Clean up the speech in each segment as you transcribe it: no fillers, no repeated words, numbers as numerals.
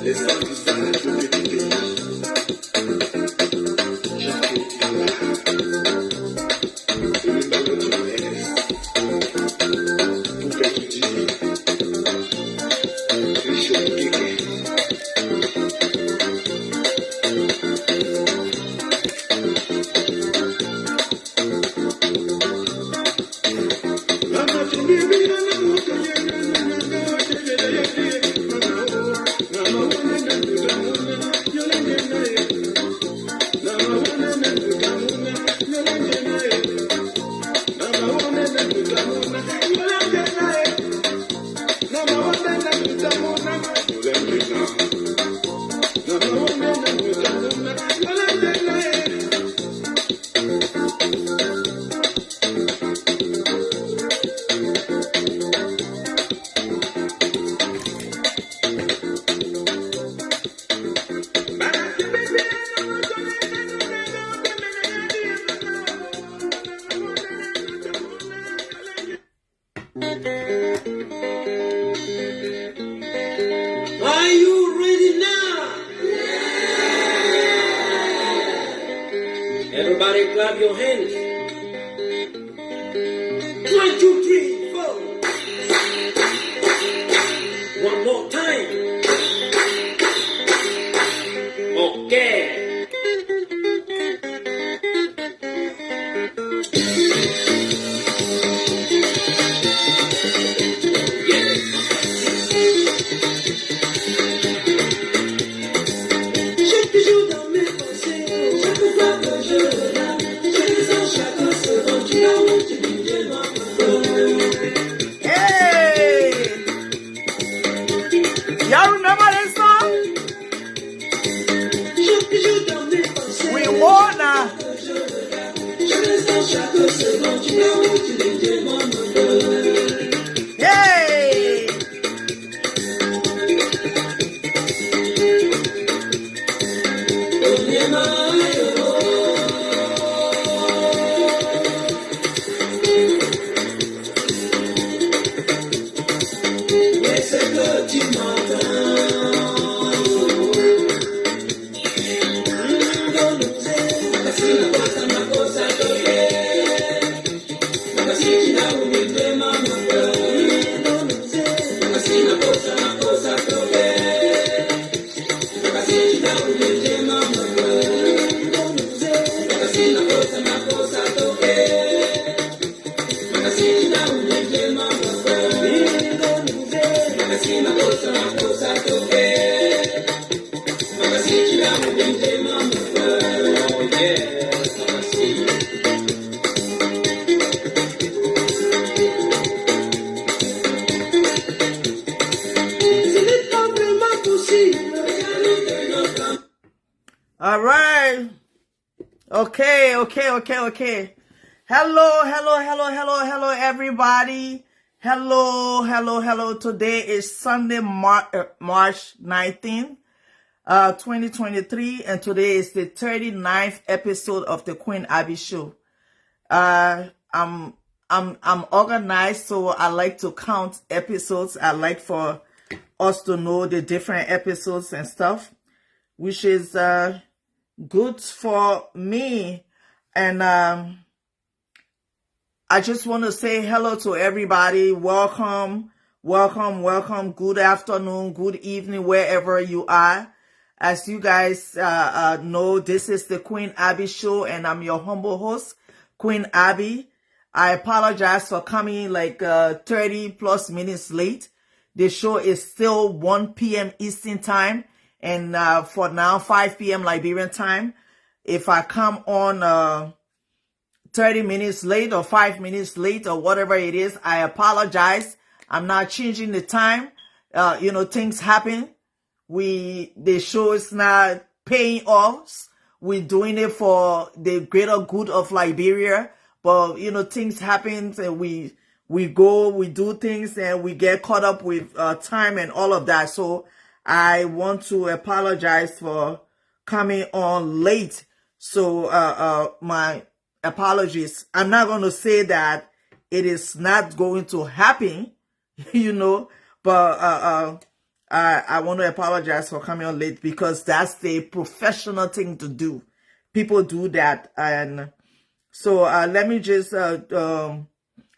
Listen. your hands. 1, 2, 3, 4. One more time. Okay. Y'all remember this song? We wanna. Hey! All right. Okay. Hello, everybody. Hello. Today is Sunday, March 19th, 2023, and today is the 39th episode of the Queen Abby Show. I'm organized, so I like to count episodes. I like for us to know the different episodes and stuff, which is good for me. And I just want to say hello to everybody. Welcome. Good afternoon, good evening, wherever you are. As you guys know, this is the Queen Abby Show, and I'm your humble host, Queen Abby. I apologize for coming like 30 plus minutes late. The show is still 1 p.m. Eastern time, and for now 5 p.m. Liberian time. If I come on 30 minutes late or 5 minutes late or whatever it is, I apologize. I'm not changing the time. Things happen. The show is not paying off. We're doing it for the greater good of Liberia. But, things happen, and we go, we do things, and we get caught up with time and all of that. So I want to apologize for coming on late. So my apologies. I'm not going to say that it is not going to happen, but I want to apologize for coming on late, because that's the professional thing to do. People do that. And so let me just, as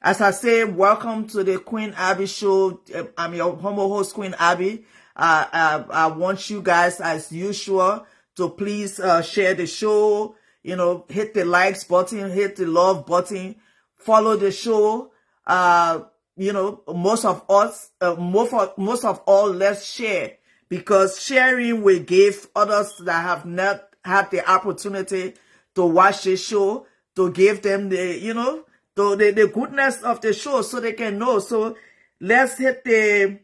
I say, welcome to the Queen Abby Show. I'm your humble host, Queen Abby. I want you guys, as usual, to please share the show. Hit the likes button, hit the love button, follow the show. Most of all, let's share, because sharing will give others that have not had the opportunity to watch the show, to give them the goodness of the show, so they can know. So let's hit the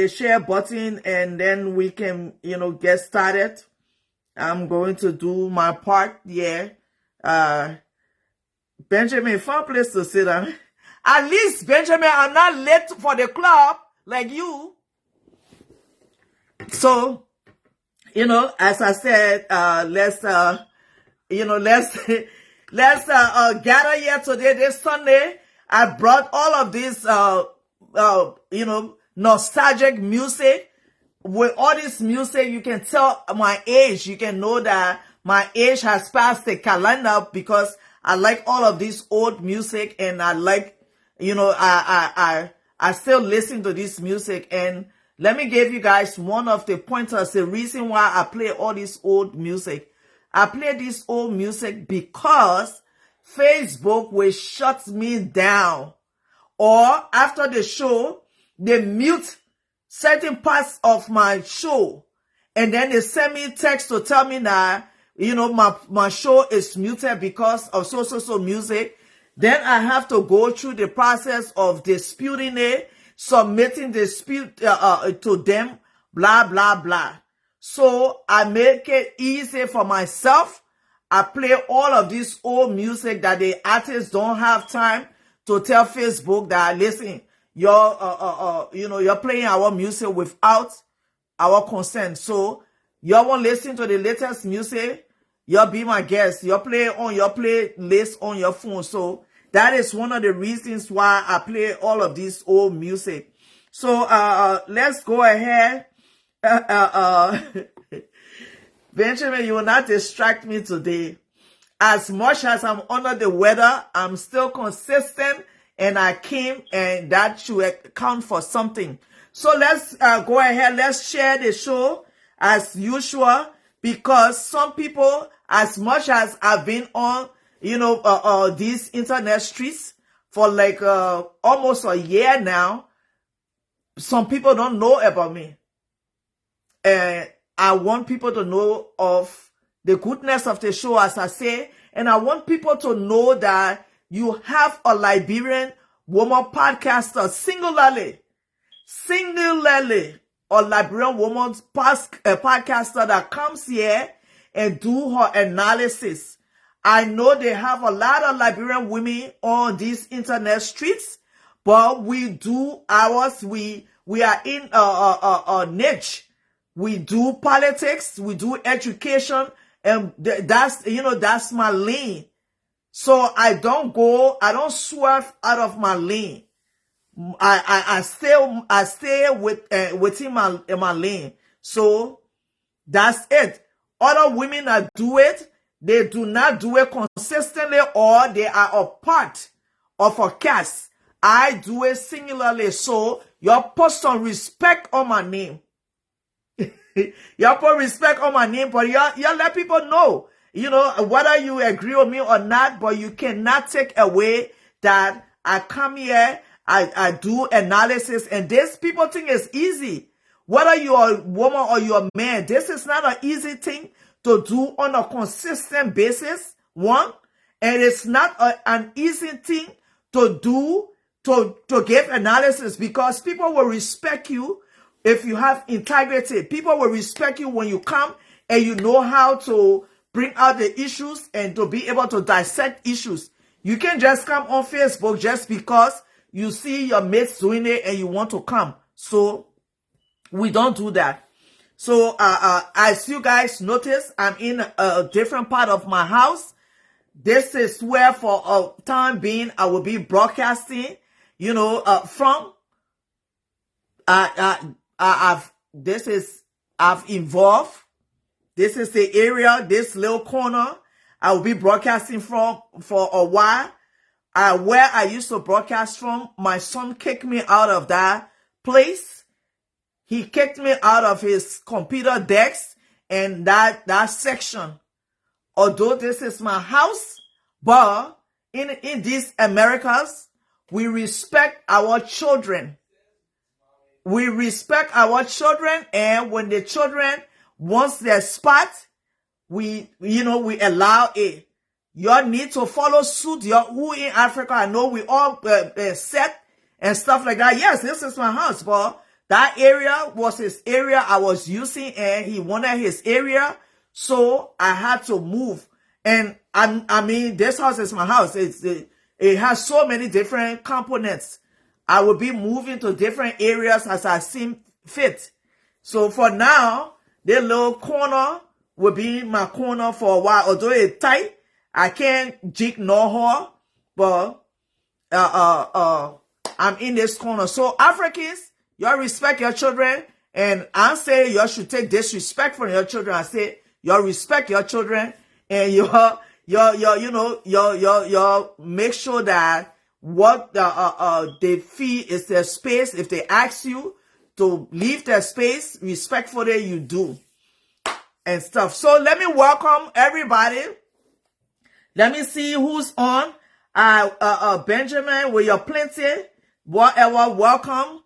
share button, and then we can get started. I'm going to do my part. Benjamin, fun place to sit down. At least, Benjamin, I'm not late for the club like you. So, as I said, let's gather here today, this Sunday. I brought all of this, nostalgic music. With all this music, you can tell my age. You can know that my age has passed the calendar because I like all of this old music, and I like, I still listen to this music. And let me give you guys one of the pointers, the reason why I play all this old music. I play this old music because Facebook will shut me down. Or after the show, they mute certain parts of my show. And then they send me text to tell me that, my show is muted because of so music. Then I have to go through the process of disputing it, submitting dispute to them, blah, blah, blah. So I make it easy for myself. I play all of this old music that the artists don't have time to tell Facebook that, listen, you're playing our music without our consent. So y'all won't listen to the latest music. You'll be my guest. You'll play on your playlist on your phone. So that is one of the reasons why I play all of this old music. So let's go ahead. Benjamin, you will not distract me today. As much as I'm under the weather, I'm still consistent, and I came, and that should count for something. So let's go ahead. Let's share the show as usual, because some people, as much as I've been on, these internet streets for like almost a year now, some people don't know about me. And I want people to know of the goodness of the show, as I say, and I want people to know that you have a Liberian woman podcaster, singularly, a Liberian woman podcaster that comes here and do her analysis. I know they have a lot of Liberian women on these internet streets, but we do ours. We are in a niche. We do politics, we do education, and that's my lane. So I don't swerve out of my lane. I stay within my lane. So that's it. Other women that do it, they do not do it consistently, or they are a part of a cast. I do it singularly. So y'all put some respect on my name. Y'all put respect on my name, but y'all let people know, whether you agree with me or not, but you cannot take away that I come here, I do analysis, and this people think is easy. Whether you're a woman or you're a man, this is not an easy thing to do on a consistent basis, one, and it's not an easy thing to do, to give analysis, because people will respect you if you have integrity. People will respect you when you come and you know how to bring out the issues and to be able to dissect issues. You can't just come on Facebook just because you see your mates doing it and you want to come. So we don't do that. So as you guys notice, I'm in a different part of my house. This is where for a time being I will be broadcasting, from. I've evolved. This is the area, this little corner I will be broadcasting from for a while. Where I used to broadcast from, my son kicked me out of that place. He kicked me out of his computer desk and that section. Although this is my house, but in these Americas, we respect our children. We respect our children, and when the children wants their spot, we allow it. Y'all need to follow suit. Who in Africa, I know we all set and stuff like that. Yes, this is my house, but that area was his area I was using, and he wanted his area, so I had to move. And I mean, this house is my house. It has so many different components. I will be moving to different areas as I seem fit. So for now, the little corner will be my corner for a while. Although it's tight, I can't jig nor haul, but I'm in this corner. So Africans, y'all respect your children, and I say y'all should take disrespect from your children. I say you respect your children, and you make sure that what they feel is their space. If they ask you to leave their space, respectfully you do and stuff. So let me welcome everybody. Let me see who's on. Benjamin, with your plenty, whatever, welcome.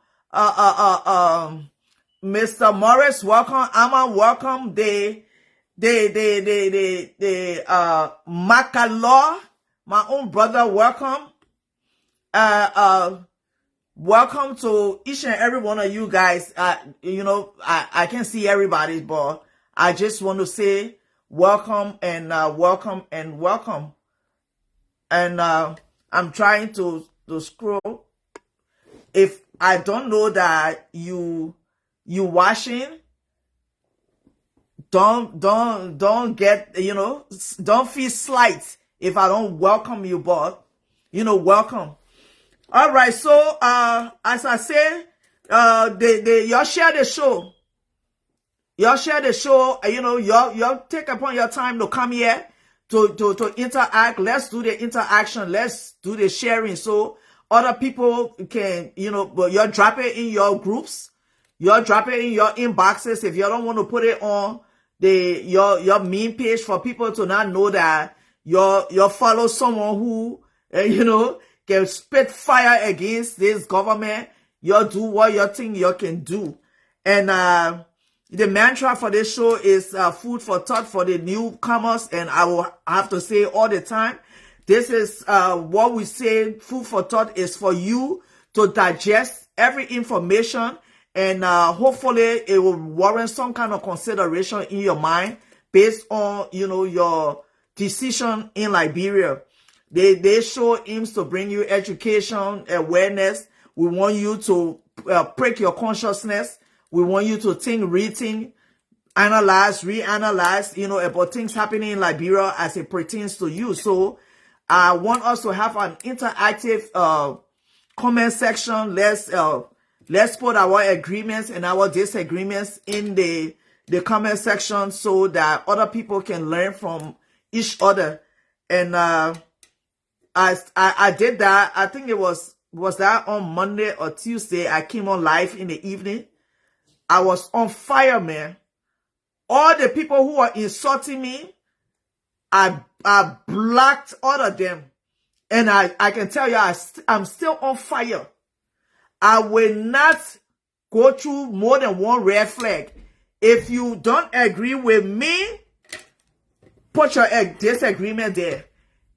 Mr. Morris, welcome. Amma, welcome. Macalaw, my own brother, welcome. Welcome to each and every one of you guys. I can't see everybody, but I just want to say welcome and welcome and welcome. And I'm trying to scroll. If I don't know that you watching, don't get, don't feel slight if I don't welcome you, but welcome. All right, so as I said, y'all share the show. Y'all share the show. Y'all take upon your time to come here to interact. Let's do the interaction. Let's do the sharing so other people can, but you're drop it in your groups. You're drop it in your inboxes. If you don't want to put it on your meme page for people to not know that you follow someone who, can spit fire against this government, you do what you think you can do. And the mantra for this show is food for thought for the newcomers, and I will have to say all the time, this is what we say, food for thought is for you to digest every information, and hopefully it will warrant some kind of consideration in your mind based on, your decision in Liberia. They show aims to bring you education, awareness. We want you to prick your consciousness. We want you to think, rethink, analyze, reanalyze, about things happening in Liberia as it pertains to you. So I want us to have an interactive comment section. Let's put our agreements and our disagreements in the comment section so that other people can learn from each other. And I did that. I think it was that on Monday or Tuesday. I came on live in the evening. I was on fire, man. All the people who were insulting me, I blocked all of them. And I can tell you, I'm still on fire. I will not go through more than one red flag. If you don't agree with me, put your disagreement there.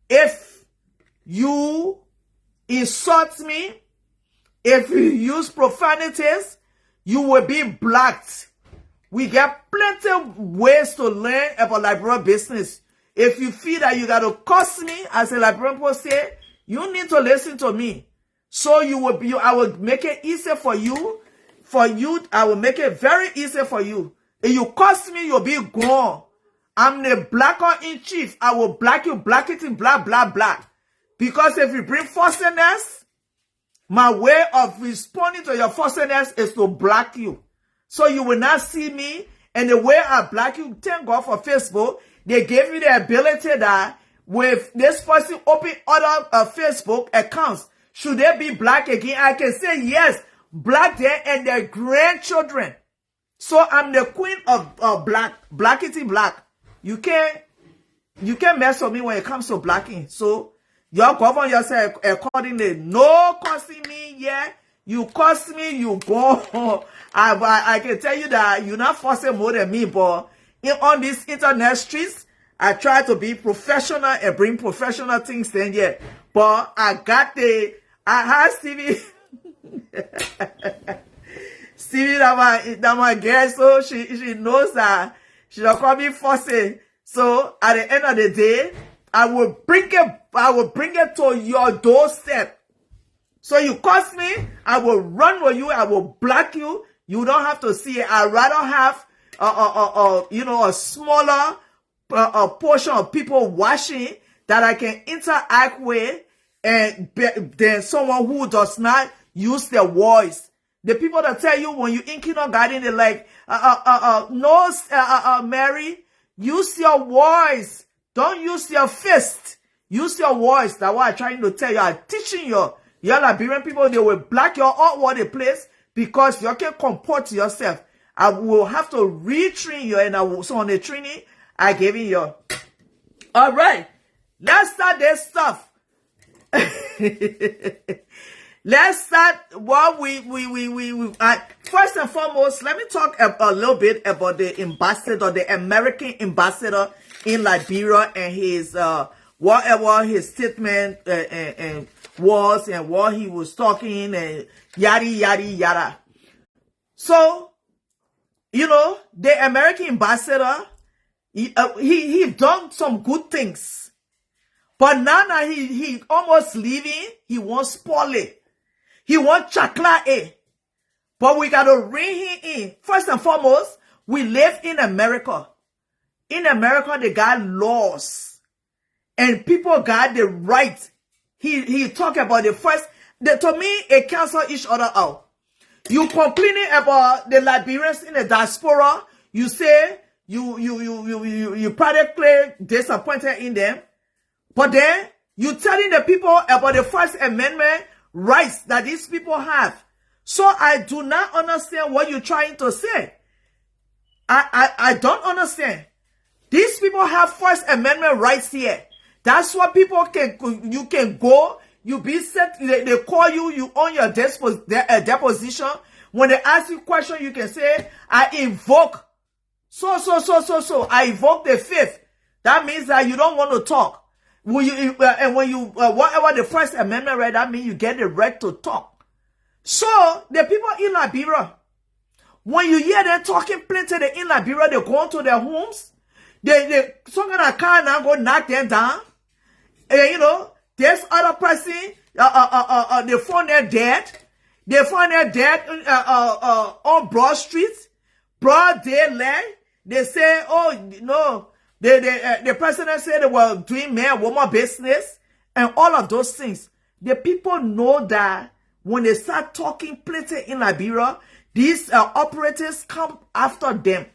If you insult me, if you use profanities, you will be blocked. We get plenty of ways to learn about Liberian business. If you feel that you got to curse me, as a Liberian people say, you need to listen to me. So I will make it easier for you. I will make it very easy for you. If you curse me, you'll be gone. I'm the blacker-in-chief. I will black you, black it in blah, blah, blah. Because if you bring falseness, my way of responding to your falseness is to block you. So you will not see me. And the way I block you, thank God for Facebook, they gave me the ability that with this person open other Facebook accounts, should they be black again? I can say yes, black them and their grandchildren. So I'm the queen of blackity black. You can't mess with me when it comes to blacking. So you govern yourself accordingly. No cursing me, yeah. You curse me, you go. I can tell you that you're not forcing more than me, but on these internet streets, I try to be professional and bring professional things in here. But I had Stevie. Stevie, that my girl, so she knows that she don't call me fussy. So at the end of the day, I will bring it to your doorstep. So you curse me, I will run with you, I will block you. You don't have to see it. I'd rather have a smaller portion of people watching that I can interact with, and than someone who does not use their voice. The people that tell you when you in kindergarten, they're like, no, Mary, Use your voice. Don't use your fist. Use your voice. That's what I'm trying to tell you. I'm teaching you. Your Liberian people, they will black you all over the place because you can comport yourself. I will have to retrain you, and so on the training I giving you. All right. Let's start this stuff. Let's start what first and foremost, let me talk a little bit about the ambassador, the American ambassador in Liberia, and his whatever his statement and was, and what he was talking, and yada yada yada. So, the American ambassador, he done some good things, but now that he almost leaving, he wants spoil it. He wants chakla A. But we got to ring him in. First and foremost, we live in America. In America, they got laws. And people got the right. He talk about the first. To me, it cancel each other out. You complaining about the Liberians in the diaspora. You say you practically disappointed in them. But then, you telling the people about the First Amendment rights that these people have. So I do not understand what you're trying to say. I don't understand. These people have First Amendment rights here. That's what people you can go, you be set, they call you, you own your deposition. When they ask you question, you can say, I invoke, I invoke the fifth. That means that you don't want to talk. And when you, whatever the First Amendment right, that means you get the right to talk. So, the people in Liberia, when you hear them talking plenty in Liberia, they go into their homes, they talking a car now, go knock them down. And this other person, they found them dead. They found them dead on Broad Street, broad daylight. They say, oh, no. The president said they were doing man-woman business and all of those things. The people know that when they start talking plenty in Liberia, these operators come after them.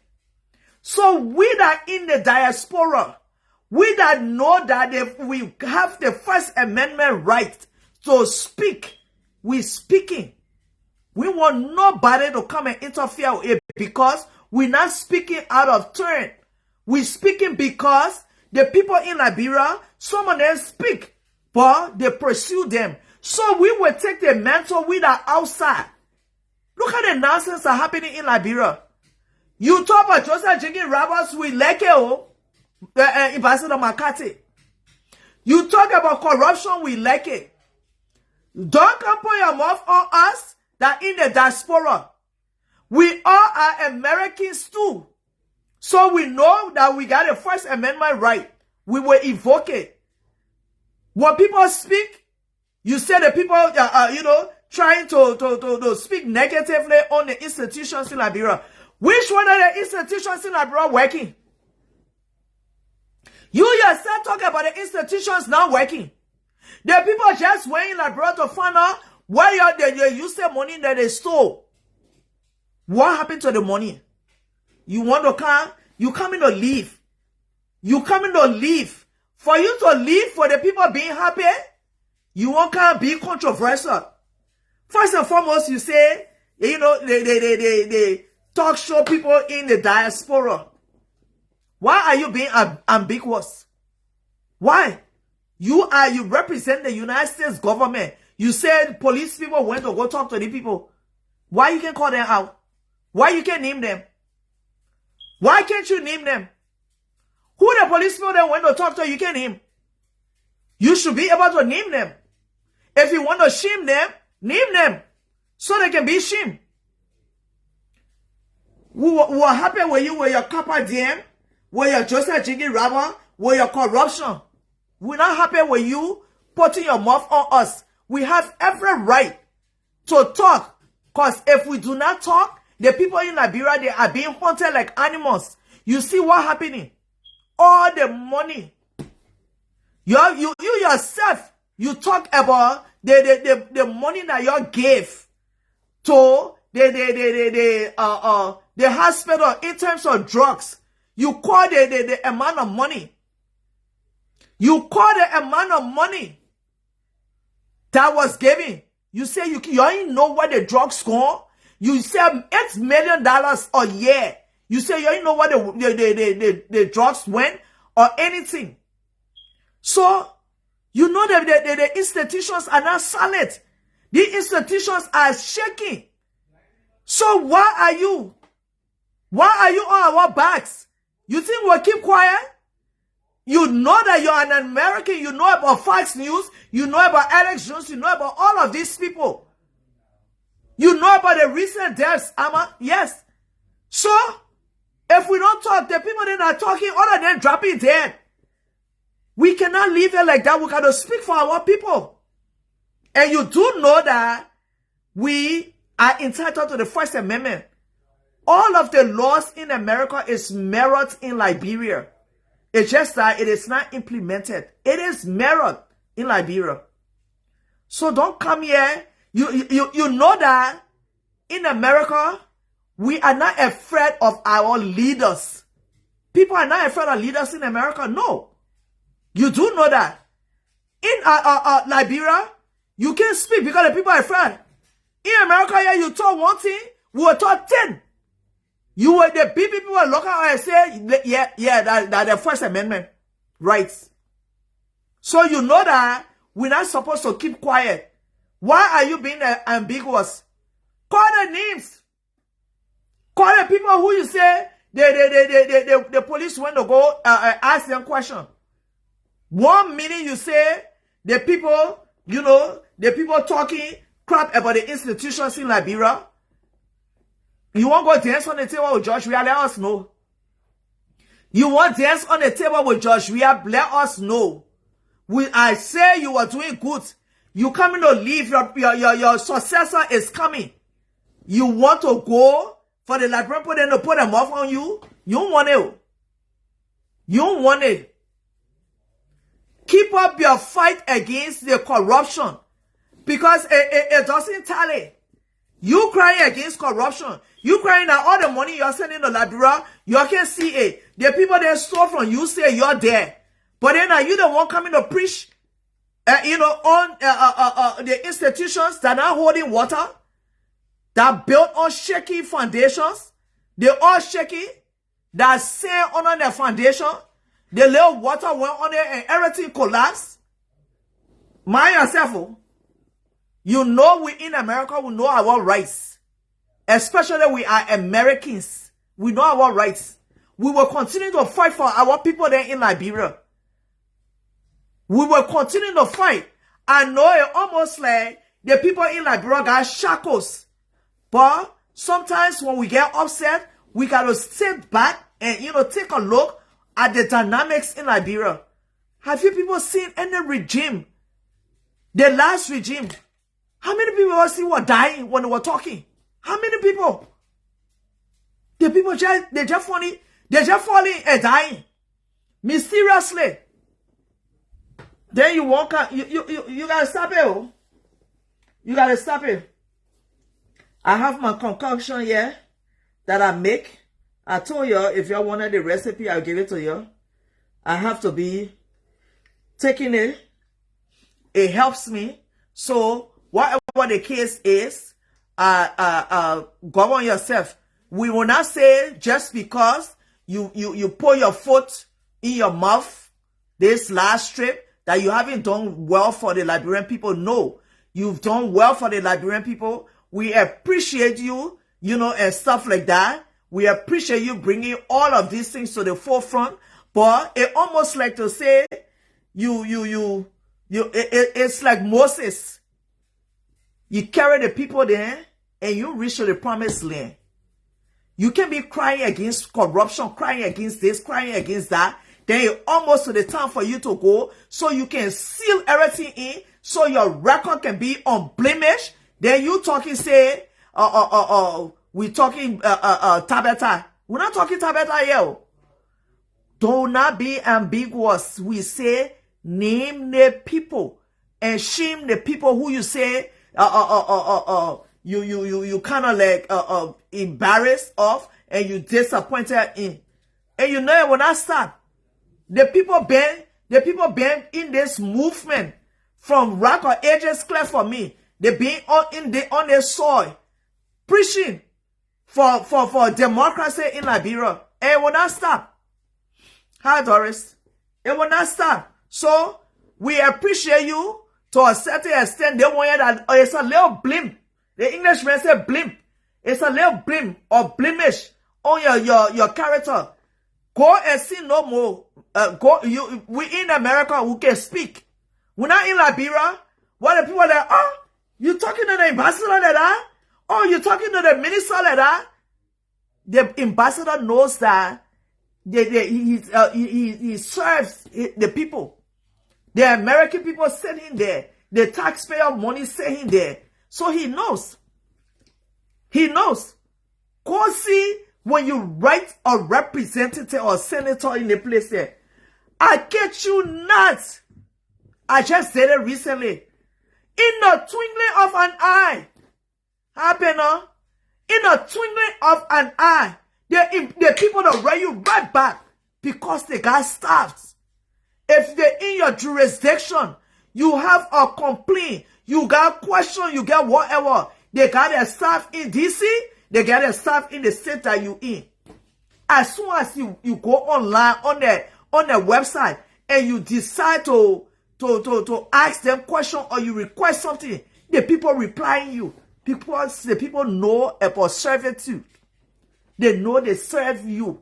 So we that in the diaspora, we that know that we have the First Amendment right to speak, we speaking. We want nobody to come and interfere with it because we're not speaking out of turn. We're speaking because the people in Liberia, some of them speak, but they pursue them. So we will take the mantle with our outside. Look at the nonsense that happening in Liberia. You talk about Joseph Jenkins Roberts with Lekeo, Ambassador McCarthy. You talk about corruption with Leke. Don't come put your mouth on us that in the diaspora. We all are Americans too. So we know that we got a First Amendment right. We will evoke it. When people speak, you say the people, trying to speak negatively on the institutions in Liberia. Which one of the institutions in Liberia working? You yourself talk about the institutions not working. The people just went in Liberia to find out where they use the money that they stole. What happened to the money? You want to come? You coming to leave. You coming to leave. For you to leave, for the people being happy, you won't come be controversial. First and foremost, you say, they talk show people in the diaspora. Why are you being ambiguous? Why? You represent the United States government. You said police people went to go talk to the people. Why you can call them out? Why you can name them? Why can't you name them? Who the police people that went to talk to, you can name. You should be able to name them. If you want to shame them, name them. So they can be shamed. What happened with you with your Kappa DM, with your Joseph Jiggy Rabba, with your corruption? We're not happy with you putting your mouth on us. We have every right to talk. Because if we do not talk, the people in Liberia, they are being hunted like animals. You see what happening? All the money. You yourself, you talk about the money that you gave to the hospital in terms of drugs. You call the amount of money. You call the amount of money that was given. You say you ain't know what the drugs go. You say $8 million a year. You say you ain't know what the drugs went or anything. So, you know that the institutions are not solid. The institutions are shaking. So why are you on our backs? You think we'll keep quiet? You know that you're an American. You know about Fox News. You know about Alex Jones. You know about all of these people. You know about the recent deaths, Amma. Yes. So, if we don't talk, the people that are talking, all of them dropping dead. We cannot leave it like that. We got to speak for our people. And you do know that we are entitled to the First Amendment. All of the laws in America is mirrored in Liberia. It's just that it is not implemented. It is mirrored in Liberia. So don't come here. You know that in America, we are not afraid of our leaders. People are not afraid of leaders in America. No. You do know that. In Liberia, you can't speak because the people are afraid. In America, yeah, you talk one thing, we will talk 10. You were the people were looking and say, yeah, that the First Amendment rights. So you know that we're not supposed to keep quiet. Why are you being ambiguous? Call the names. Call the people who you say the police went to go ask them question. 1 minute you say the people, you know, the people talking crap about the institutions in Liberia. You want to go dance on the table with Josh? Let us know. You want to dance on the table with Josh? Let us know. I say you are doing good. You coming to leave. Your successor is coming. You want to go for the Liberian people to put them off on you? You don't want it. You don't want it. Keep up your fight against the corruption. Because it doesn't tally. You crying against corruption. You crying that all the money you're sending to Liberia, you can see it. The people that stole from you say you're there. But then are you the one coming to preach, you know, on the institutions that are holding water, that built on shaky foundations? They all shaky, that sand under their foundation. The little water went on there and everything collapsed. Mind yourself, oh. You know we in America, we know our rights. Especially we are Americans. We know our rights. We will continue to fight for our people there in Liberia. We will continue to fight. I know it almost like the people in Liberia got shackles. But sometimes when we get upset, we got to sit back and, you know, take a look at the dynamics in Liberia. Have you people seen any regime? The last regime. How many people were dying when they were talking? How many people? The people they just falling and dying. Mysteriously. Then you walk out, you gotta stop it. Oh. You gotta stop it. I have my concoction here that I make. I told you if you wanted the recipe, I'll give it to you. I have to be taking it. It helps me. So whatever the case is, govern yourself. We will not say just because you put your foot in your mouth this last trip that you haven't done well for the Liberian people. No, you've done well for the Liberian people. We appreciate you, you know, and stuff like that. We appreciate you bringing all of these things to the forefront. But it almost like to say, it's like Moses. You carry the people there and you reach to the promised land. You can be crying against corruption, crying against this, crying against that. Then it's almost to the time for you to go so you can seal everything in so your record can be unblemished. Then you talking say, we talking Tabata. We're not talking Tabata here. Do not be ambiguous. We say name the people and shame the people who you say you kind of like embarrassed of and you disappointed in. And you know it will not stop. The people been in this movement from Rock or Ages Clef for me. They been on their soil preaching for democracy in Liberia. And it will not stop. Hi, Doris. It will not stop. So we appreciate you to a certain extent. They want you that it's a little blimp. The Englishman say blimp. It's a little blimp or blemish on your character. Go and see no more. We in America who can speak. We're not in Liberia. What the people that you talking to the ambassador like that? Oh, you talking to the minister like that? The ambassador knows that he serves the people. The American people send him there. The taxpayer money send him there. So he knows. He knows. Go see when you write a representative or senator in the place there. I get you not. I just said it recently. In the twinkling of an eye. Happen, huh? In the twinkling of an eye. The people that write you right back because they got staffs. If they're in your jurisdiction, you have a complaint, you got question, you got whatever. They got their staff in DC, they got their staff in the state that you in. As soon as you go online on the website and you decide to ask them question or you request something, the people replying you. The people know about servitude. They know they serve you.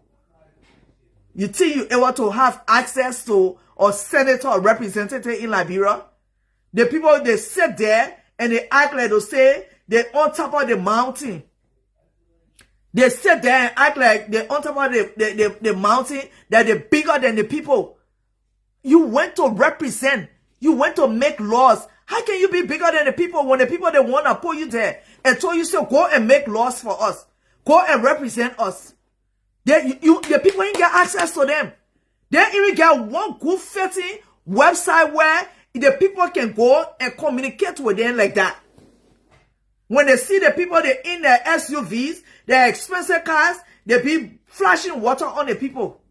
You think you able to have access to a senator or representative in Liberia? The people, they sit there and they act like they say they're on top of the mountain. They sit there and act like they're on top of the mountain, that they're bigger than the people. You went to represent. You went to make laws. How can you be bigger than the people when the people, they want to put you there and told you, so go and make laws for us. Go and represent us. The people ain't get access to them. They even get one good fitting website where the people can go and communicate with them like that. When they see the people, they in their SUVs, their expensive cars, they be flashing water on the people.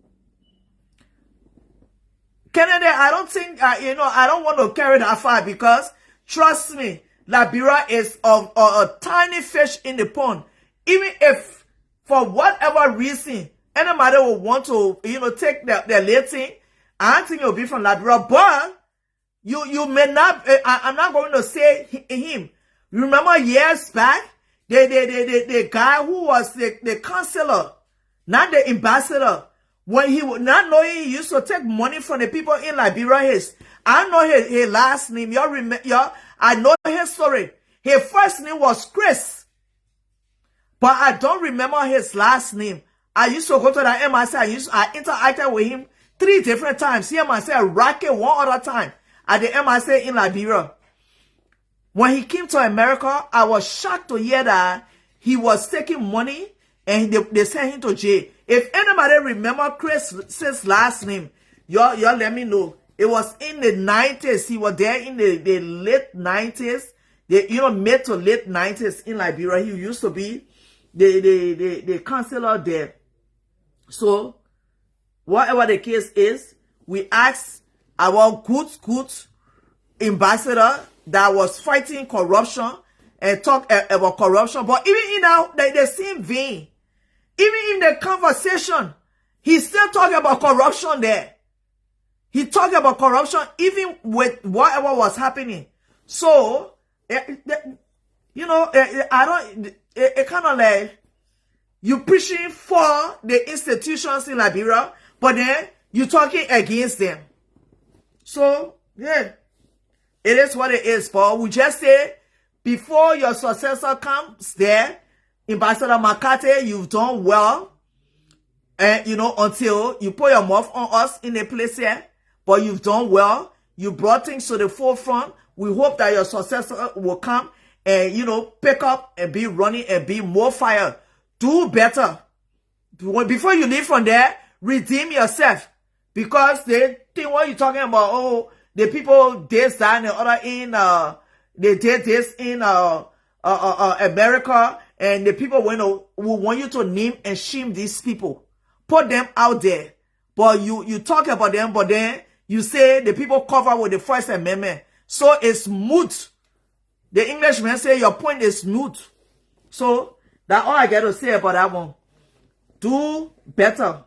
Canada, I don't think, I don't want to carry that far because, trust me, Liberia is a tiny fish in the pond. Even if, for whatever reason, anybody will want to, take their little, I don't think it'll be from Liberia, but you may not, I'm not going to say him. Remember years back, the guy who was the counselor, not the ambassador, when he would not know he used to take money from the people in Liberia, I know his last name, I know his story. His first name was Chris, but I don't remember his last name. I used to go to the MIC, I interacted with him 3 different times. He myself racket one other time at the MIC in Liberia. When he came to America, I was shocked to hear that he was taking money and they sent him to jail. If anybody remember Chris's last name, y'all let me know. It was in the 90s. He was there in the late 90s. Mid to late 90s in Liberia. He used to be the counselor there. So, whatever the case is, we asked our good ambassador that was fighting corruption and talk about corruption. But even in the same vein, even in the conversation, he's still talking about corruption there. He talked about corruption even with whatever was happening. So, it kind of like, you preaching for the institutions in Liberia, but then you talking against them. So, yeah, it is what it is, Paul. We just say, before your successor comes there, Ambassador McCarthy, you've done well. And, until you put your mouth on us in a place here, but you've done well. You brought things to the forefront. We hope that your successor will come and, pick up and be running and be more fire. Do better. Before you leave from there, redeem yourself. Because they think what you're talking about, the people this, that, and the other they did this in America, and the people will want you to name and shame these people. put them out there. But you talk about them, but then you say the people cover with the First Amendment. So it's moot. The Englishman say your point is moot. So that's all I got to say about that one. Do better.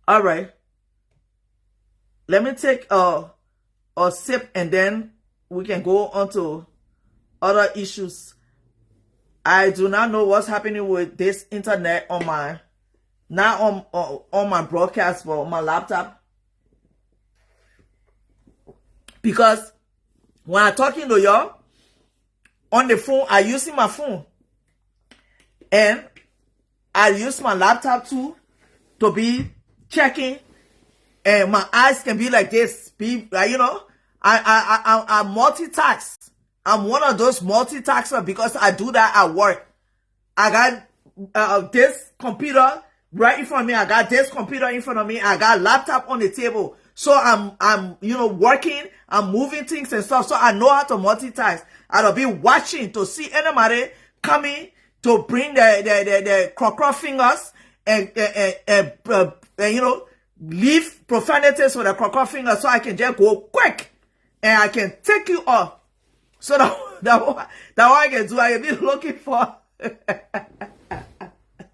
All right. Let me take a sip and then we can go on to other issues. I do not know what's happening with this internet on my, not on my broadcast, but on my laptop. Because when I'm talking to y'all on the phone, I using my phone. And I use my laptop too to be checking. And my eyes can be like this. You know, I multitask. I'm one of those multitaskers because I do that at work. I got this computer right in front of me. I got this computer in front of me. I got laptop on the table. So I'm you know, working. I'm moving things and stuff. So I know how to multitask. I'll be watching to see anybody coming to bring the croc fingers and you know, leave profanities with the croc fingers so I can just go quick and I can take you off. So that what I can do, I have been looking for.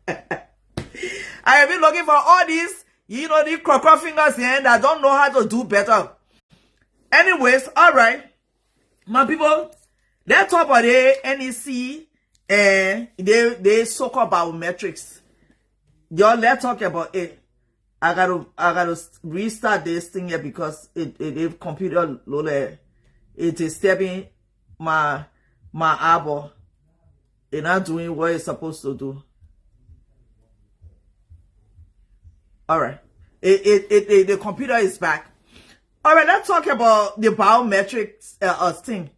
I have been looking for all these, you know, these croc fingers here that don't know how to do better. Anyways, all right, my people, let's talk about the NEC and they so-called biometrics. Y'all, let's talk about it. I gotta restart this thing here because it computer loaded. It is disturbing my eyeball. It's not doing what it's supposed to do. All right, the computer is back. All right, let's talk about the biometrics thing.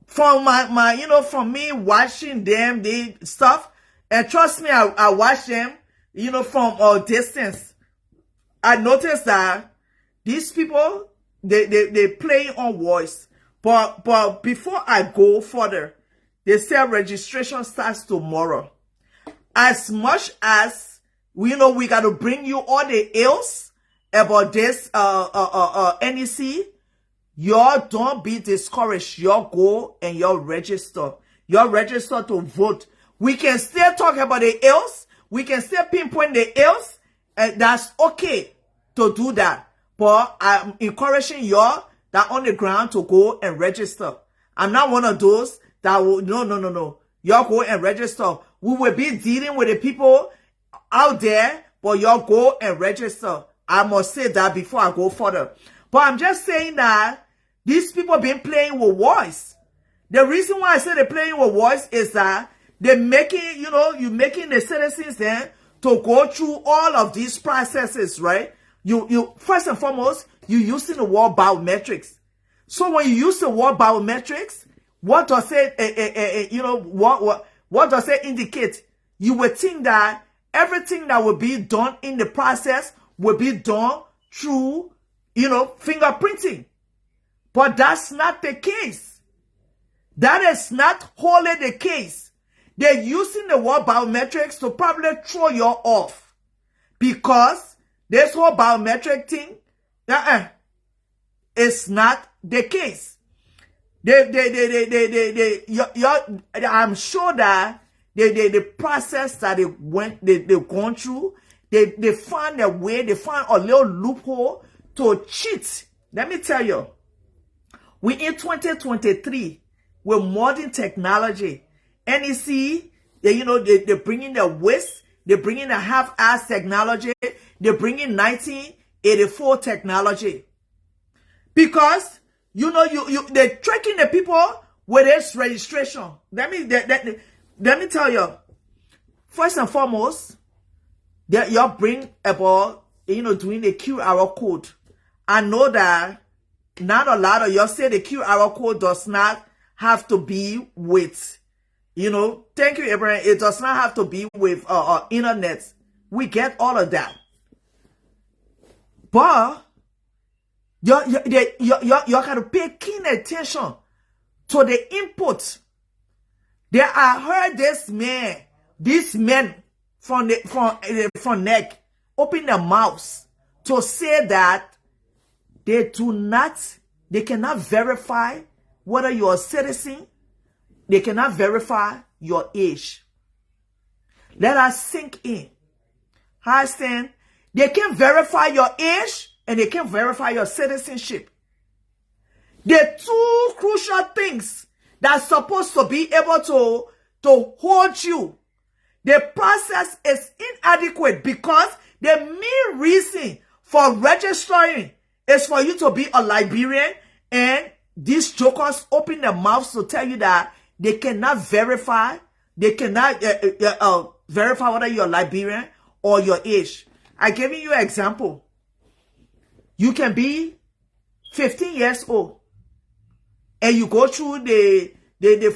From my you know, from me watching them, the stuff, and trust me, I watch them, you know, from a distance. I noticed that these people, they play on voice. But before I go further, they say registration starts tomorrow. As much as, you know, we got to bring you all the ills about this NEC, y'all don't be discouraged. Y'all go and y'all register. Y'all register to vote. We can still talk about the ills. We can still pinpoint the ills. And that's okay to do that. But I'm encouraging y'all that on the ground to go and register. I'm not one of those that will, no. Y'all go and register. We will be dealing with the people out there, but y'all go and register. I must say that before I go further. But I'm just saying that these people been playing with voice. The reason why I say they're playing with voice is that they're making, you know, you're making the citizens then to go through all of these processes, right? You first and foremost, you're using the word biometrics. So when you use the word biometrics, what does it, you know, what does it indicate? You would think that everything that will be done in the process will be done through, you know, fingerprinting. But that's not the case. That is not wholly the case. They're using the word biometrics to probably throw you off. Because this whole biometric thing, it's not the case. I'm sure that the process that they've gone through, they find a way, they find a little loophole to cheat. Let me tell you, we in 2023 with modern technology. NEC, they're bringing the WIS, they're bringing the half-ass technology, they're bringing 1984 technology. Because, you know, they're tracking the people with this registration. Let me tell you, first and foremost, y'all bring about, you know, doing the QR code. I know that not a lot of y'all say the QR code does not have to be with, you know, thank you, Abraham. It does not have to be with internet. We get all of that. But you got to pay keen attention to the input. I heard these men from neck, open their mouths to say that they cannot verify whether you're a citizen. They cannot verify your age. Let us sink in. Understand? They can verify your age and they can verify your citizenship. The two crucial things that's supposed to be able to hold you. The process is inadequate because the main reason for registering is for you to be a Liberian, and these jokers open their mouths to tell you that they cannot verify, verify whether you're Liberian or your age. I'm giving you an example. You can be 15 years old and you go through the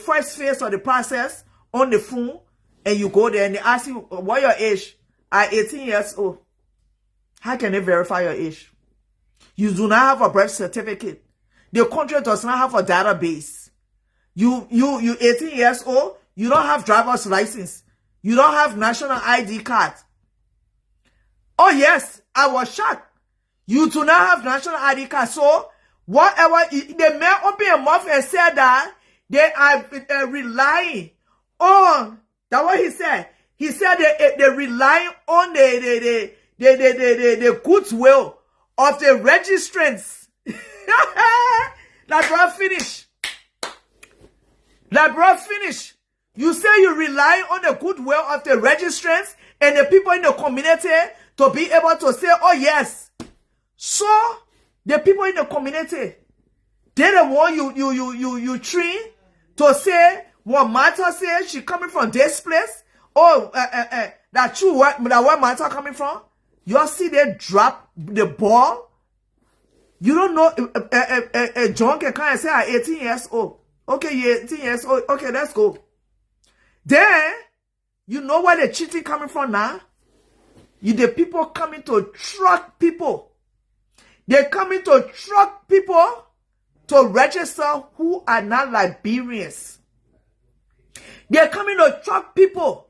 first phase of the process on the phone, and you go there and they ask you, what your age? I'm 18 years old. How can they verify your age? You do not have a birth certificate. The country does not have a database. You 18 years old, you don't have driver's license. You don't have national ID card. Oh yes, I was shocked. You do not have national ID card. So whatever, the man opened a mouth and said that they are relying on, that's what he said. He said they relying on the goodwill of the registrants. That bro finish. That bro finish. You say you rely on the goodwill of the registrants and the people in the community to be able to say, oh yes. So the people in the community, they're the one you train to say what Martha says, she coming from this place. Oh, that true where Martha coming from. You see they drop the ball. You don't know John can come and say I'm 18 years old. Okay, you're 18 years old. Okay, let's go. Then you know where the cheating coming from now? The people coming to truck people. They're coming to truck people to register who are not Liberians. They're coming to truck people.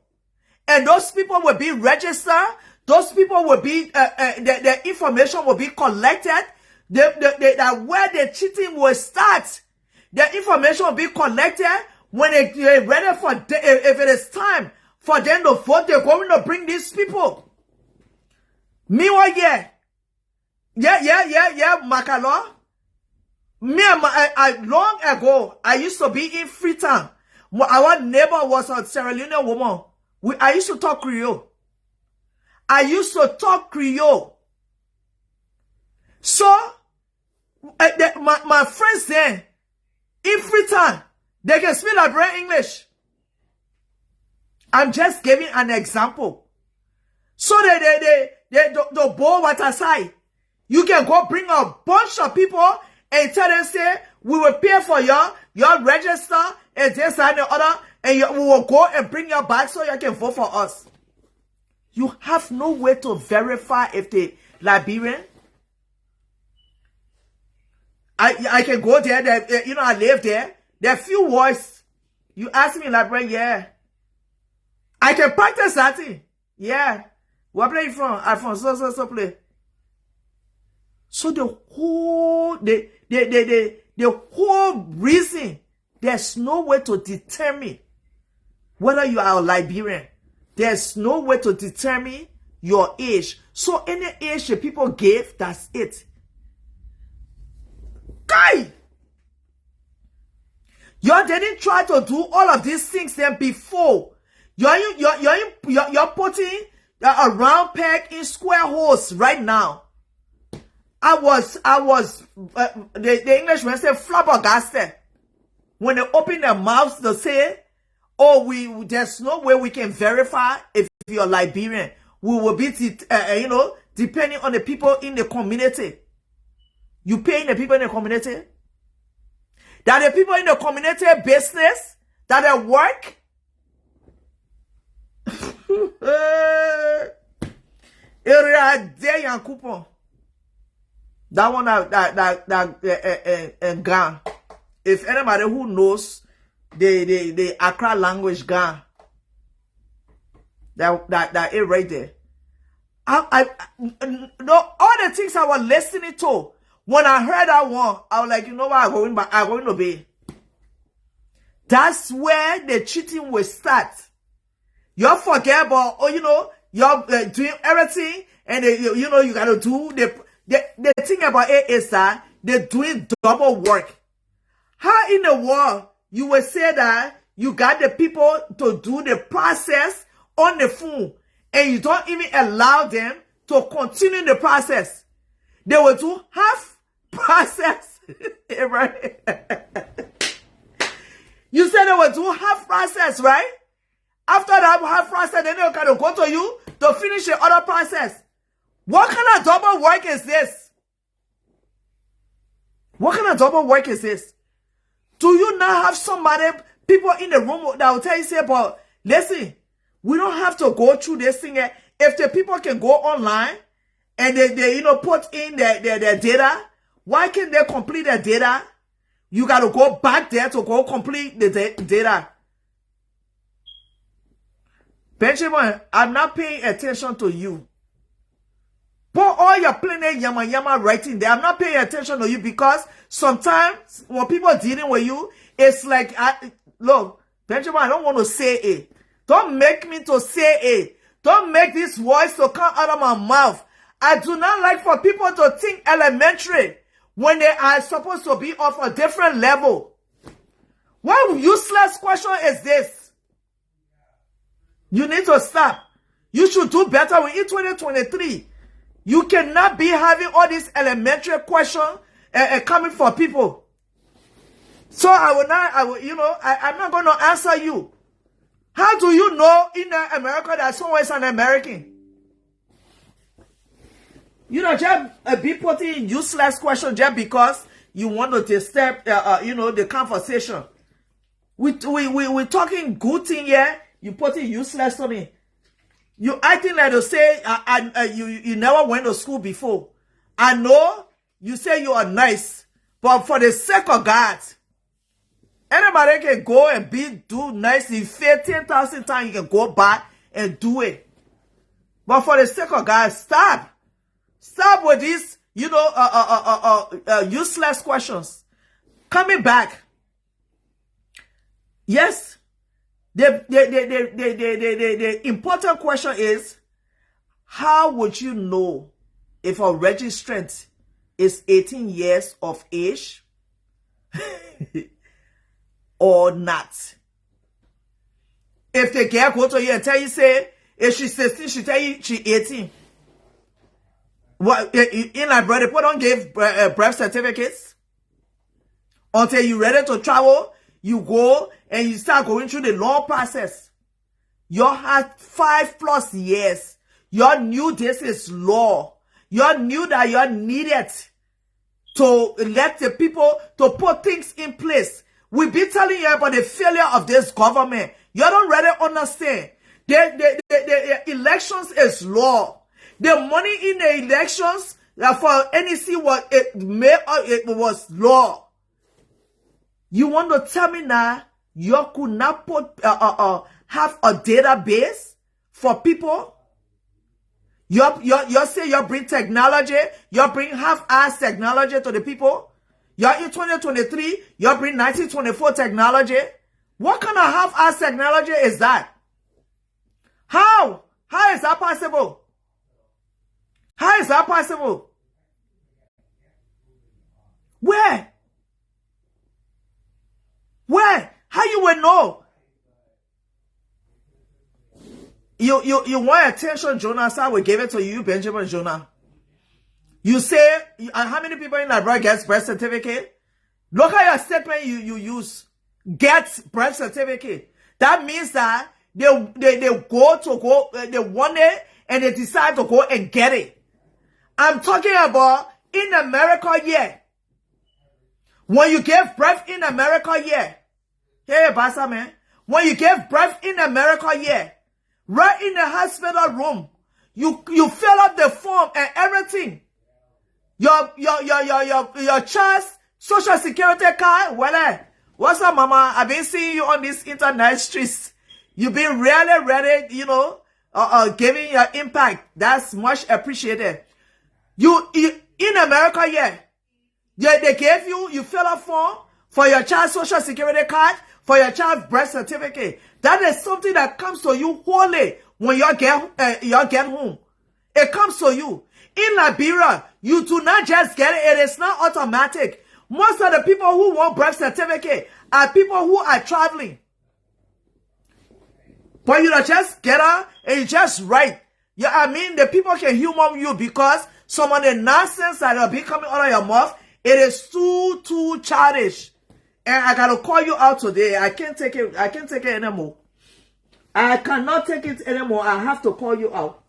And those people will be registered. Those people will be, their information will be collected. That where the cheating will start. The information will be collected. When they're ready for, if it is time for them to vote, they're going to bring these people. Meanwhile, Makalo. Long ago, I used to be in Freetown. Our neighbor was a Sierra Leone woman. I used to talk Creole. So, my friends then, in Freetown, they can speak Liberian English. I'm just giving an example. So the bowl what aside. You can go bring a bunch of people and tell them, say, we will pay for your register and this and the other, and we will go and bring your back so you can vote for us. You have no way to verify if they Liberian. I can go there, I live there. There are few words. You ask me Liberian, yeah. I can practice that thing. Yeah. Where play you from? I'm from so play. So the whole reason, there's no way to determine whether you are a Liberian. There's no way to determine your age. So any age the people gave, that's it. Guy! You didn't try to do all of these things then before. You're putting a round peg in square holes right now. I was the Englishman say flabbergasted when they open their mouths to say, oh, there's no way we can verify if you're Liberian. We will be, depending on the people in the community. You paying the people in the community? That the people in the community business, that they work. Area day and coupon. That one that Gan. If anybody who knows the Accra language Gan, That it right there. No, all the things I was listening to, when I heard that one, I was like, you know what, I'm going to obey. That's where the cheating will start. You forget about, you're doing everything, and you gotta do the thing about it is that they're doing double work. How in the world you will say that you got the people to do the process on the phone, and you don't even allow them to continue the process? They will do half process. Right? You said they will do half process, right? After that half process, then they're going to go to you to finish the other process. What kind of double work is this? What kind of double work is this? Do you not have somebody, people in the room that will tell you, say, but listen, we don't have to go through this thing. If the people can go online and they put in their data, why can't they complete their data? You got to go back there to go complete the data. Benjamin, I'm not paying attention to you. Put all your plain yama writing there. I'm not paying attention to you because sometimes when people are dealing with you, it's like, look, Benjamin, I don't want to say it. Don't make me to say it. Don't make this voice to come out of my mouth. I do not like for people to think elementary when they are supposed to be of a different level. What useless question is this? You need to stop. You should do better with it 2023. You cannot be having all these elementary questions coming for people. So I'm not going to answer you. How do you know in America that someone is an American? You know, just be putting useless questions just because you want to disturb, the conversation. We're talking good thing here. You putting useless to me. You acting like to say you never went to school before. I know you say you are nice, but for the sake of God, anybody can go and do nice. You fail 10,000 times, you can go back and do it. But for the sake of God, stop. Stop with these, useless questions. Coming back. Yes. The important question is, how would you know if a registrant is 18 years of age or not? If the girl go to you and tell you, say, if she's 16, she tell you she's 18. Well, in my brother, people don't give birth certificates until you're ready to travel. You go and you start going through the long process. You had 5+ years. You knew this is law. You knew that you needed to let the people to put things in place. We be telling you about the failure of this government. You don't really understand. The elections is law. The money in the elections for NEC was law. You want to tell me now you could not put have a database for people? You say you bring technology, you bring half-ass technology to the people? You're in 2023, you bring 1924 technology? What kind of half-ass technology is that? How? How is that possible? How is that possible? Where? Where? How you will know? You want attention, Jonah, so I will give it to you, Benjamin Jonah. You say, how many people in Liberia gets birth certificate? Look at your statement you use. Get birth certificate. That means that they want it and they decide to go and get it. I'm talking about in America, yeah. When you give birth in America, yeah. Hey, Bassa, man. When you give birth in America, yeah. Right in the hospital room. You fill up the form and everything. Your child's social security card. Well, what's up, mama? I've been seeing you on these internet streets. You've been really, giving your impact. That's much appreciated. You in America, yeah. They gave you fill a form for your child's social security card, for your child's birth certificate. That is something that comes to you wholly when you get home. It comes to you. In Liberia, you do not just get it. It is not automatic. Most of the people who want birth certificate are people who are traveling. But you don't just get her and you just write. Yeah, I mean, the people can humor you because some of the nonsense that will be coming out of your mouth, it is too childish. And I gotta call you out today. I can't take it. I can't take it anymore. I cannot take it anymore. I have to call you out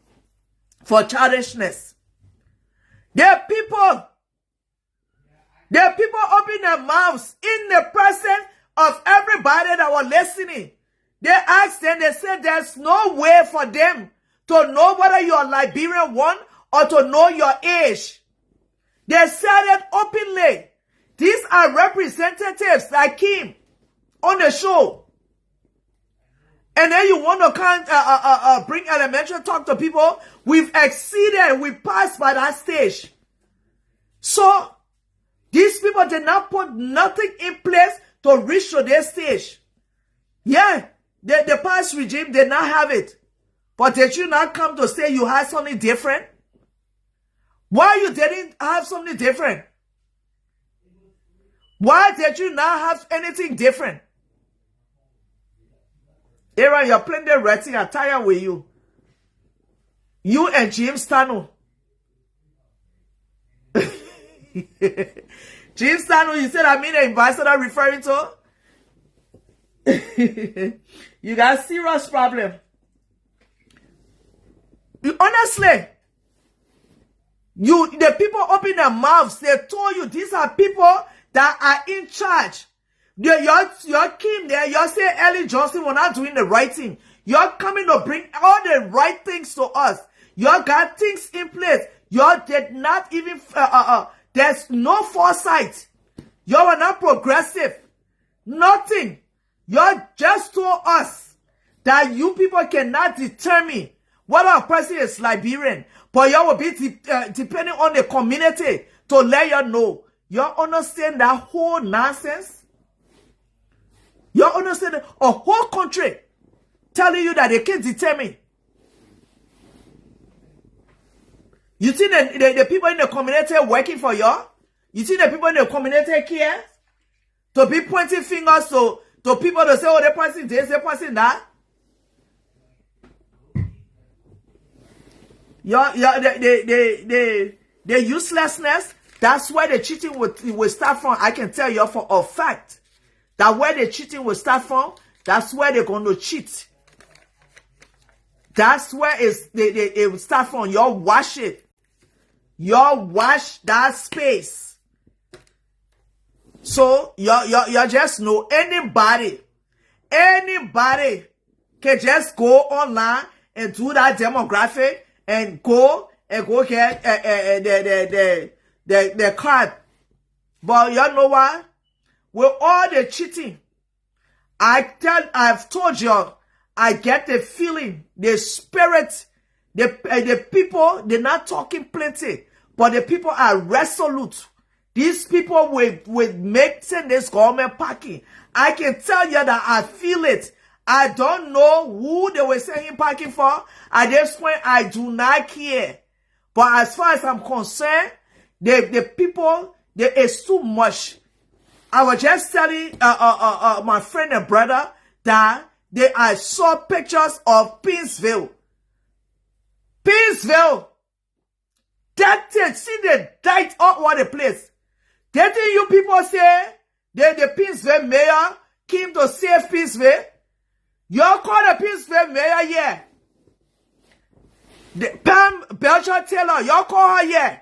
for childishness. There are people open their mouths in the presence of everybody that was listening. They asked them, they said there's no way for them to know whether you're a Liberian one or to know your age. They said it openly. These are representatives that came on the show. And then you want to bring elementary talk to people. We've exceeded, we passed by that stage. So, these people did not put nothing in place to reach to their stage. Yeah, the past regime did not have it. But did you not come to say you had something different? Why you didn't have something different? Why did you not have anything different? Aaron, you're playing the writing. I'm tired with you. You and James Tano. James Tano, you said I mean the ambassador referring to? You got a serious problem. Honestly, the people open their mouths. They told you these are people that are in charge. You're came there. You say Ellie Johnson were not doing the right thing. You're coming to bring all the right things to us. You got things in place. You did not even. There's no foresight. You are not progressive. Nothing. You just told us that you people cannot determine whether a person is Liberian, but you will be depending on the community to let you know. You understand that whole nonsense? You understand a whole country telling you that they can't determine. You think the people in the community working for you? You think the people in the community care? To be pointing fingers to people to say, oh, they're passing this, they're passing that. The uselessness, that's where the cheating will start from. I can tell you for a fact that where the cheating will start from, that's where they're going to cheat. That's where it will start from. You wash it. You wash that space. So you just know anybody can just go online and do that demographic and go get the card. But you know what? With all the cheating, I've told you, I get the feeling, the spirit, the people, they're not talking plenty, but the people are resolute. These people will make this government parking. I can tell you that I feel it. I don't know who they were saying parking for. At this point, I do not care. But as far as I'm concerned, the people, there is too much. I was just telling my friend and brother that I saw pictures of Pinsville. That thing, see the dirt all over the place. That thing you people say, the Pinsville mayor came to save Pinsville. You call the Pinsville mayor here. The Pam Belcher Taylor, you call her here.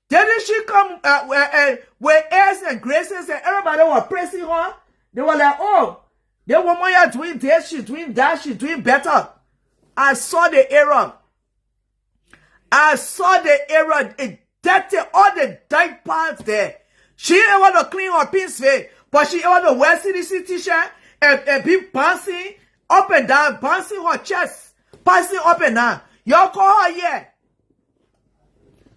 Didn't she come with airs and graces and everybody was praising her? They were like, oh, the woman here doing this, she's doing that, she's doing better. I saw the error. It dirty all the dark parts there. She ain't want to clean her Pinsville, but she want to wear CDC t-shirt and be bouncing up and down, bouncing her chest, passing up and down. Y'all call her here.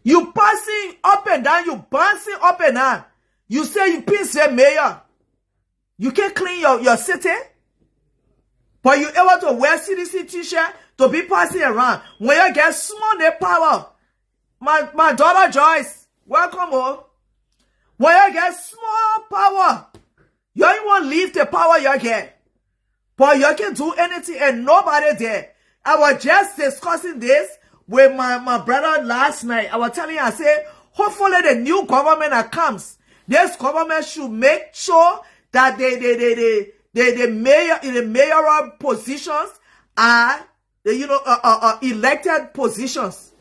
You passing up and down, you bouncing up and down. You say you peace mayor. You can't clean your city. But you able to wear CDC t-shirt to be passing around. When you get small the power. My daughter Joyce, welcome home. When you get small power, you ain't want to leave the power you get. But you can do anything and nobody there. I was just discussing this with my brother last night. I was telling him, I said, hopefully the new government that comes, this government should make sure that the mayoral positions are, elected positions.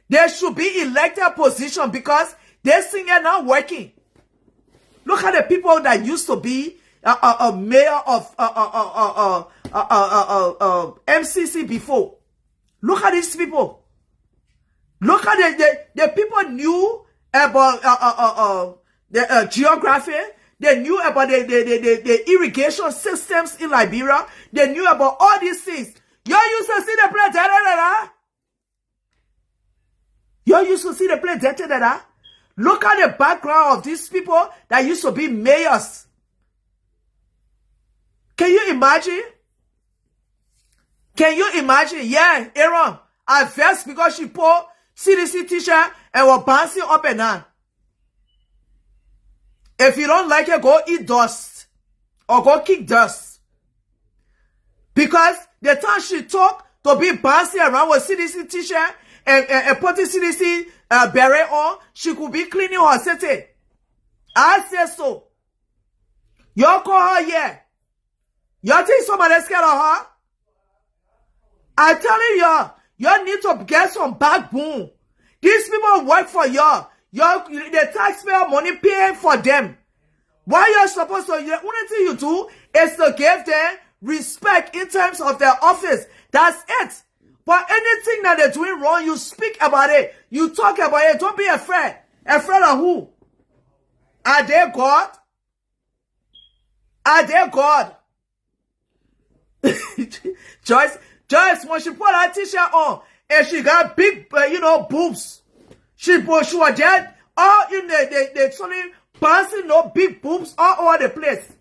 There should be elected positions because this thing is not working. Look at the people that used to be a mayor of MCC before. Look at these people. Look at the people knew about the geography. They knew about the irrigation systems in Liberia. They knew about all these things. You used to see the place da. You used to see the place da. Look at the background of these people that used to be mayors. Can you imagine? Can you imagine? Yeah, Aaron, I vexed because she put CDC t-shirt and was bouncing up and down. If you don't like it, go eat dust or go kick dust. Because the time she took to be bouncing around with CDC t-shirt and putting CDC beret on, she could be cleaning her city. I say so. Y'all call her here. Y'all think somebody scared of her? I'm telling y'all need to get some backbone. These people work for y'all. The taxpayer money paying for them. Why you're supposed to, the only thing you do is to give them respect in terms of their office. That's it. But anything that they're doing wrong, you speak about it. You talk about it. Don't be afraid. Afraid of who? Are they God? Are they God? Joyce, when she put her t-shirt on, and she got big, boobs. She was just all in the sunny, bouncing no big boobs all over the place.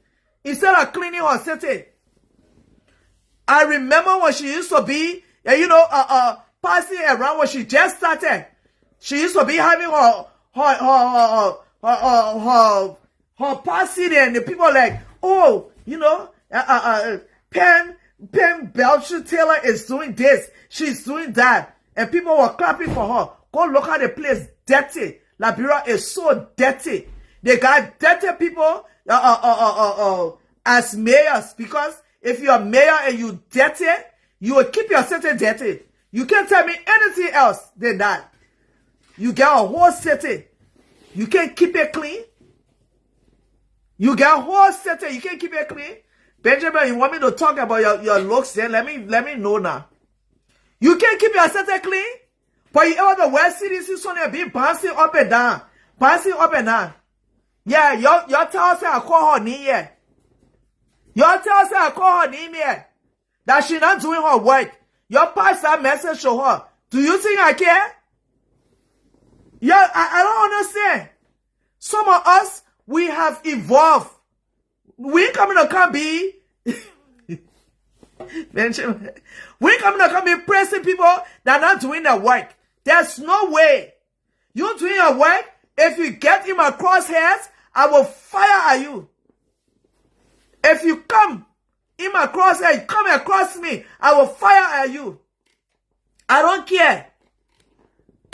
Instead of cleaning her city. I remember when she used to be, passing around when she just started. She used to be having her passing and the people like, oh, Pen Belcher Taylor is doing this. She's doing that. And people were clapping for her. Go look at the place. Dirty. Liberia is so dirty. They got dirty people as mayors. Because if you're a mayor and you dirty, you will keep your city dirty. You can't tell me anything else than that. You get a whole city. You can't keep it clean. You get a whole city. You can't keep it clean. Benjamin, you want me to talk about your looks then? Let me know now. You can't keep your city clean? But you ever the West CDC son and be bouncing up and down. Bouncing up and down. Yeah, y'all tell us I call her name here. Y'all tell us I call her name here. That she not doing her work. Y'all pass that message to her. Do you think I care? Yeah, I don't understand. Some of us, we have evolved. We ain't coming to come be Benjamin. We ain't coming to come be pressing people that are not doing their work. There's no way. You doing your work, if you get in my crosshairs, I will fire at you. If you come in my crosshair, come across me, I will fire at you. I don't care.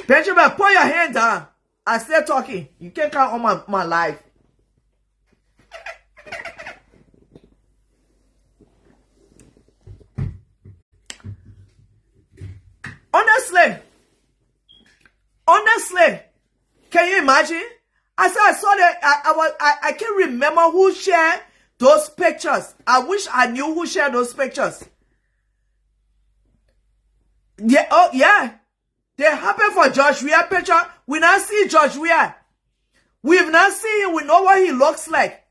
Benjamin, put your hand down. I still talking. You can't count on my life. Honestly, can you imagine? I saw that I can't remember who shared those pictures. I wish I knew who shared those pictures. Yeah, oh yeah. They happen for George Weah picture. We not see George Weah. We've not seen him. We know what he looks like.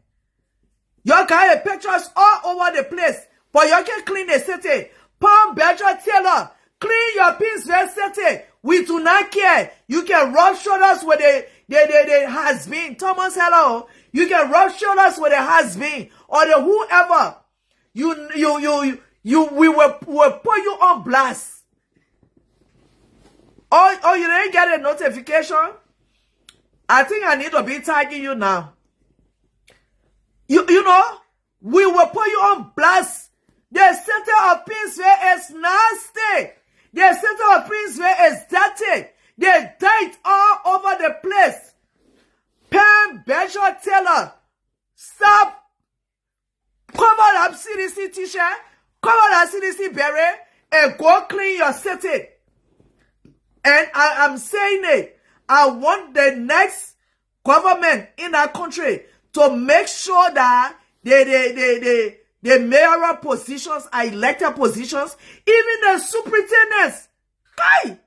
Y'all got the pictures all over the place. But you can clean the city. Palm Belcher Taylor, clean your peace very city. We do not care. You can rub shoulders with the has been. Thomas, hello. You can rub shoulders with the has been or the whoever. We will put you on blast. Oh, you didn't get a notification? I think I need to be tagging you now. You know, we will put you on blast. The center of Princeville is nasty. The center of Princeville is dirty. They died all over the place. Pam Belcher Taylor, stop. Cover up CDC t-shirt, cover that CDC beret, and go clean your city. And I'm saying it. I want the next government in our country to make sure that the mayoral positions are elected positions, even the superintendents. Hey!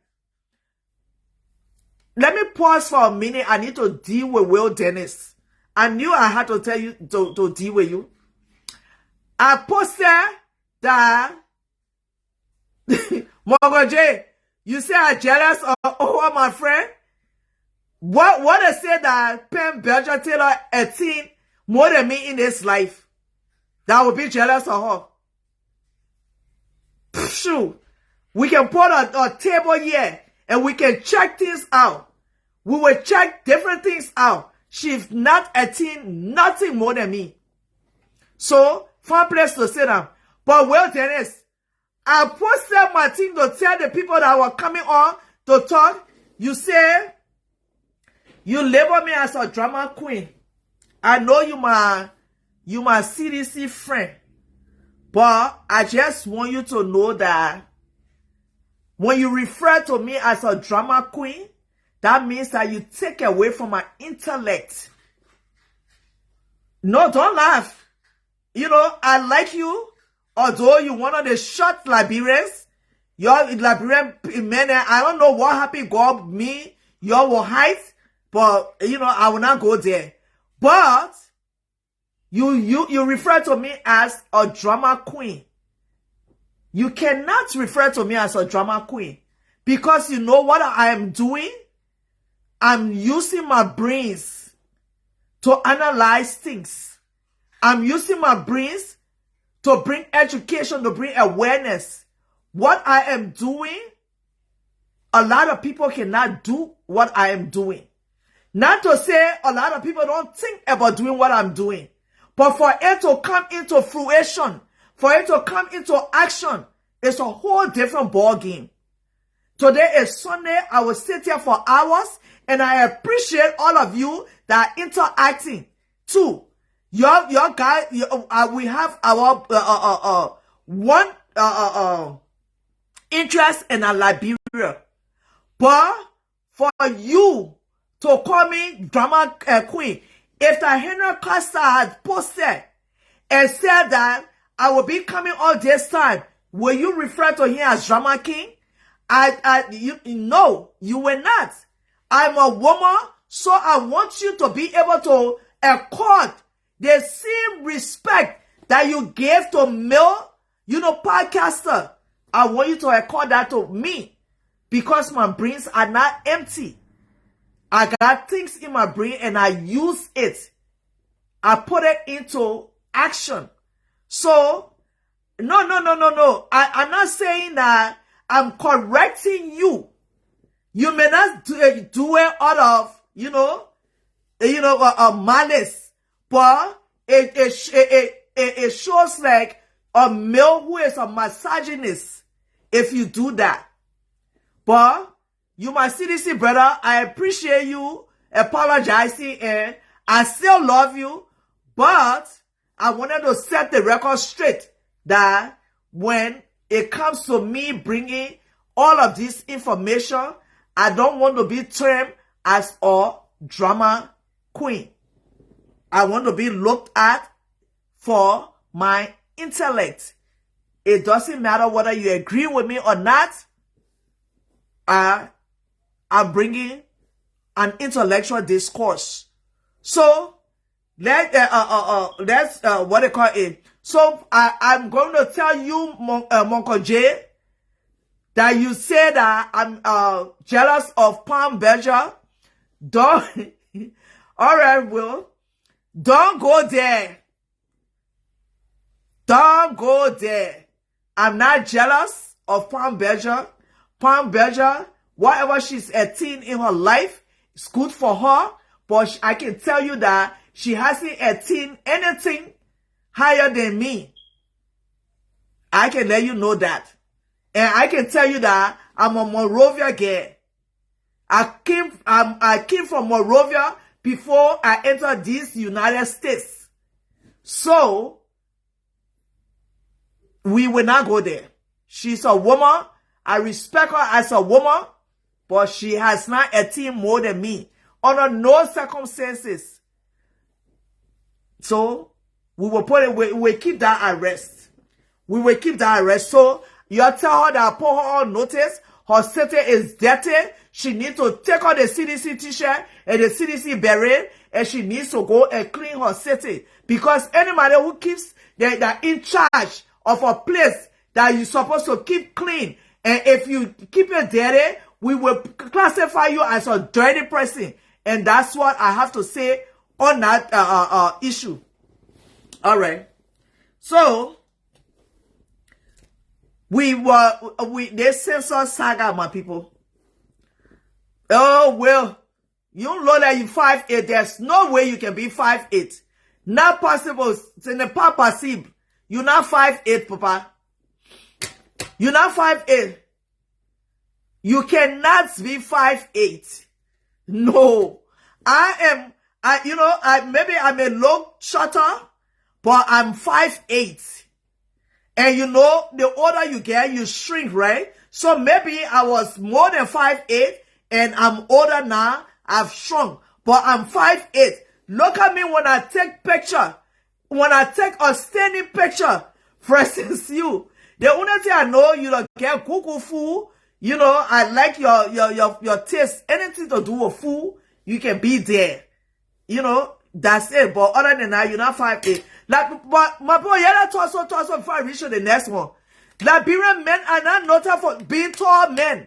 Let me pause for a minute. I need to deal with Will Dennis. I knew I had to tell you to deal with you. I posted that Mongo J, you say I'm jealous of my friend? What I said that Pam Belcher Taylor 18 more than me in this life. That would be jealous of her. Shoot. We can put a table here and we can check things out. We will check different things out. She's not 18, nothing more than me. So, fun place to sit down. But well, Dennis, I posted my thing to tell the people that were coming on to talk. You say, you label me as a drama queen. I know you my CDC friend. But I just want you to know that when you refer to me as a drama queen, that means that you take away from my intellect. No, don't laugh. You know, I like you, although you one of the short Liberians. Your Liberian men, I don't know what happened, God, me, your height, but, you know, I will not go there. But, you refer to me as a drama queen. You cannot refer to me as a drama queen. Because you know what I am doing? I'm using my brains to analyze things. I'm using my brains to bring education, to bring awareness. What I am doing, a lot of people cannot do what I am doing. Not to say a lot of people don't think about doing what I'm doing. But for it to come into fruition, for it to come into action, it's a whole different ball game. Today is Sunday. I will sit here for hours, and I appreciate all of you that are interacting too. Your guy, we have our one interest in Liberia, but for you to call me drama queen, if the Henry Costa had posted and said that I will be coming all this time, will you refer to him as drama king? No, you will not. I'm a woman, so I want you to be able to accord the same respect that you gave to male, podcaster. I want you to accord that to me because my brains are not empty. I got things in my brain and I use it. I put it into action. So, no. I'm not saying that I'm correcting you. You may not do it out of, malice. But it shows like a male who is a misogynist if you do that. But you my CDC brother, I appreciate you apologizing and I still love you. But I wanted to set the record straight that when it comes to me bringing all of this information, I don't want to be termed as a drama queen. I want to be looked at for my intellect. It doesn't matter whether you agree with me or not. I'm bringing an intellectual discourse. So let's what they call it. So I'm going to tell you, Monko J, that you say that I'm jealous of Palm Belger. Don't. All right, Will. Don't go there. Don't go there. I'm not jealous of Palm Belger. Palm Belger, whatever she's attained in her life, it's good for her. But I can tell you that she hasn't attained anything higher than me. I can let you know that. And I can tell you that I'm a Monrovia girl. I came from Monrovia before I entered these United States. So, we will not go there. She's a woman. I respect her as a woman, but she has not attained more than me under no circumstances. So, we will put it, we will keep that at rest. We will keep that at rest. So, you tell her that I put her on notice. Her city is dirty. She needs to take out the CDC t-shirt and the CDC beret, and she needs to go and clean her city. Because anybody who keeps that in charge of a place that you're supposed to keep clean, and if you keep it dirty, we will classify you as a dirty person. And that's what I have to say on that issue. All right. So, they censor saga, my people. Oh, well, you know that you're 5'8". There's no way you can be 5'8". Not possible. C'est n'est pas possible. You're not 5'8", Papa. You're not 5'8". You cannot be 5'8". No. Maybe I'm a low shutter, but I'm 5'8". And you know, the older you get, you shrink, right? So maybe I was more than 5'8", and I'm older now, I've shrunk. But I'm 5'8". Look at me when I take picture. When I take a standing picture versus you. The only thing I know, you don't get cuckoo food. You know, I like your taste. Anything to do with food, you can be there. You know, that's it. But other than that, you're not 5'8". Like, but my boy, yeah, that's also before I reach to the next one. Liberian men are not noted for being tall men.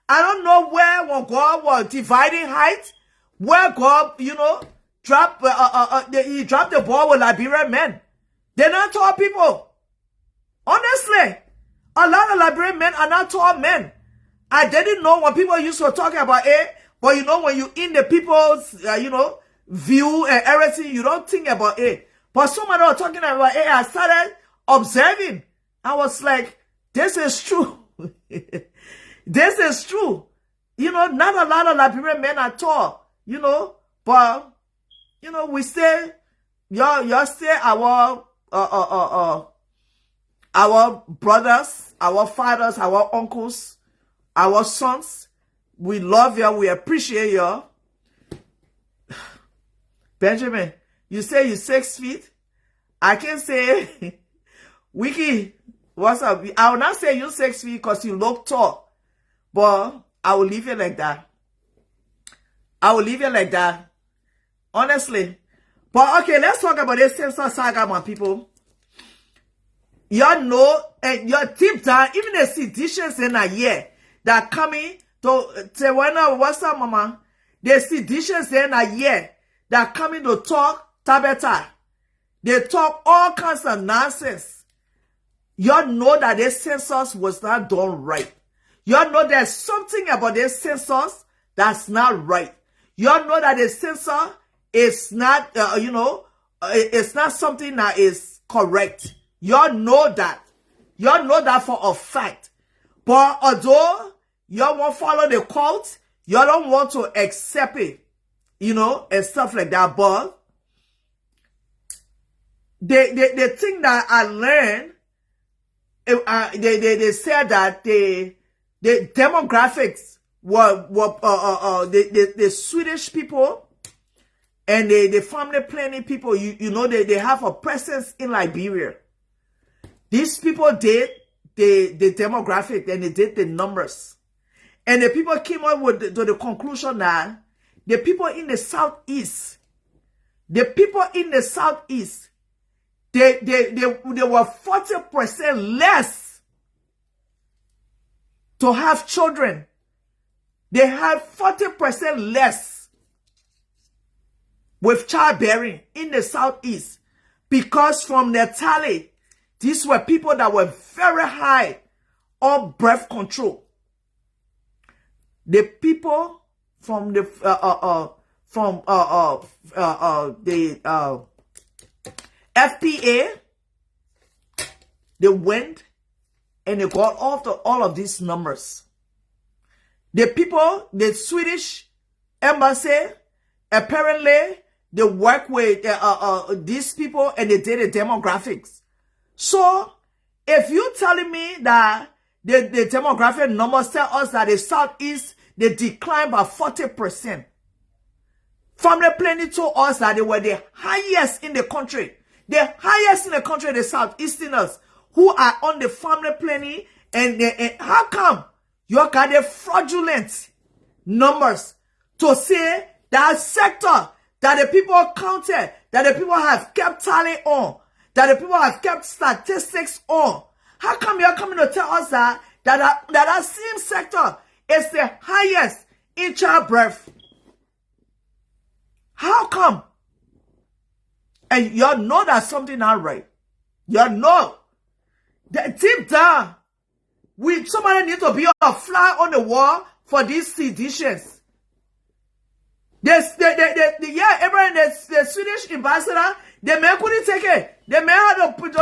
I don't know where when God was dividing height, where God, you know, he dropped the ball with Liberian men. They're not tall people. Honestly, a lot of Liberian men are not tall men. I didn't know when people used to talk about it, but you know, when you in the people's, view and everything, you don't think about it. But somebody was talking about it, I started observing. I was like, this is true. This is true. You know, not a lot of Liberian men are tall, you know, but, you know, we say, y'all say our brothers, our fathers, our uncles, our sons, we love you, we appreciate you. Benjamin, you say you're 6 feet. I can say, Wiki, what's up? I will not say you're 6 feet because you look tall. But I will leave it like that. I will leave it like that. Honestly. But okay, let's talk about this censor saga, my people. Y'all know, and your deep down, even the seditious in a year that coming to what's up, mama? The seditious in a year that coming to talk Tabeta. They talk all kinds of nonsense. Y'all know that this census was not done right. Y'all know there's something about this census that's not right. Y'all know that the censor is not, it's not something that is correct. Y'all know that. Y'all know that for a fact. But although y'all won't follow the cult, y'all don't want to accept it, you know, and stuff like that. But the thing that I learned, they said that the demographics were the Swedish people and the family planning people, you know, they have a presence in Liberia. These people did the demographic and they did the numbers. And the people came up with to the conclusion that the people in the southeast, They were 40% less to have children. They had 40% less with childbearing in the southeast, because from their tally, these were people that were very high on birth control. The people from the FPA, they went and they got all of these numbers. The people, the Swedish embassy, apparently they work with these people and they did the demographics. So if you telling me that the demographic numbers tell us that the southeast, they declined by 40%. Family planning told us that they were the highest in the country. The highest in the country, the southeasterners who are on the family planning. And how come you got the fraudulent numbers to say that sector that the people counted, that the people have kept tally on, that the people have kept statistics on? How come you're coming to tell us that same sector is the highest in childbirth? How come? And you know that something not right. You know. Deep down, somebody need to be a fly on the wall for these seditions. Everyone, the Swedish ambassador, they may couldn't take it. They may have to put it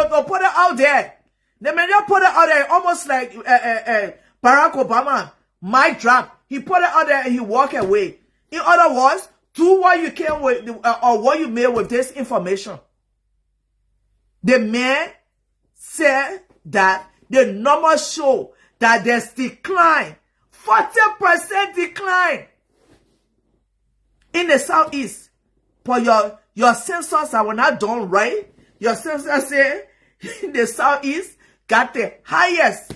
out there. They may not put it out there, almost like Barack Obama, mic drop. He put it out there and he walked away. In other words, do what you can with, or what you made with this information. The man said that the numbers show that there's decline, 40% decline in the southeast. But your census are not done right. Your census say in the southeast got the highest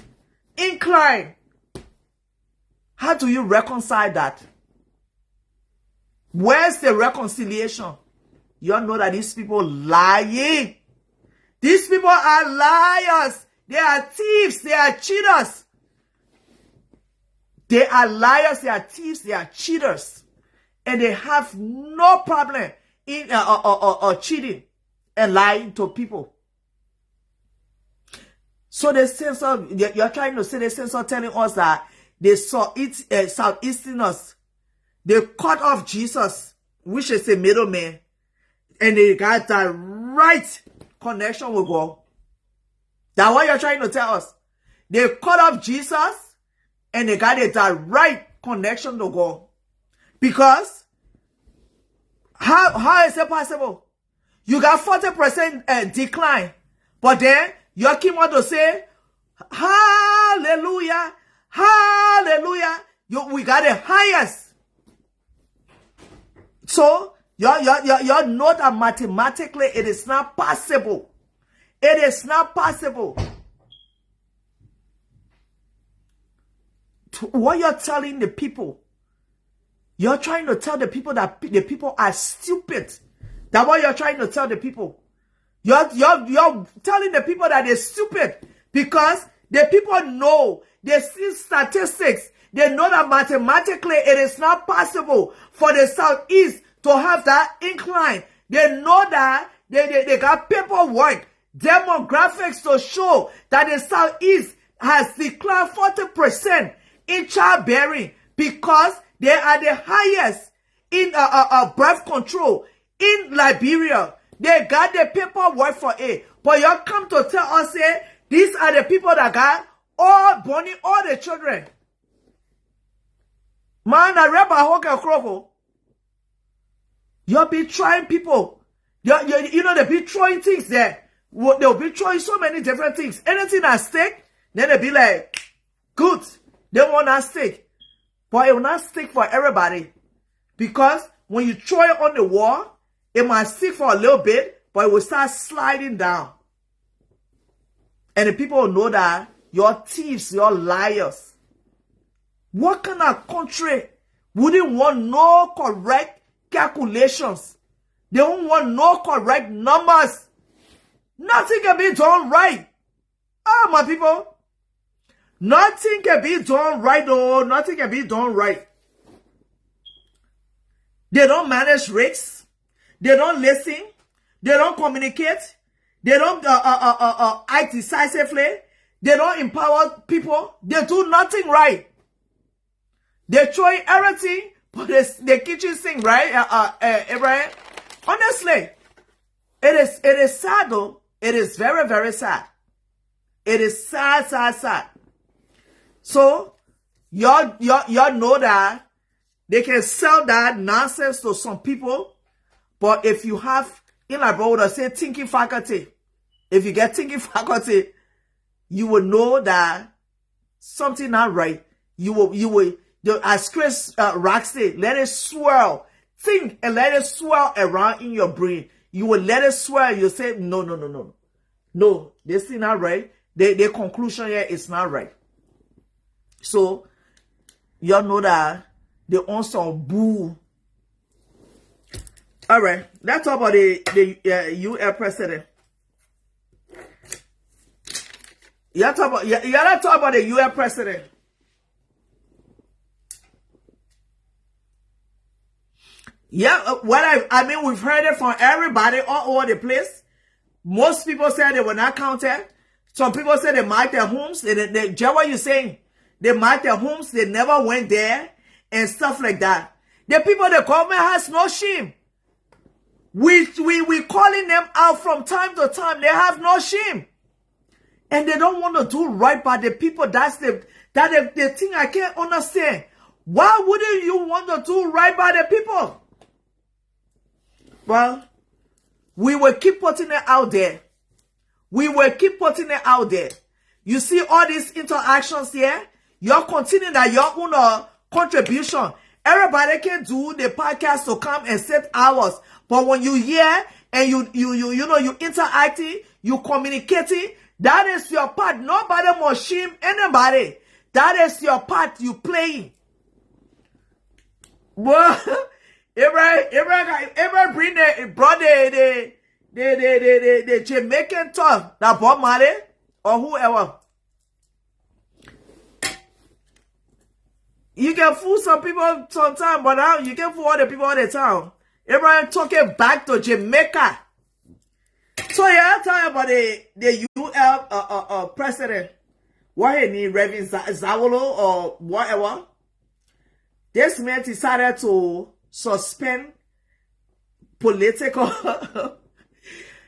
incline. How do you reconcile that? Where's the reconciliation? You all know that these people lying. These people are liars. They are thieves. They are cheaters. They are liars. They are thieves. They are cheaters. And they have no problem in cheating and lying to people. So the censor, you're trying to say the censor telling us that they saw it, Southeasterners, they cut off Jesus, which is a middleman, and they got the right connection with God. That's what you're trying to tell us. They cut off Jesus, and they got a direct connection to God. Because, how is it possible? You got 40% decline, but then you keep on to say, hallelujah, hallelujah, we got the highest. So, you know that mathematically it is not possible. It is not possible. What you're telling the people, you're trying to tell the people that the people are stupid. That's what you're trying to tell the people. You're telling the people that they're stupid because the people know, they see statistics. They know that mathematically it is not possible for the Southeast to have that incline. They know that they got paperwork, demographics to show that the Southeast has declined 40% in childbearing because they are the highest in birth control in Liberia. They got the paperwork for it. But you come to tell us, these are the people that got all the children. Man, I read about Kroko. You'll be trying people. You know, they'll be throwing things there. They'll be throwing so many different things. Anything at stake, then they'll be like, good. They won't not stick. But it will not stick for everybody. Because when you throw it on the wall, it might stick for a little bit, but it will start sliding down. And the people will know that you're thieves, you're liars. What kind of country wouldn't want no correct calculations? They don't want no correct numbers. Nothing can be done right. Oh, my people. Nothing can be done right. Oh, nothing can be done right. They don't manage risks. They don't listen. They don't communicate. They don't act decisively. They don't empower people. They do nothing right. They try everything, but the kitchen sink, right? Abraham. Honestly, it is sad though. It is very, very sad. It is sad, sad, sad. So, y'all know that they can sell that nonsense to some people, but if you have, in like bro would say, thinking faculty, if you get thinking faculty, you will know that something not right. You will, as Chris Rock said, let it swirl. Think and let it swirl around in your brain. You will let it swirl. You say, no. No, this thing not right. The conclusion here is not right. So, y'all know that they own some boo. All right, let's talk about the U.S. president. Y'all talk about the U.S. president. Yeah, I mean, we've heard it from everybody all over the place. Most people said they were not counted. Some people said they marked their homes. Just what you're saying. They marked their homes. They never went there and stuff like that. The people, the government has no shame. We calling them out from time to time. They have no shame. And they don't want to do right by the people. That's the thing I can't understand. Why wouldn't you want to do right by the people? Well, we will keep putting it out there. We will keep putting it out there. You see all these interactions here? You're continuing that your own contribution. Everybody can do the podcast to come and set hours. But when you hear and you interacting, you communicating, that is your part. Nobody must shame anybody. That is your part you playing. Well, Abraham brought the Jamaican talk, that Bob Marley or whoever. You can fool some people sometimes, but now you can fool other people all the time. Abraham talking back to Jamaica. So yeah, I'm talking about the UL president. What he need, Reverend Zawolo or whatever. This man decided to suspend political. The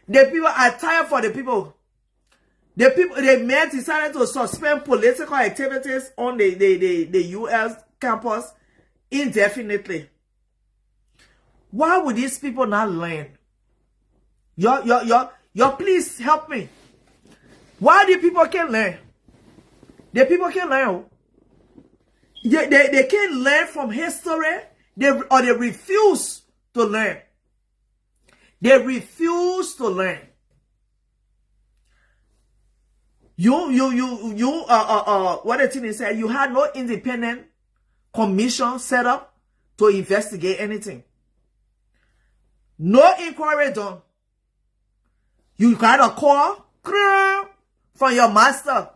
people are tired for the people. The man decided to suspend political activities on the US campus indefinitely. Why would these people not learn? Y'all please help me. Why the people can't learn? The people can't learn. They can't learn from history, or they refuse to learn. They refuse to learn. What the thing is said, you had no independent commission set up to investigate anything. No inquiry done. You got a call from your master,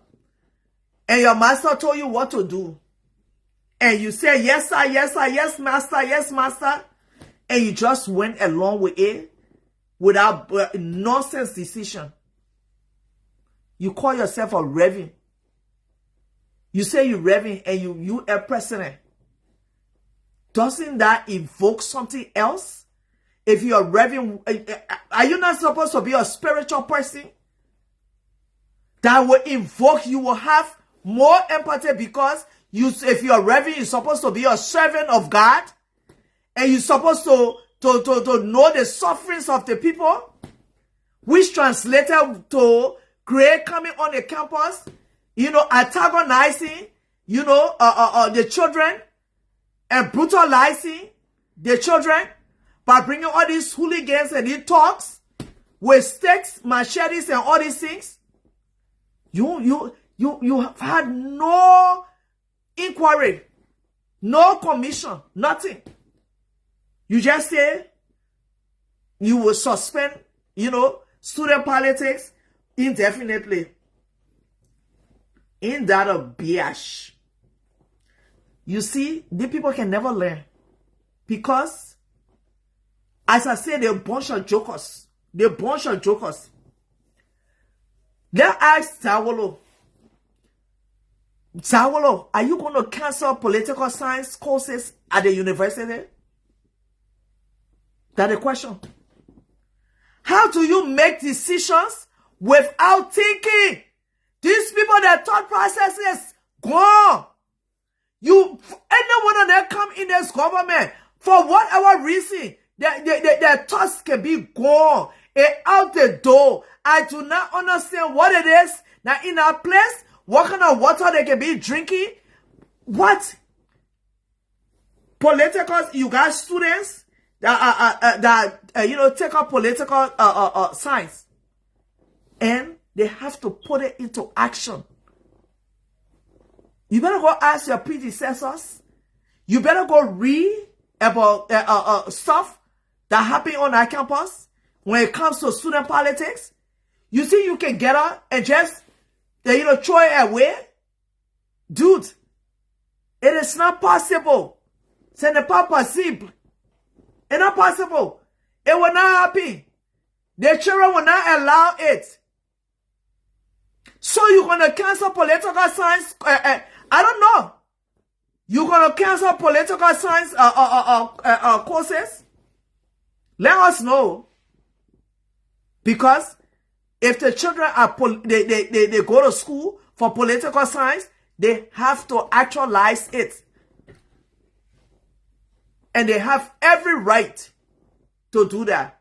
and your master told you what to do. And you say, yes, sir, yes, sir, yes, master, and you just went along with it without nonsense decision. You call yourself a reverend. You say you're reverend and you a president. Doesn't that evoke something else? If you're a reverend, are you not supposed to be a spiritual person? That will invoke, you will have more empathy, because if you're a reverend, you're supposed to be a servant of God. And you're supposed to know the sufferings of the people, which translated to grade coming on the campus, antagonizing, the children, and brutalizing the children by bringing all these hooligans and these talks with sticks, machetes, and all these things. You have had no inquiry, no commission, nothing. You just say you will suspend, Student politics, indefinitely. In that a biash. You see, the people can never learn. Because, as I said, they're a bunch of jokers. They're a bunch of jokers. Let's ask Tawolo. Tawolo, are you going to cancel political science courses at the university? That's the question. How do you make decisions without thinking? These people, their thought process is gone. Anyone that come in this government, for whatever reason, their thoughts can be gone and out the door. I do not understand what it is. Now, in our place, what kind of water they can be drinking? What? Political, you got students that take up political science. And they have to put it into action. You better go ask your predecessors. You better go read about stuff that happened on our campus when it comes to student politics. You think you can get up and just, throw it away? Dude, it is not possible. Ce n'est pas possible. It's not possible. It will not happen. The children will not allow it. So you're going to cancel political science? I don't know. You're going to cancel political science courses? Let us know. Because if the children are they go to school for political science, they have to actualize it. And they have every right to do that.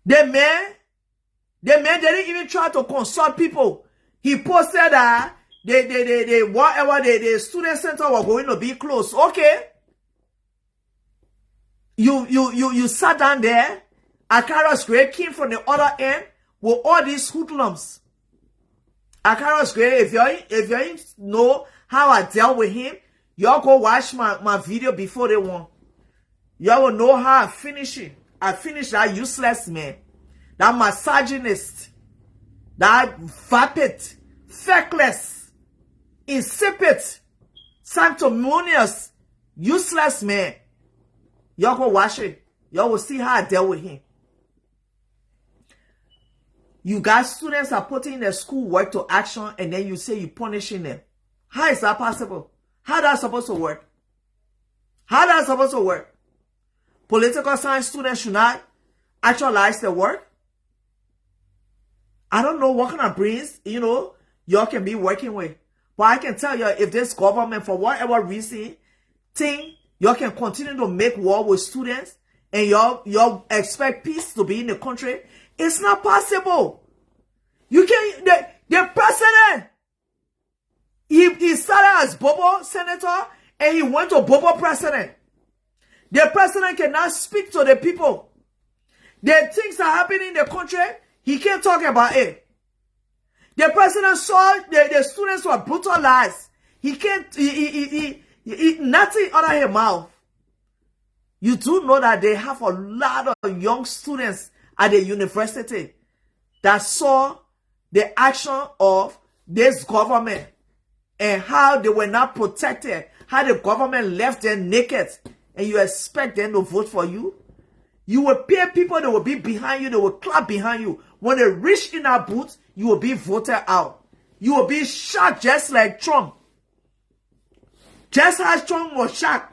The man didn't even try to consult people. He posted that the student center were going to be closed. Okay. You sat down there. Akaros Gray came from the other end with all these hoodlums. Akaros Gray, if you know how I dealt with him, y'all go watch my video before they won. Y'all will know how I finish it. I finished that useless man. That misogynist. That vapid, feckless, insipid, sanctimonious, useless man. Y'all go watch it. Y'all will see how I dealt with him. You guys, students are putting their schoolwork to action and then you say you're punishing them. How is that possible? How that's supposed to work? How that's supposed to work? Political science students should not actualize their work? I don't know what kind of brains, y'all can be working with. But I can tell you, if this government, for whatever reason, think y'all can continue to make war with students and y'all expect peace to be in the country, it's not possible. You can, the president, he started as Bobo senator and he went to Bobo president. The president cannot speak to the people. The things that happen in the country, he can't talk about it. The president saw the students were brutalized. He can't, nothing out of his mouth. You do know that they have a lot of young students at the university that saw the action of this government and how they were not protected, how the government left them naked, and you expect them to vote for you? You will pay people that will be behind you, they will clap behind you. When they reach in our booth, you will be voted out. You will be shot just like Trump. Just as Trump was shot.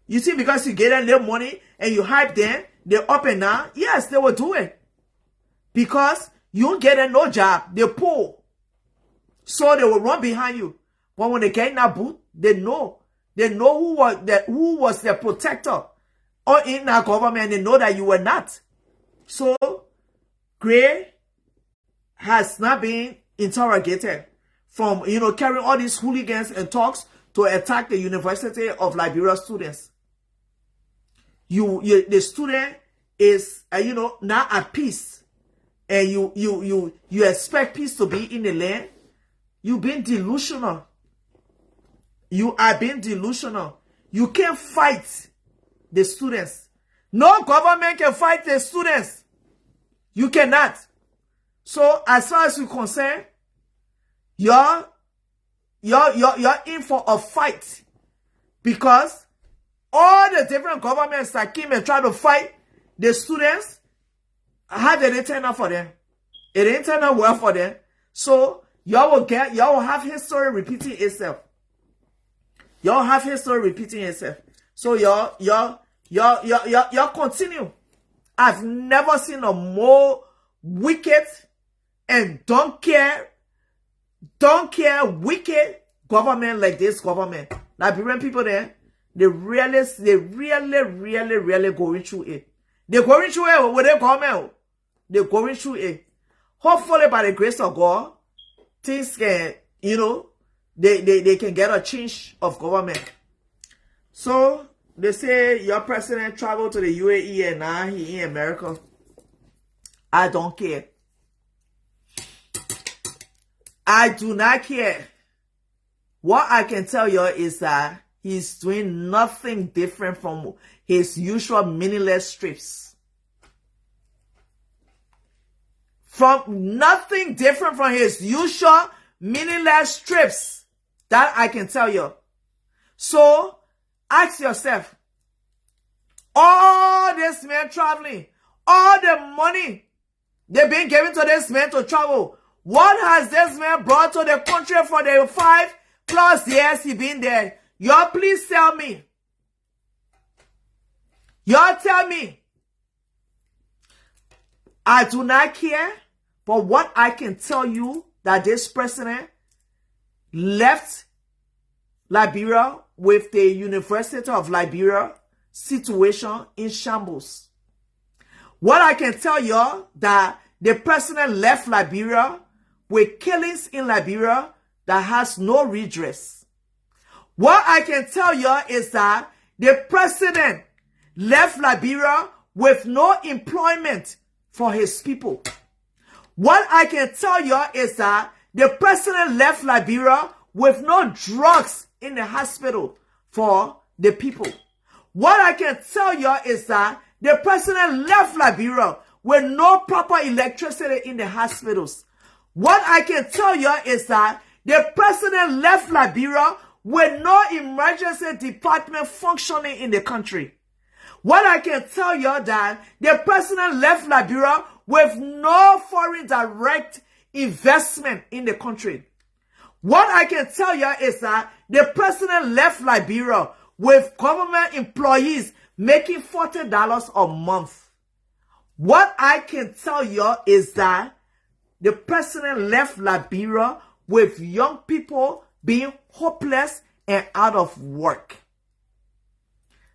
You see, because you get them little money and you hype them, they're up and down. Yes, they will do it. Because you get them no job. They're poor. So they will run behind you. But when they get in that booth, they know. They know who was their protector or in our government. They know that you were not. So, Gray has not been interrogated from, carrying all these hooligans and talks to attack the University of Liberia students. The student is, not at peace. And you expect peace to be in the land. You've been delusional. You are being delusional. You can't fight the students. No government can fight the students. You cannot. So as far as we're concerned, you're in for a fight. Because all the different governments that came and tried to fight the students, how did it turn out for them? It didn't turn out well for them. So y'all will have history repeating itself. Y'all have history repeating itself. So y'all continue. I've never seen a more wicked and don't care wicked government like this government. Liberian people there, they really going through it. They're going through it with their government. They're going through it. Hopefully by the grace of God, things can, they can get a change of government. So they say your president traveled to the UAE and now he in America. I don't care. I do not care. What I can tell you is that he's doing nothing different from his usual meaningless trips. From nothing different from his usual meaningless trips. That I can tell you. So, ask yourself, all this man traveling, all the money they've been giving to this man to travel, what has this man brought to the country for the 5+ years he been there? Y'all please tell me. Y'all tell me. I do not care, but what I can tell you that this president left Liberia with the University of Liberia situation in shambles. What I can tell you that the president left Liberia with killings in Liberia that has no redress. What I can tell you is that the president left Liberia with no employment for his people. What I can tell you is that the president left Liberia with no drugs in the hospital for the people. What I can tell you is that the president left Liberia with no proper electricity in the hospitals. What I can tell you is that the president left Liberia with no emergency department functioning in the country. What I can tell you that the president left Liberia with no foreign direct investment in the country. What I can tell you is that the president left Liberia with government employees making $40 a month. What I can tell you is that the president left Liberia with young people being hopeless and out of work.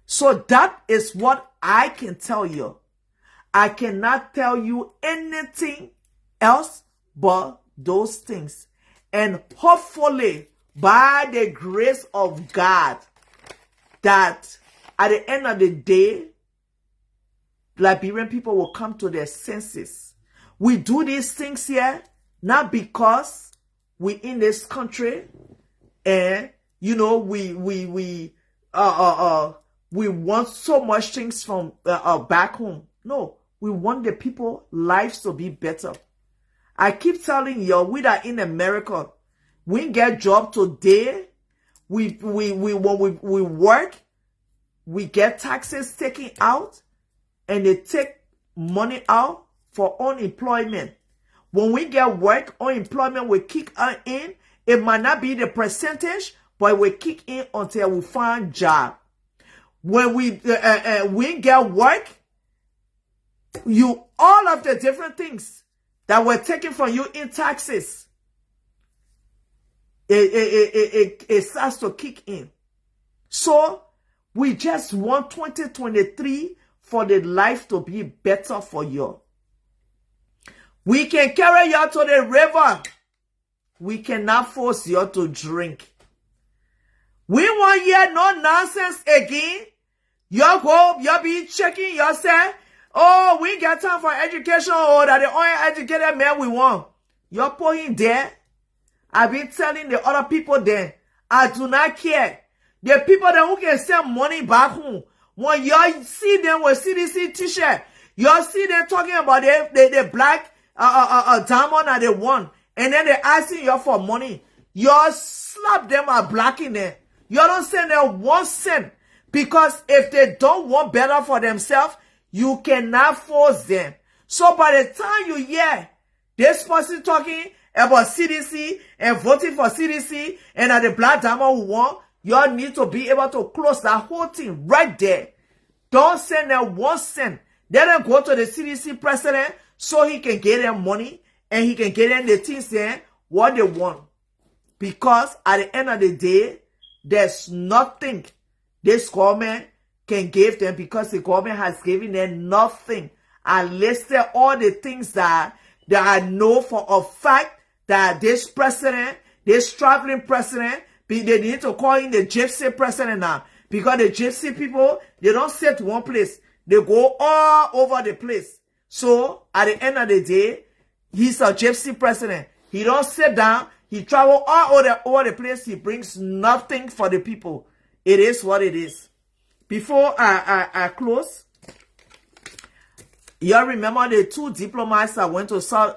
So that is what I can tell you. I cannot tell you anything else but those things. And hopefully, by the grace of God, that at the end of the day, Liberian people will come to their senses. We do these things here, not because we in this country and, we want so much things from back home. No, we want the people lives to be better. I keep telling you, we that in America, we get job today. When we work, we get taxes taken out, and they take money out for unemployment. When we get work, unemployment will kick in. It might not be the percentage, but it will kick in until we find job. When we get work, all of the different things that were taken from you in taxes, it starts to kick in. So we just want 2023 for the life to be better for you. We can carry you to the river. We cannot force you to drink. We want hear no nonsense again. You go, you be checking yourself. Oh, we got time for education. Oh, that the only educated man we want. You're putting there. I've been telling the other people there, I do not care. The people that who can send money back home, When y'all see them with CDC t-shirt, y'all see them talking about the black diamond that they won, and then they asking y'all for money. Y'all slap them or blacking them. Y'all don't send them 1 cent, because if they don't want better for themselves, you cannot force them. So by the time you hear this person talking about CDC and voting for CDC and that the black diamond who won, y'all need to be able to close that whole thing right there. Don't send them 1 cent. Let them go to the CDC president so he can get them money and he can get them the things there what they want. Because at the end of the day, there's nothing this government can give them, because the government has given them nothing. I listed all the things that I know for a fact that this president, this traveling president, they need to call in the gypsy president now. Because the gypsy people, they don't sit one place. They go all over the place. So, at the end of the day, he's a gypsy president. He don't sit down. He travel all over the place. He brings nothing for the people. It is what it is. Before I close, y'all remember the 2 diplomats that went to South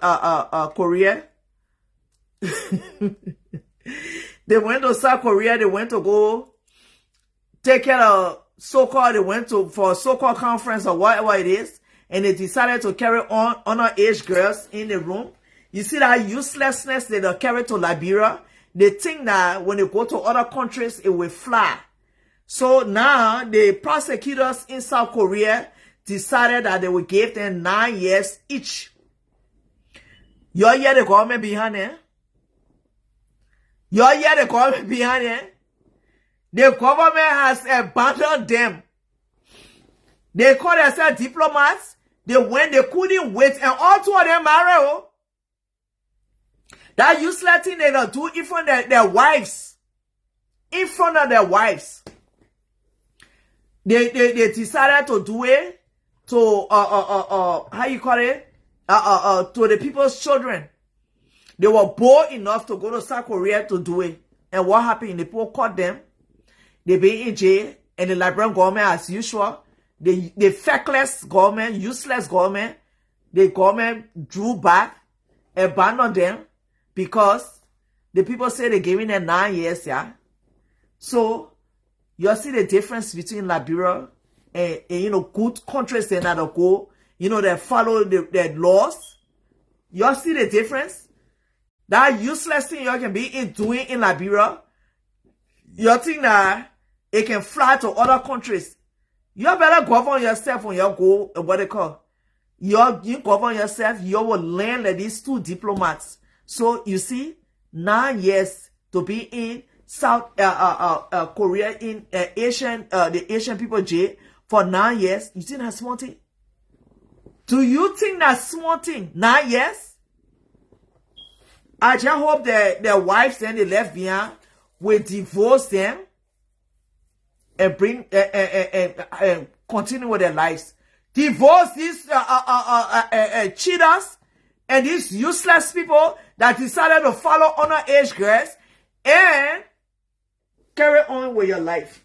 Korea? They went to South Korea. They went to go take care of so-called, they went to for a so-called conference or whatever it is, and they decided to carry on underage girls in the room. You see that uselessness that they carry to Liberia? They think that when they go to other countries, it will fly. So now the prosecutors in South Korea decided that they would give them 9 years each. You hear the government behind it? You hear the government behind it? The government has abandoned them. They call themselves diplomats. They went, they couldn't wait, and all 2 of them married. That useless thing they don't do in front of their wives. In front of their wives. They decided to do it to how you call it? To the people's children. They were bold enough to go to South Korea to do it. And what happened? The people caught them. They be in jail, and the Liberian government, as usual, the feckless government, useless government, the government drew back, abandoned them, because the people say they're giving them 9 years, yeah. So you see the difference between Liberia and you know, good countries that go, you know, they follow the laws. You see the difference? That useless thing you can be doing in Liberia, you think that it can fly to other countries. You better govern yourself when you go, what they call. You govern yourself, you will learn like these 2 diplomats. So you see, 9 years to be in South Korea, in the Asian people jail for 9 years. You think that's small thing? Do you think that's small thing? 9 years? I just hope that their wives and they left behind will divorce them and bring and continue with their lives. Divorce these cheaters and these useless people that decided to follow underage girls and carry on with your life.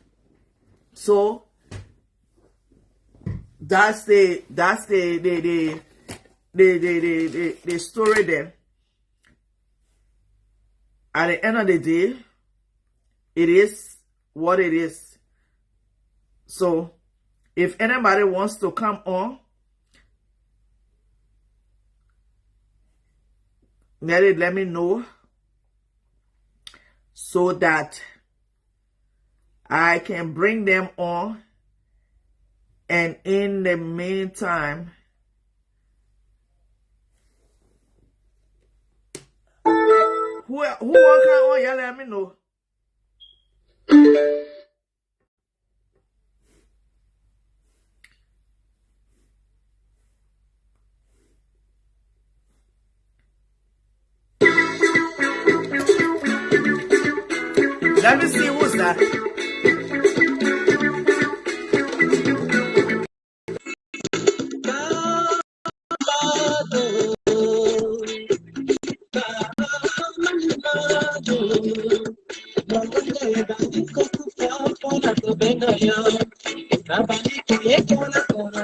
So that's the story there. At the end of the day, it is what it is. So, if anybody wants to come on, let me know so that I can bring them on. And in the meantime, who want to come on? Yeah, let me know. Let me see who's that.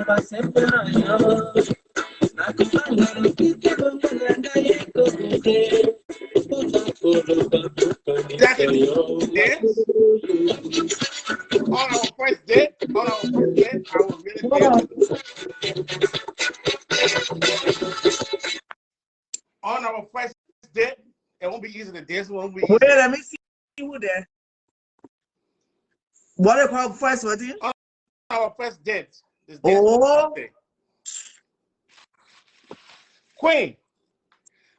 That's dance. On our first date, I will really Hold dance on. with on our first date. It won't be easy to dance. It won't be Wait, easy. let me see who there. What they call first wedding? On our first date, this dance. Oh, Queen,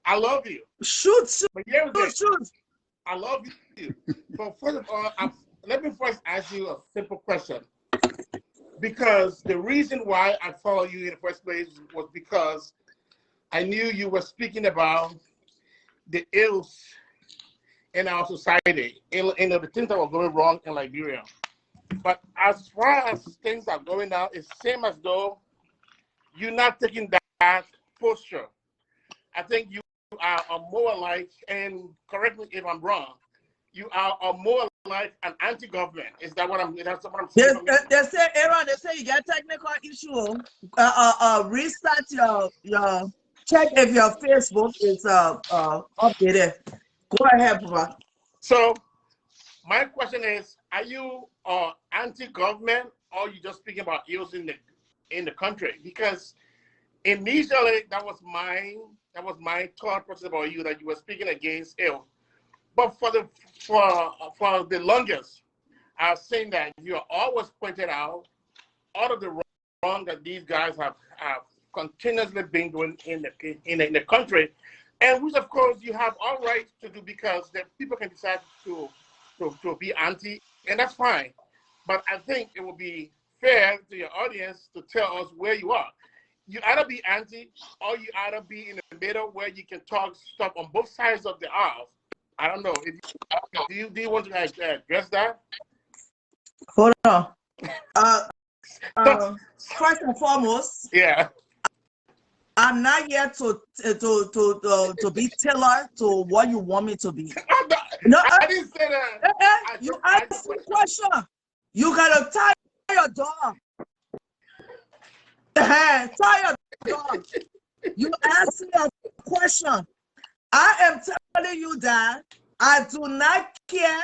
I love you. shoot, shoot, But here's the shoot. I love you. But first of all, let me first ask you a simple question. Because the reason why I followed you in the first place was because I knew you were speaking about the ills in our society, in the things that were going wrong in Liberia. But as far as things are going now, it's same as though you're not taking that posture. I think you are more like, and correct me if I'm wrong, you are more like an anti-government. Is that what that's what I'm saying? They say, Aaron, they say you got technical issue. Restart your check if your Facebook is updated. Go ahead, Papa. So my question is, are you anti-government or you just speaking about ills in the country? Because initially that was my thought process about you, that you were speaking against ill. But for the longest, I was saying that you are always pointed out all of the wrong that these guys have continuously been doing in the country, and which of course you have all right to do, because the people can decide to be anti, and that's fine. But I think it would be fair to your audience to tell us where you are. You either be anti or you either be in the middle where you can talk stuff on both sides of the aisle. I don't know. Do you want to address that? Hold on. First and foremost, Yeah. I'm not here to be tailored to what you want me to be. No, I didn't say that. You asked me a question. You gotta tie your dog. Tie your dog. You asked me a question. I am telling you that I do not care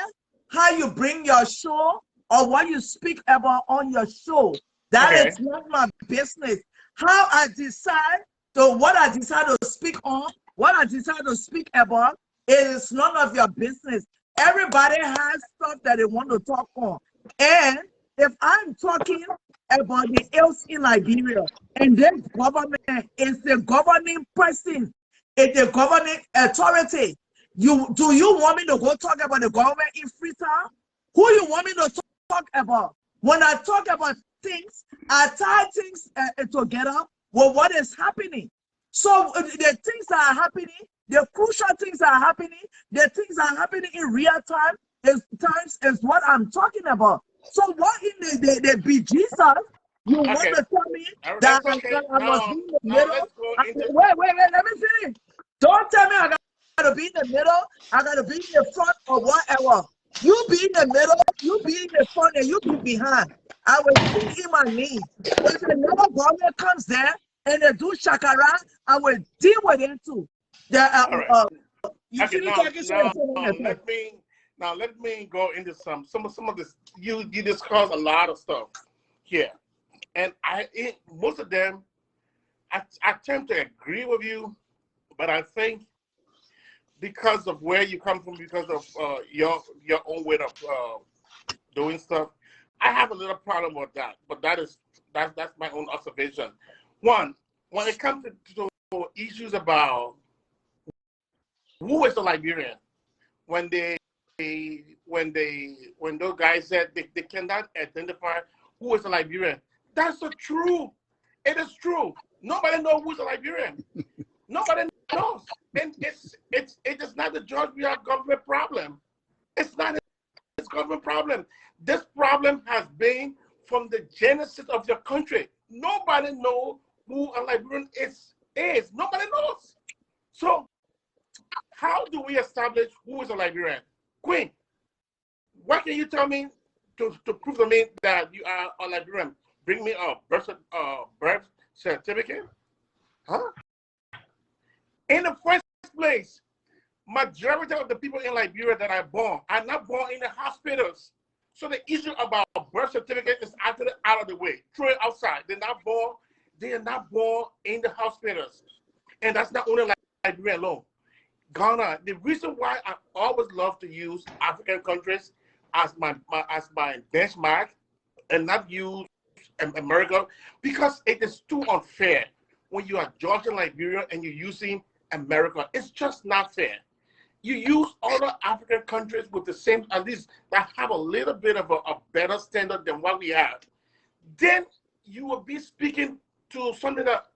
how you bring your show or what you speak about on your show. That is not my business. How I decide what I decide to speak on, what I decide to speak about, it is none of your business. Everybody has stuff that they want to talk on. And if I'm talking about the ills in Liberia, and this government is the governing person, it's the governing authority, do you want me to go talk about the government in Freetown? Who you want me to talk about? When I talk about things, I tie things together with what is happening. So the things that are happening, the crucial things that are happening, the things that are happening in real time is what I'm talking about. So what in the BG you want to tell me that I must be in the middle? Wait, let me finish. Don't tell me I gotta be in the middle, I gotta be in the front or whatever. You be in the middle, you be in the front, and you be behind. I will see in my knees. If another government comes there and they do shakara, I will deal with it too. You see me talking let me go into some of this. You discuss a lot of stuff here, and most of them I tend to agree with you, but I think because of where you come from, because of your own way of doing stuff, I have a little problem with that. But that's my own observation. One, when it comes to issues about who is the Liberian, when those guys said they cannot identify who is a Liberian, that's so true. It is true. Nobody knows who's a Liberian. Nobody knows, and it is not the Georgia government problem. It's not a government problem. This problem has been from the genesis of your country. Nobody knows who a Liberian is. Nobody knows. So how do we establish who is a Liberian? Queen, what can you tell me to prove to me that you are a Liberian? bring me a birth certificate? Huh? In the first place, majority of the people in Liberia that are born are not born in the hospitals. So the issue about birth certificate is actually out of the way. Throw it outside. They are not born in the hospitals. And that's not only Liberia alone. Ghana, the reason why I always love to use African countries as my benchmark and not use America, because it is too unfair when you are judging Liberia and you're using America. It's just not fair. You use other African countries with the same, at least that have a little bit of a better standard than what we have. Then you will be speaking to something that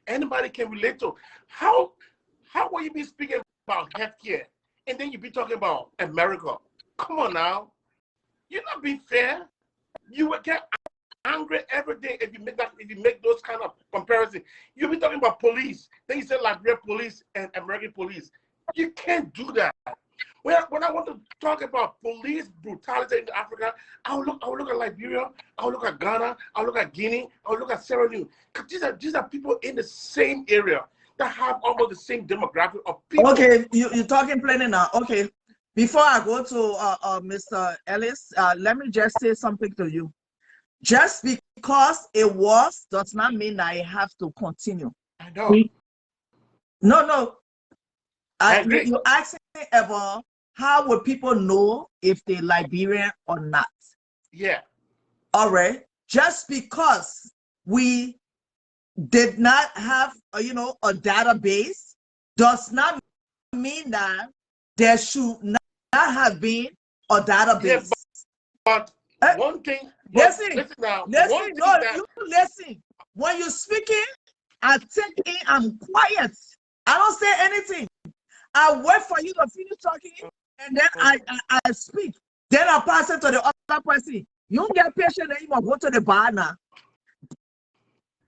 anybody can relate to. How will you be speaking about healthcare and then you be talking about America? Come on now. You're not being fair. You will get angry every day if you make those kind of comparisons. You'll be talking about police. Then you say Liberia police and American police. You can't do that. When I want to talk about police brutality in Africa, I'll look at Liberia, I'll look at Ghana, I'll look at Guinea, I'll look at Sierra Leone. These are people in the same area that have almost the same demographic of people. Okay, you're talking plainly now. Okay, before I go to Mr. Ellis, let me just say something to you. Just because it was does not mean that I have to continue. I know. No. I agree. You asking me about how will people know if they're Liberian or not? Yeah. All right. Just because we did not have a database does not mean that there should not have been a database. Yeah, but one thing. Listen. Listen. You listen. When you're speaking, I take in. I'm quiet. I don't say anything. I wait for you to finish talking, and then I speak. Then I pass it to the other person. You don't get patient, then you must go to the bar now.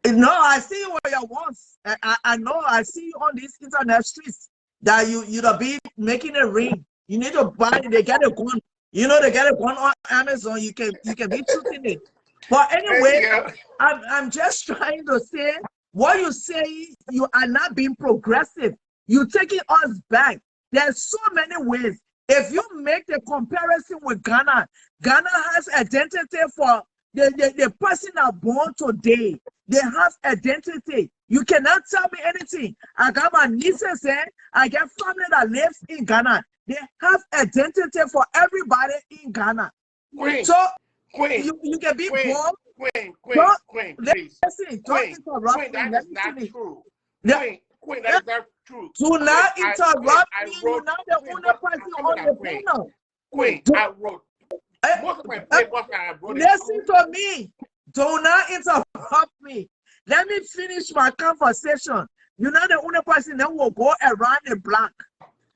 No, I see you where you once. I know. I see you on these internet streets that you'll be making a ring. You need to buy. They get a gun. They get a gun on Amazon. You can be shooting it. But anyway, I'm just trying to say what you say. You are not being progressive. You're taking us back. There's so many ways. If you make the comparison with Ghana, Ghana has identity for the person that born today. They have identity. You cannot tell me anything. I got my nieces there. I get family that lives in Ghana. They have identity for everybody in Ghana. Queen, so Queen, you can be born. Queen, please. Listen, Queen, that is not true. Queen, that is not true. Do not interrupt me. You're not the only person on the panel. Queen, I wrote most of my papers. I wrote. Listen to me. Do not interrupt me. Let me finish my conversation. You're not the only person that will go around the block.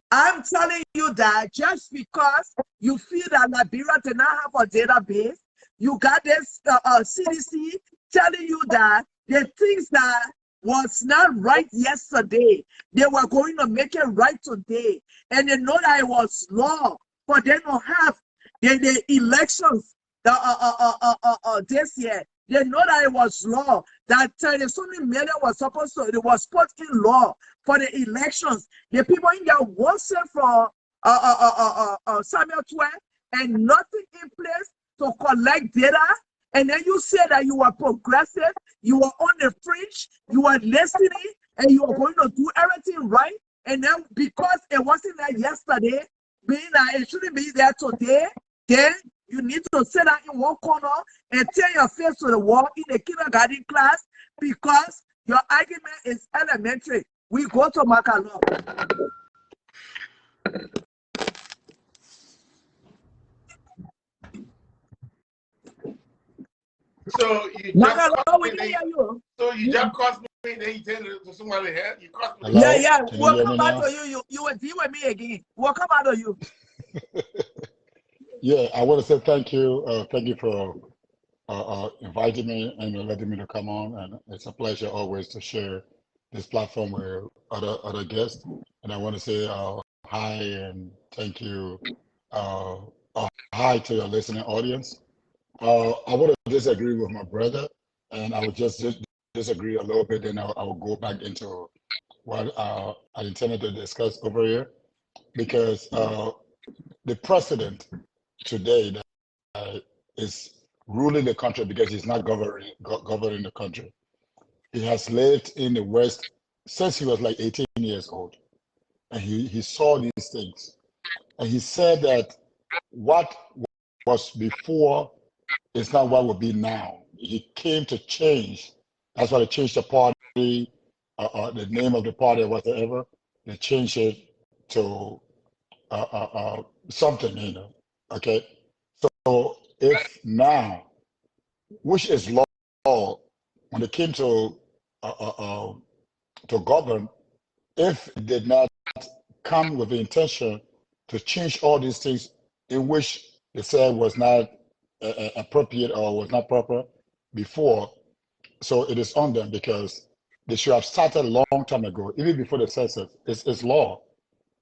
I'm telling you that just because you feel that Liberia did not have a database, you got this CDC telling you that the things that was not right yesterday, they were going to make it right today. And they know that it was law for them to have the elections this year. They know that it was law, that so many million was supposed to, it was put in law for the elections. The people in there wanted from Samuel 12 and nothing in place to collect data. And then you say that you are progressive, you are on the fringe, you are listening, and you are going to do everything right. And then because it wasn't there yesterday, meaning that it shouldn't be there today, then you need to sit down in one corner and turn your face to the wall in the kindergarten class because your argument is elementary. We go to Makalo. So you just cost me, then you tell to somebody else. You cost me. Yeah. We'll come back to you. You will deal with me again. We'll come back to you. Yeah, I want to say thank you. Thank you for inviting me and letting me to come on. And it's a pleasure always to share this platform with other guests. And I want to say hi and thank you. Hi to your listening audience. I want to disagree with my brother. and I would just disagree a little bit, then I will go back into what I intended to discuss over here, because the president today that is ruling the country, because he's not governing the country. He has lived in the West since he was like 18 years old, and he saw these things, and he said that what was before is not what will be now. He came to change. That's why they changed the party, the name of the party or whatever. They changed it to something, Okay. So if now, which is law, when it came to govern, if it did not come with the intention to change all these things in which they said was not appropriate or was not proper before, so it is on them, because they should have started a long time ago, even before the census. It's law.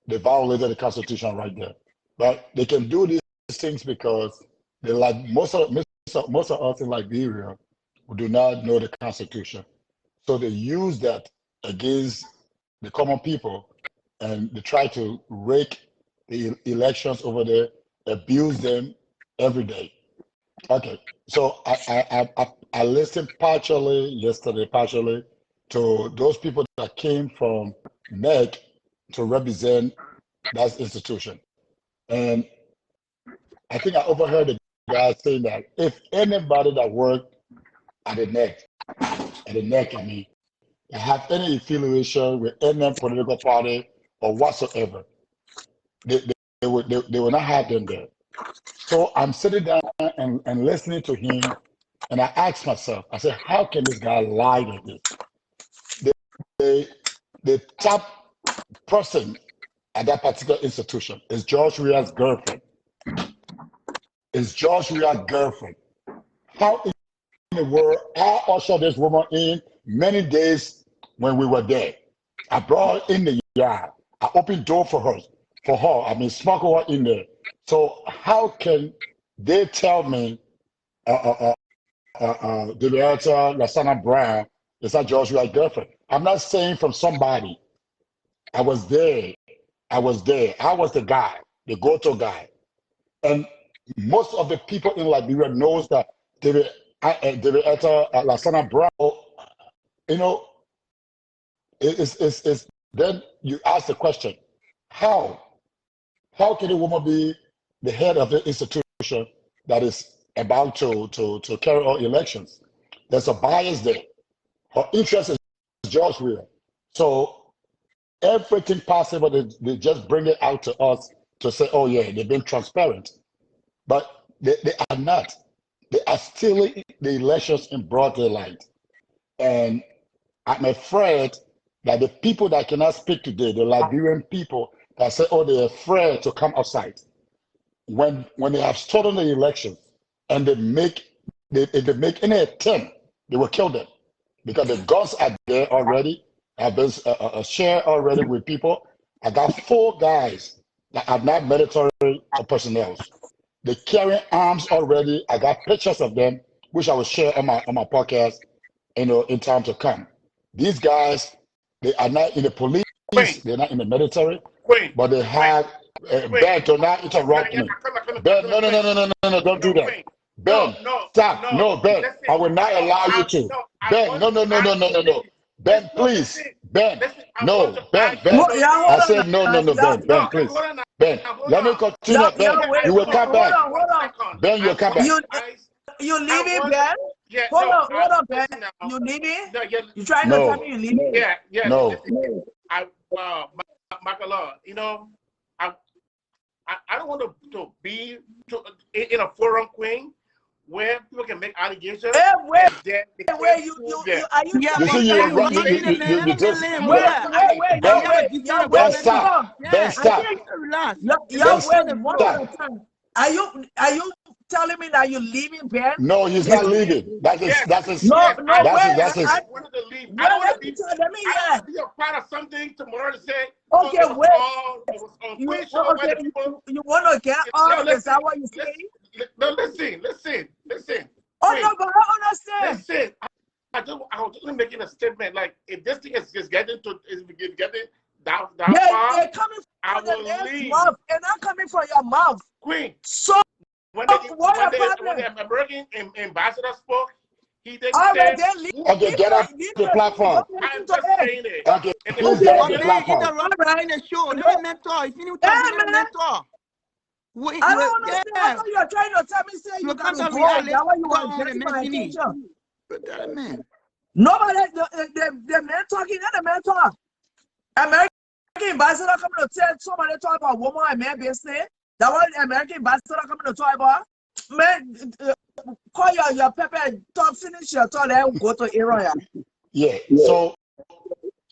They violated the Constitution right there. But they can do these things because they, like most of us in Liberia, who do not know the Constitution. So they use that against the common people, and they try to rake the elections over there, abuse them every day. Okay, so I listened partially yesterday, partially to those people that came from NEC to represent that institution. And I think I overheard the guy saying that if anybody that worked at the NEC, I mean, have any affiliation with any political party or whatsoever, they will not have them there. So I'm sitting down and listening to him, and I asked myself, I said, how can this guy lie like this? The top person at that particular institution is George Weah's girlfriend. Is George Weah's girlfriend. How in the world I ushered this woman in many days when we were there. I brought her in the yard. I opened door for her. I mean, smuggle her in there. So how can they tell me the director, Lasana Brown, is not George Weah's girlfriend? I'm not saying from somebody. I was there. I was the guy, the go-to guy. And most of the people in Liberia knows that the director, Lasana Brown, it's then you ask the question, how can a woman be the head of the institution that is about to carry out elections? There's a bias there. Her interest is George Weah. So everything possible, they just bring it out to us to say, oh yeah, they've been transparent. But they are not. They are stealing the elections in broad daylight. And I'm afraid that the people that cannot speak today, the Liberian people that say, oh, they're afraid to come outside, when they have stolen the elections and if they make any attempt, they will kill them, because the guns are there already. Have been shared already with people. I got 4 guys that are not military personnel. They carry arms already. I got pictures of them, which I will share on my podcast, in time to come. These guys, they are not in the police, they're not in the military, but they have Ben, do not interrupt me. Ben, no, don't do that. Ben, stop. No, Ben, I will not allow you to. Ben, no. Ben, please. Ben, no, Ben. I said no, Ben, please. Ben, let me continue. Ben, you will come back. Ben, you'll come back. You leaving, Ben? Yeah, hold on, Ben. You leaving? No, yeah, you trying to tell me you leaving? Yeah. No. Michael, I don't want to be in a forum, Queen, where people can make allegations. Where you are you? You see, you just Ben, stop. Ben, stop. Are you telling me that you're leaving, Ben? No, he's not leaving. That's his. I wanted to leave. I don't want to be a part of something tomorrow to say, okay, it was you want to get on? Is that what you're saying? No, listen. Oh, no, but I don't understand. Listen, I was just making a statement. Like, if this thing is just getting that They far, coming I from the will man's leave. mouth. They're not coming from your mouth. Queen, So when what the your problem? American ambassador spoke, he didn't All right, say. then leave Okay, get up leave the platform. don't I'm listen to just it. saying it. Okay, And please Okay, get up okay. the Man, platform. All right. interrupting the show. Let the man talk. If you Yeah, talk, let the man man. talk. Wait, I don't understand. I yeah. thought you were trying to tell me say you You got can't to tell me go. I That's why you go were on the getting man my finish. attention. Tell the man. Nobody, the man talking, and the man talk. American ambassador coming to tell somebody talk about woman and man business. That was American ambassador coming to talk about. Man, call your pepper and talk, finish your talk, then go to Iran. Yeah.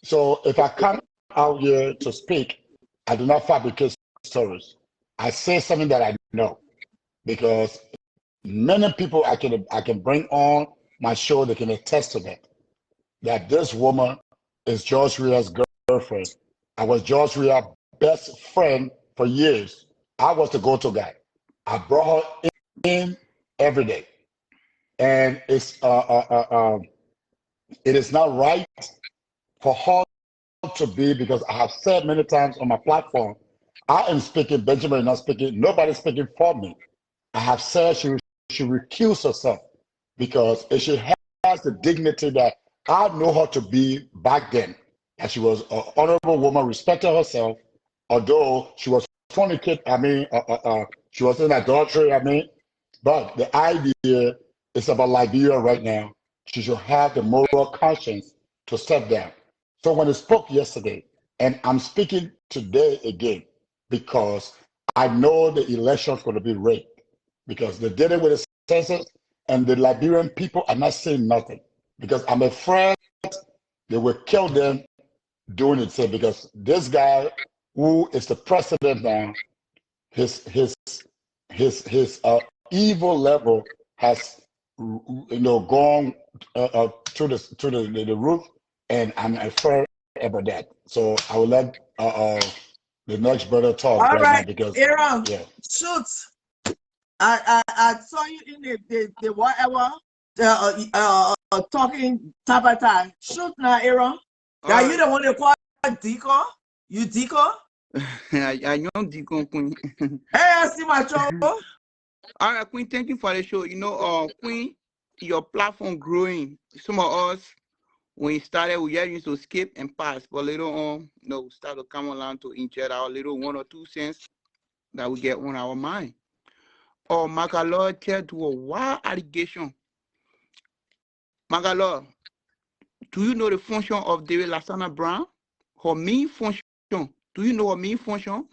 So if I come out here to speak, I do not fabricate stories. I say something that I know, because many people I can bring on my show, they can attest to that this woman is George Ria's girlfriend. I was George Ria's best friend for years. I was the go-to guy. I brought her in every day, and it is not right for her to be, because I have said many times on my platform, I am speaking, Benjamin is not speaking, nobody's speaking for me. I have said she should recuse herself, because if she has the dignity that I know her to be back then, and she was an honorable woman, respected herself, although she was fornicate, she was in adultery, but the idea is about Liberia right now. She should have the moral conscience to step down. So when I spoke yesterday, and I'm speaking today again, because I know the election's going to be rigged, because they did it with the census, and the Liberian people are not saying nothing, because I'm afraid they will kill them doing it. So because this guy, who is the president now, his evil level has gone to the roof, and I'm afraid about that. So I will let the next brother talk All right now, right, because Aaron, yeah. shoot. I saw you in the whatever talking type of time. Shoot now, Aaron. Now you the one they call Deacon. You Deacon? I know Deacon Queen. Hey, I see my trouble. All right, Queen, thank you for the show. Queen, your platform growing. Some of us, when it started, we used to skip and pass, but later on, we start to come along to inject our little 1 or 2 cents that we get on our mind. Or Magalore tell to a wild allegation. Magalore, do you know the function of David Lasana Brown? Her main function. Do you know her main function?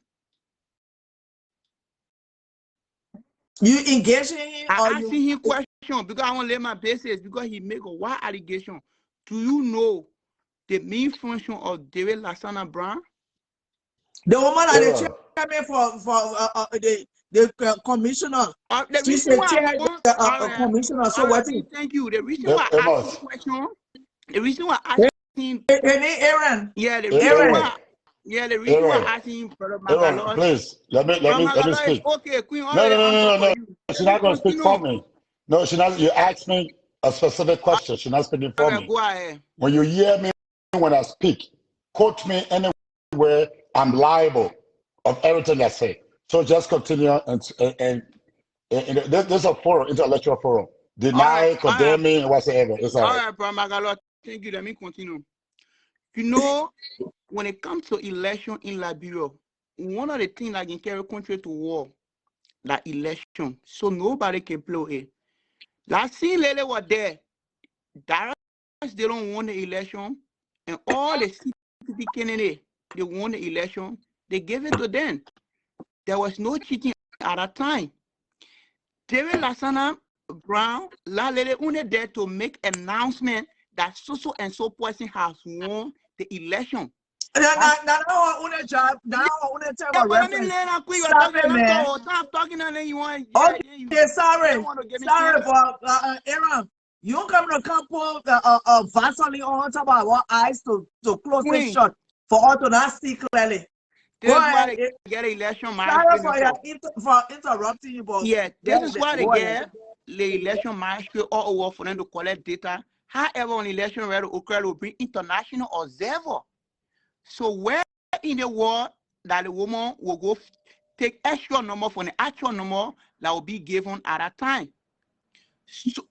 You engaging him or I asking him question because I want to lay my basis, because he make a wild allegation. Do you know the main function of David Lasana Brown? the woman that Yeah. the chairman for the commissioner? The She's reason the why chair I want, the commissioner. So what is thank you. The reason why I ask him question, the reason why I ask him, Aaron? yeah, the Aaron. reason why. Yeah, the reason why I ask him, Brother Aaron, Magalore. please let me speak. Okay, Queen, No, already answer for you. She's not going to speak for me. No, she's not. You asked me a specific question. She's not speaking for me. Go ahead. When you hear me when I speak, quote me anywhere. I'm liable of everything I say. So just continue, and this is a forum, intellectual forum. Deny, condemn me, and whatsoever. It's all right. Brother Magalore, thank you. Let me continue. When it comes to election in Liberia, one of the things that can carry country to war, that election, so nobody can play it. Last scene Lele was there. They don't want the election, and all the CPP candidates, they won the election. They gave it to them. There was no cheating at that time. David Lasana Brown, La Lele only there to make announcement that so and so person has won the election. Now I want to job. Now I want to tell my But let me reference. learn how quick. Stop it, man. Stop talking, and then you want. Okay, sorry, but Aaron, you come to come put Vaseline on top of our eyes to close this shot for us to not see clearly. This is why they get election. Sorry for interrupting you, but yeah, this is why they get the election mastery all over for them to collect data However, on election where occur will bring international observer. So where in the world that the woman will go take extra number from the actual number that will be given at a time. So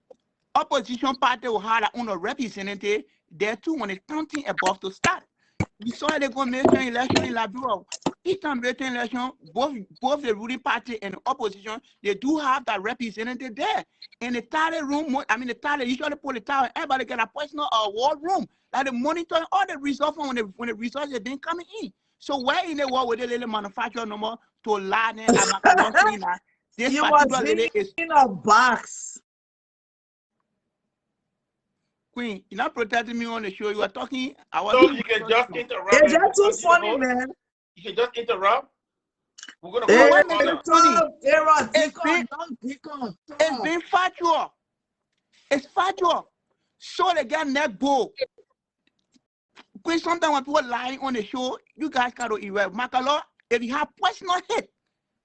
opposition party will have their own representative there too when the counting above to start. We saw they go make an election in Liberia. Each time they make election, both the ruling party and the opposition, they do have that representative there. In the tally room, I mean the tally, usually put the tally, everybody get a personal war room that they monitor all the results from when the results have been coming in. So where in the world would they really manufacture number to line and this You particular was lady is in a box. Queen, you're not protecting me on the show. You are talking. I was So you can just interrupt. Is that too funny, man? You can just interrupt. We're gonna Hey, go it's been factual. It's factual. So they got neck bow. Queen, sometimes when people lying on the show, you guys gotta erase. Makalo, if you have personal hate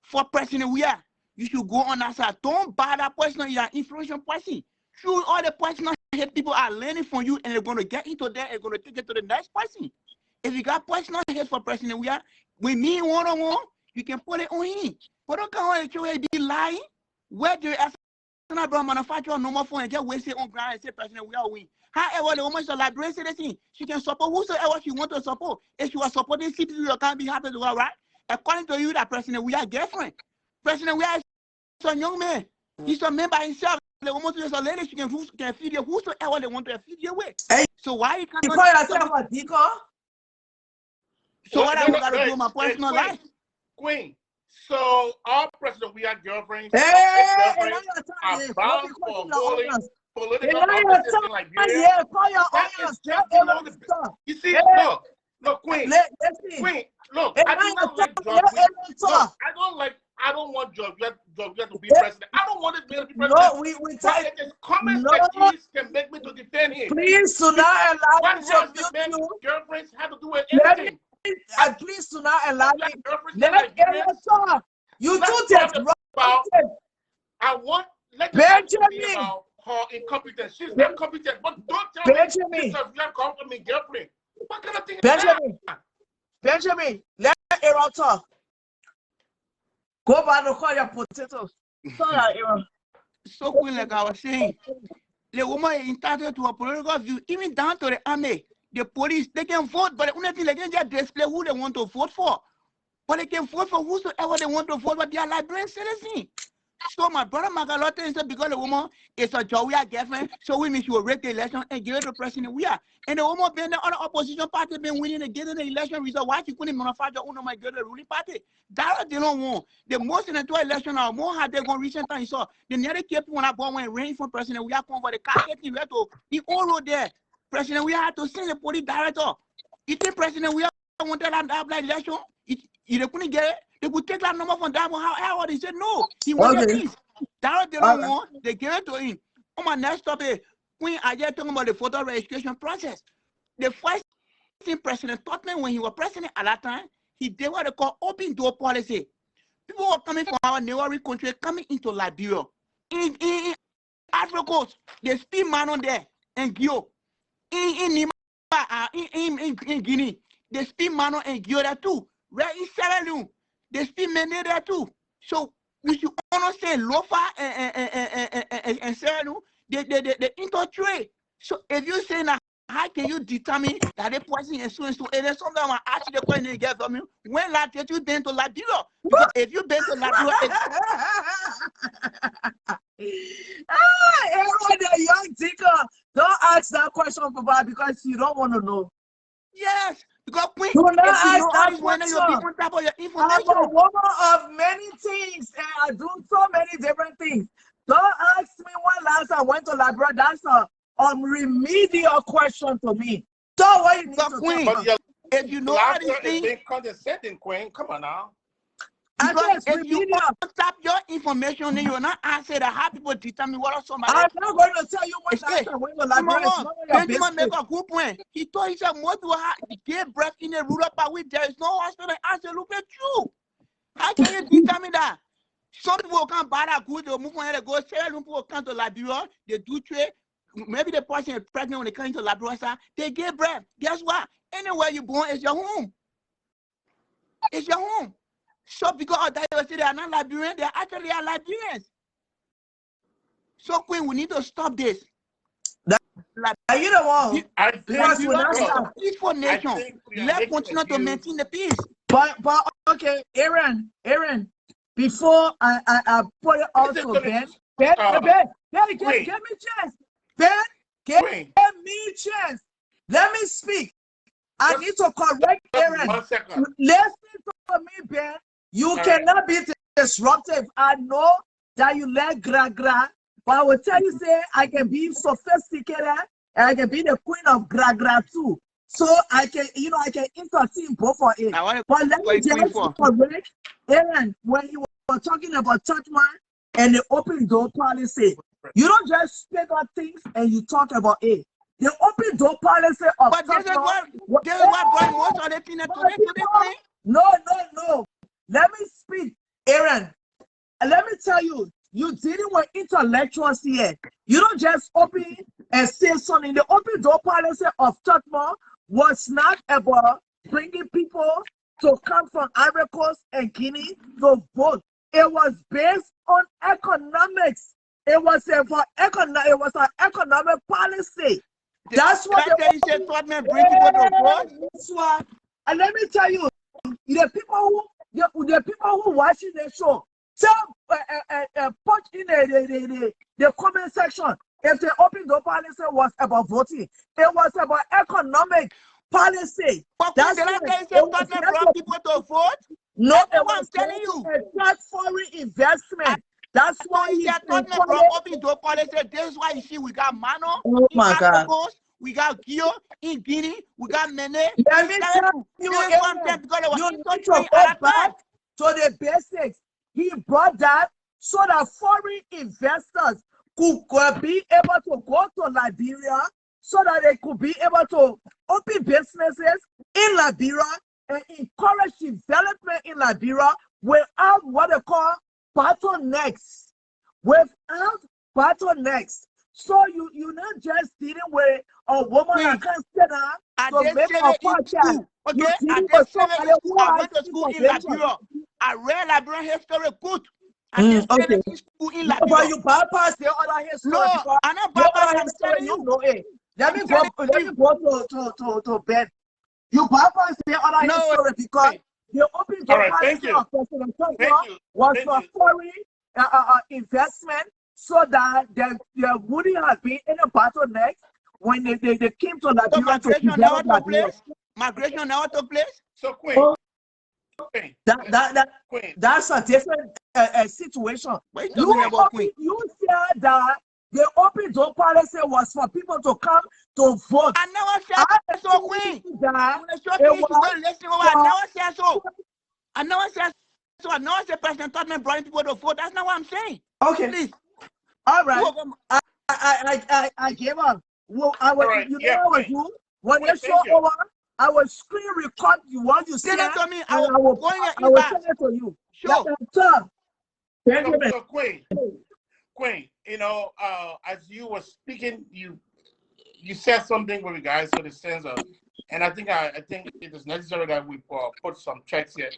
for President Weah, you should go on that side. Don't buy that person. You're an influential person. Through all the personal hate people are learning from you and they're going to get into that and going to take it to the next person. If you got personal hate for President Weah, with me one-on-one, you can put it on him. But don't come on and show be lying. Where do you ask bro manufacturer no more phone and just waste it on ground and say President Weah win? However, the woman is a Liberian citizen. She can support whosoever she wants to support. If she was supporting CPP, you can't be happy to her, right? According to you, that President Weah girlfriend. President Weah is a young man. He's a man by himself. The woman is a lady, she can feed you whosoever they want to feed you with. Hey, so why you can't you call yourself a deacon? So what I gotta do with my personal life? Queen. So our President Weah girlfriends, Hey, are bound for holding political call offices in Liberia. You see, look, Queen. Queen, look, I do not like George. Look, I don't want George to be president. I don't want this man to be president. No, we but it is comments like these can make me to defend him. Please do not allow me to mute you. Girlfriends have to do with anything. Please do not allow me. Let me talk. You do this wrong. I want let me about her incompetence. She's not competent, but don't tell me she's a black compliment girlfriend. What kind of thing is that? Benjamin, let Aaron talk. Go back to call your potatoes. So Queen, like I was saying, the woman is entitled to a political view, even down to the army, the police, they can vote, but the only thing they can just display who they want to vote for. But they can vote for whosoever they want to vote, but they are Liberian citizens. So my brother Magalote said because the woman is a Weah girlfriend, so we mean she will rig the election and give it to President Weah. And the woman being the other opposition party been winning and getting the election result. Why she couldn't manufacture one of my girl the ruling party? That they don't want. The most in the two election are more had they gone recent time. So the nearly kept when I bought when rain from President Weah come for the car getting ready to the all road there. President Weah had to send the police director. You think President Weah wanted that election? They couldn't get it. They could take that number from that one. How they said no. He wanted peace. That they don't want. They gave it to him. On my next topic, Queen, I just talking about the voter registration process. The first thing President Tottenham, when he was president at that time, he did what they call open door policy. People were coming from our neighboring country, coming into Liberia. In Africa, they speak man on there and Gio. In Guinea, they speak man and Gio there too. Right in Sierra Leone, they speak men there too. So we should honor say Lofa and Sierra Leone, they intertrade. So if you say now, how can you determine that the person is so and so? And then sometimes I ask you the question again from you, when last did you been to Liberia? Because if you been to Liberia, Aaron, the young dicker, don't ask that question for Bob because you don't want to know. Yes, because Queen, do not ask that question. I'm a woman of many things and I do so many different things. Don't ask me when last I went to Liberia. That's a remedial question to me. So what you need to Queen, if you know all these things, condescending, Queen. Come on now. Because if you tap your information, then you're not answering how people determine what are somebody. I'm not going to tell you what last I went to Liberia. Benjamin make a good point. He told himself most people give breath in the rural part where there is no hospital. Answer, look at you. How can you determine that? Some people can't buy that good, they move on, they go, Sierra Leone people come to Liberia, they do trade. maybe the person is pregnant when they come into Liberia, they give birth. Guess what? Anywhere you born is your home. It's your home. So because of that, you say they are not Liberians, they actually are Liberians. So Queen, we need to stop this. Are you the one? I Because think, we're not It's a stop. peaceful nation. Let's continue to maintain the peace. But okay, Aaron, before I put it also Ben, give me chance. Ben, give me chance. Let me speak. I need to correct Aaron. 1 second. Listen to me, Ben. You cannot be disruptive. I know that you like gra, but I will tell you, say, I can be sophisticated and I can be the queen of gra too. So I can, I can intercede both for it. But let me just correct Aaron when you were talking about Churchman and the open door policy. You don't just speak on things and you talk about it. The open door policy of But this is what brought most of the things to this thing. No. Let me speak, Aaron. And let me tell you, you're dealing with intellectuals here. You don't just open and say something. The open door policy of Churchman was not about bringing people to come from Ivory Coast and Guinea to vote. It was based on economics. It was an economic policy. That's what they said. Churchman bring people to vote. And let me tell you, the people who watching the show, put in the comment section. If the open door policy was about voting, it was about economic policy. But that's the why last time Churchman brought people to vote. No, it I'm was telling you. not foreign investment. That's why he said Churchman brought open door policy. This is why you see we got Mano oh in my God. Coast, we got Gio in Guinea, we got Mene. Let me tell you, you need to go back to the basics. He brought that so that foreign investors could be able to go to Liberia, so that they could be able to open businesses in Liberia and encourage development in Liberia without what they call bottlenecks. Without bottlenecks. So you're not just dealing with a woman that can't sit down to make a podcast. Okay, I went to school in Liberia. I read Liberian history good. I didn't okay. in school in Liberia. But you bypass the other history. No, I'm not bypass. I'm telling you. Know it. Let me go to Ben. You bypass the other history because the open door policy of President Trump was for foreign investment, so that there wouldn't have been any bottleneck when they came to Liberia to develop Liberia. Migration now took place. So Queen. That's a different situation. You said that the open door policy was for people to come to vote. I never said so, Queen. I never said President Tottenham brought people to vote. That's not what I'm saying. Okay. Please. All right. I gave up. Well, I was, right. When the show over, I will screen record what you said. Send it to me. I will send it to you. Sure. So Queen, as you were speaking, you said something with regards to the sense of, and I think it is necessary that we put some checks here.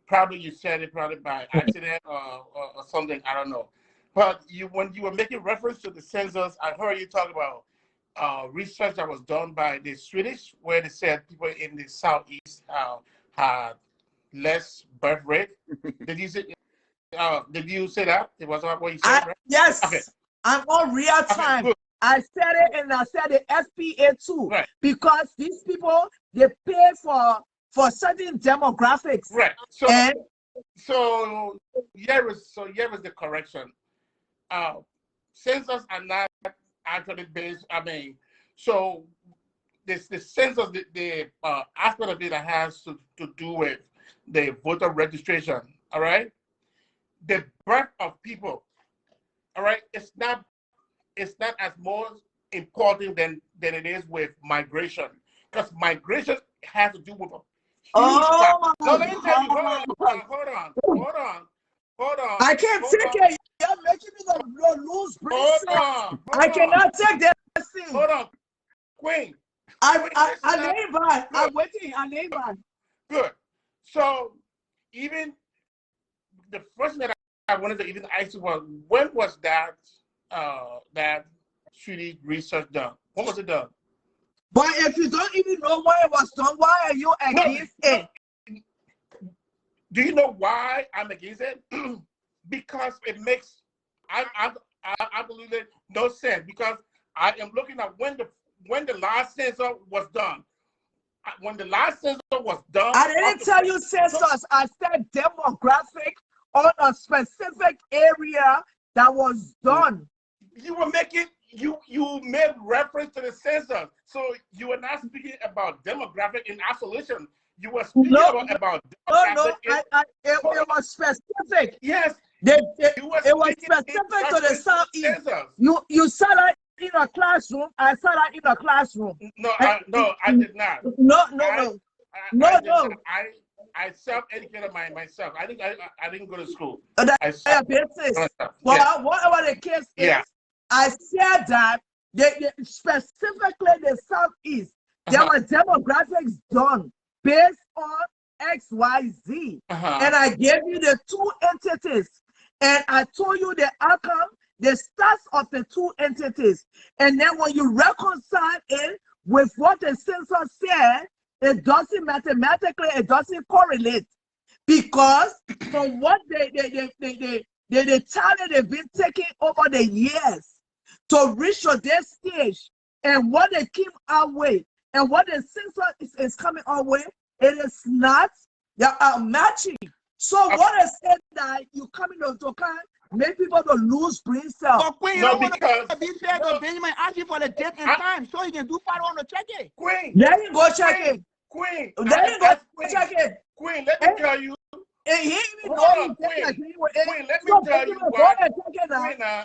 Probably you said it probably by accident or something, I don't know. But when you were making reference to the census, I heard you talk about research that was done by the Swedish, where they said people in the southeast had less birth rate. Did you say that? It was what you said, right? Yes. Okay. I'm on real time. Okay, I said it, and I said the FPA too, right. Because these people, they pay for certain demographics. Right. So here is the correction. Census are not actually based. So the census, the aspect of it that has to do with the voter registration. All right, the birth of people. All right, it's not as more important than it is with migration, because migration has to do with a huge fact. No, let me tell you. Hold on. I can't take it. You're making me lose brain cells. I cannot take this Hold on, Queen. I'm Good. waiting. Good. So even the first thing that I wanted to even ask you was, when was that that treaty research done? When was it done? But if you don't even know why it was done, why are you against it? Do you know why I'm against it? Because it makes I believe it no sense, because I am looking at when the last census was done. When the last census was done, I didn't tell you census. I said demographic on a specific area that was done. You were making you made reference to the census, so you were not speaking about demographic in isolation. You were speaking about demographic. It was specific. Yes, it was specific to the Southeast. You said that in a classroom. I said that in a classroom. No, I did not. No. I self-educated myself. I didn't go to school. That's a business. Well, whatever the case is, I said that specifically the Southeast, there were demographics done based on XYZ. And I gave you the two entities. And I told you the outcome, the stats of the two entities. And then when you reconcile it with what the census said, it doesn't mathematically, it doesn't correlate. Because from what the talent they've been taking over the years to reach to this stage, and what they came our way, and what the census is coming our way, it is not matching. So what is it that you coming to kind make people to lose brain cells? But Queen, you don't want to be fair to Benjamin, ask you for the date and time so you can do part on the check it. Queen, let me go check it. Queen, let me go check it. Queen, let me tell you. Queen, let me tell you why.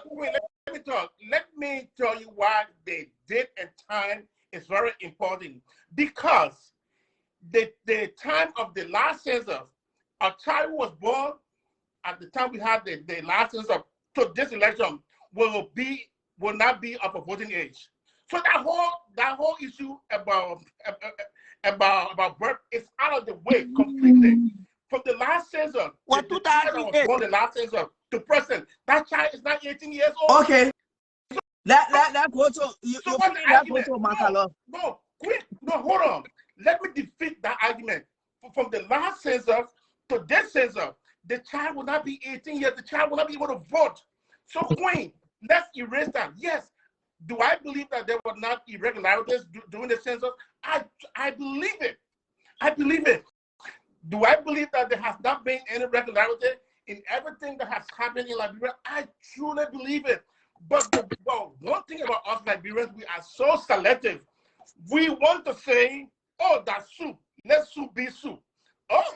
Queen, let me talk. Let me tell you why the date and time is very important. Because the time of the last census, a child was born at the time we had the last census to this election will not be of a voting age. So that whole issue about birth is out of the way completely. From the last census, what 2008? The last census to present, that child is not 18 years old. Okay. So, that go to you. So that go to Makalo. No, quick. No, hold on. Let me defeat that argument. From the last census to this census, the child will not be 18 years. The child will not be able to vote. So, Queen, let's erase that. Yes. Do I believe that there were not irregularities during the census? I believe it. I believe it. Do I believe that there has not been any irregularity in everything that has happened in Liberia? I truly believe it. But one thing about us Liberians, we are so selective. We want to say, oh, that's soup. Let soup be soup. Oh,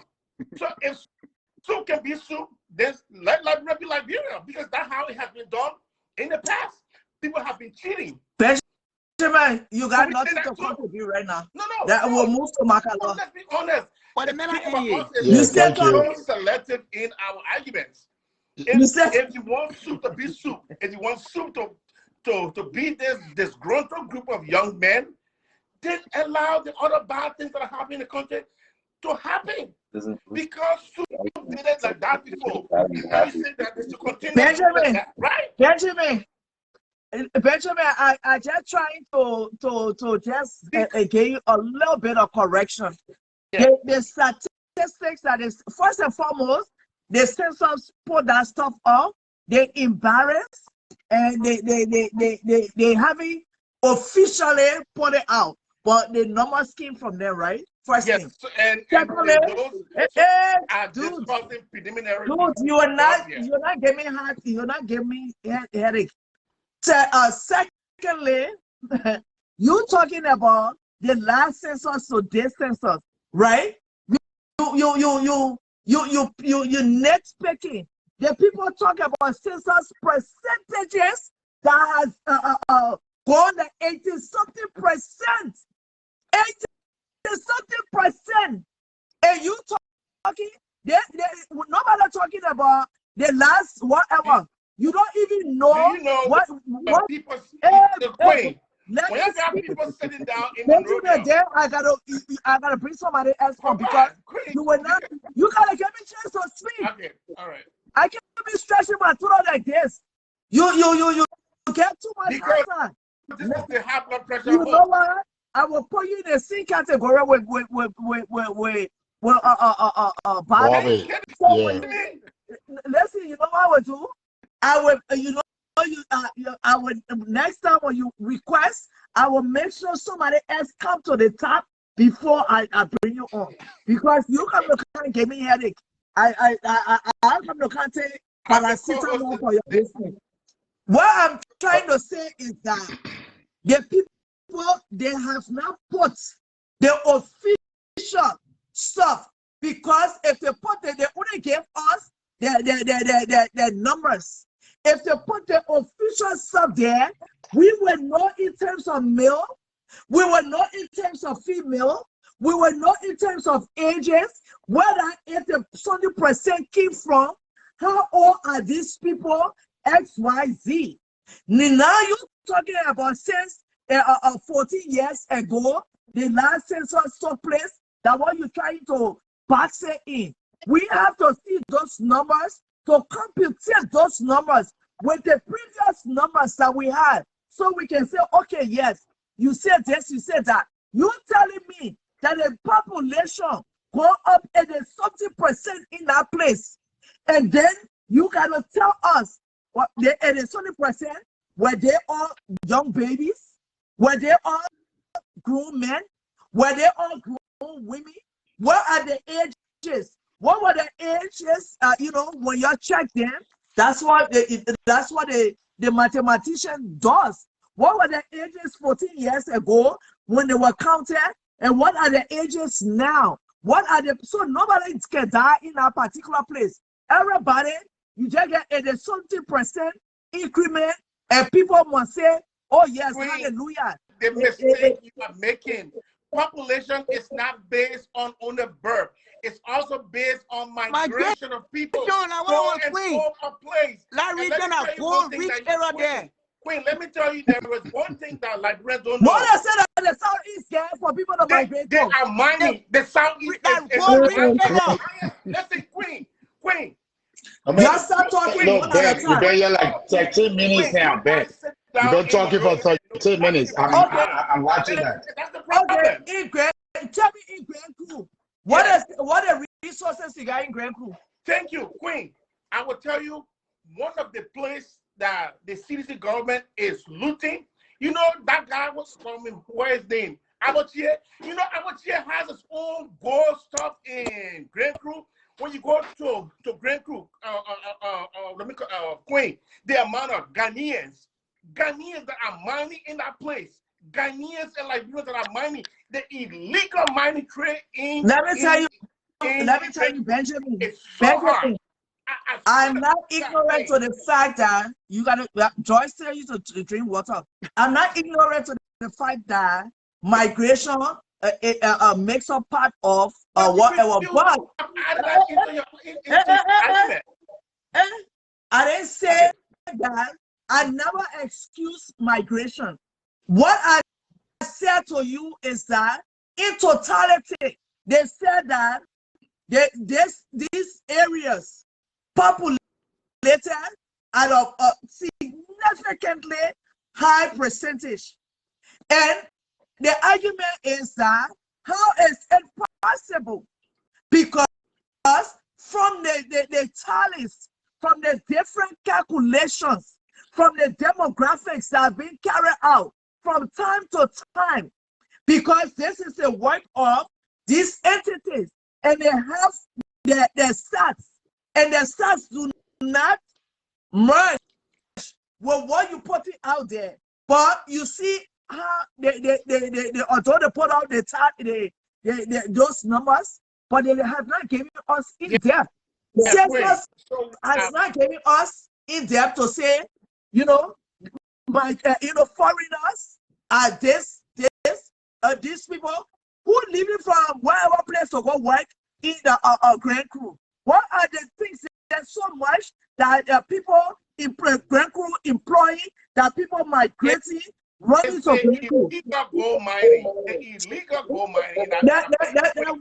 so if soup can be soup, then let Liberia be Liberia, because that's how it has been done in the past. People have been cheating. Benjamin, you got nothing to contribute right now. No. That will move to Makalo. Let's be honest. But the matter you said so selective in our arguments. If you want soup to be soup, if you want soup to be this grown group of young men, then allow the other bad things that are happening in the country to happen. Because soup did it like that before. You said that this to continue. Benjamin, right? Benjamin, I just trying to just give you a little bit of correction. Yeah. The statistics that is, first and foremost, the census put that stuff up. They embarrass and they haven't officially put it out, but the number scheme from there, right? First thing. And secondly, dude, preliminary. Dude, you're not giving me heart. You're not giving me headache. Secondly, you talking about the last census to this census, right? You nitpicking. The people talk about census percentages that has gone to 80-something%. 80-something%. And you talking, nobody talking about the last whatever. You don't even know, do you know what people hey, let When me you got speak. people sitting down in the Maybe the rodeo, day I gotta bring somebody else on come because on, Queen. you will not. You gotta give me a chance to speak. Okay, all right. I can't be stretching my throat like this. You get too much Because answer. this is the high blood pressure You know vote. what? I will put you in the C category with Bobby. Bobby, So yeah. when you listen, you know what I would do? I would, I would next time when you request, I will make sure somebody else come to the top before I bring you on because you come to come and give me headache. I come to come take paracetamol for your business. What I'm trying to say is that the people they have not put the official stuff because if they put they only gave us the numbers. If they put the official stuff there, we will know in terms of male, we will know in terms of female, we will know in terms of ages, whether if the 70% came from, how old are these people, XYZ. Now you're talking about since 14 years ago, the last census took place, that what you're trying to box it in. We have to see those numbers to compute those numbers with the previous numbers that we had. So we can say, okay, yes, you said this, you said that. You're telling me that the population go up at a 70% in that place. And then you gotta tell us what they at a 70%, were they all young babies? Were they all grown men? Were they all grown women? What are the ages? What were the ages? When you check them, that's what the mathematician does. What were the ages 14 years ago when they were counted, and what are the ages now? What are the so nobody can die in a particular place. Everybody, you just get a 70% increment, and people must say, "Oh yes, Queen, hallelujah." the mistake you are making. Population is not based on the birth. It's also based on migration of people John, I go want and Queen. form a place. La And let region me of tell you one gold thing rich that area there. Queen, let me tell you, there was one thing that Liberians don't know. What I said at the southeast there for people to migrate They to. are mining. The southeast That is gold rich mining. area. Listen, Queen. I mean, Just stop talking no, one at a Ben, you've time. been here like 13 minutes Queen, now, you Ben. guys sit You've down been in the talking for room. 13 minutes. Okay. I'm watching that. That's the Okay, problem. tell me in Grand Crew. What are the resources you got in Grand Crew? Thank you, Queen. I will tell you one of the places that the CDC government is looting. You know that guy was coming. Where his name? Abotier. You know Abotier has his own gold stuff in Grand Crew. When you go to Grand Crew, Queen, the amount of Ghanaians that are mining in that place. Ghanaians and Liberians that are mining, the illegal mining trade in. Let me tell you, Benjamin. Benjamin. It's so hard. I'm not ignorant to the fact that you gotta Joyce tell you to drink water. I'm not ignorant to the fact that migration makes up part of whatever. But add that into your argument. I didn't say that. I never excuse migration. What I said to you is that in totality, they said that these areas populated at a significantly high percentage. And the argument is that how is it possible? Because from the tallies, from the different calculations, from the demographics that have been carried out from time to time, because this is the work of these entities, and they have their stats, and the stats do not merge with what you put it out there. But you see how although they put out those numbers, but they have not given us in depth. Census has not given us in depth to say, foreigners are these people who living from wherever place to go work in the Grand Crew. What are the things that so much that people in Grand Crew employing, that people migrating What It's is the okay? illegal gold mining. The illegal gold mining in that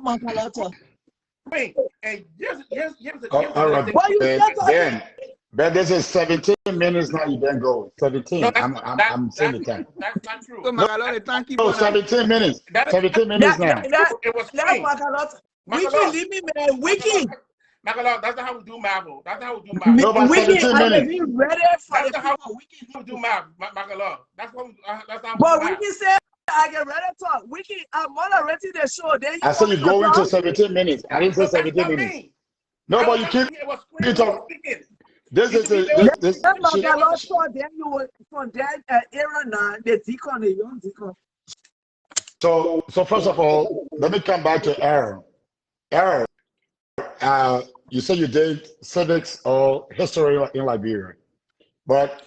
Makalata. thing. And here's All another right, thing. Why you Ben. still talking? Ben, this is 17 minutes now. You then go No, 17. I'm saying the time. that's not true. So Magalore, thank you No, for that. 17 minutes. That is 17 minutes now. it was That's clean. Makalata. Wiki, Magalore. leave me, man. Wiki. Magalore, that's not how we do Marvel. That's not how we do Marvel. No, but Wiki, 17 I may minutes. be ready for That's the not how people. Wiki. we do Marvel, Magalore. That's not how we But do Marvel. Wiki said I get ready to talk. Wiki, I'm moderating the show. Then you I said want you me to go into talk? 17 minutes. I didn't say No, that's 17 not minutes. me. No, but you keep It was you clean talk. speaking. This You is should be a there. this. Then She, Makalata talk. Then you will from that era now. The deacon, the young deacon. so first of all, let me come back to Aaron. Aaron, you said you did civics or history in Liberia, but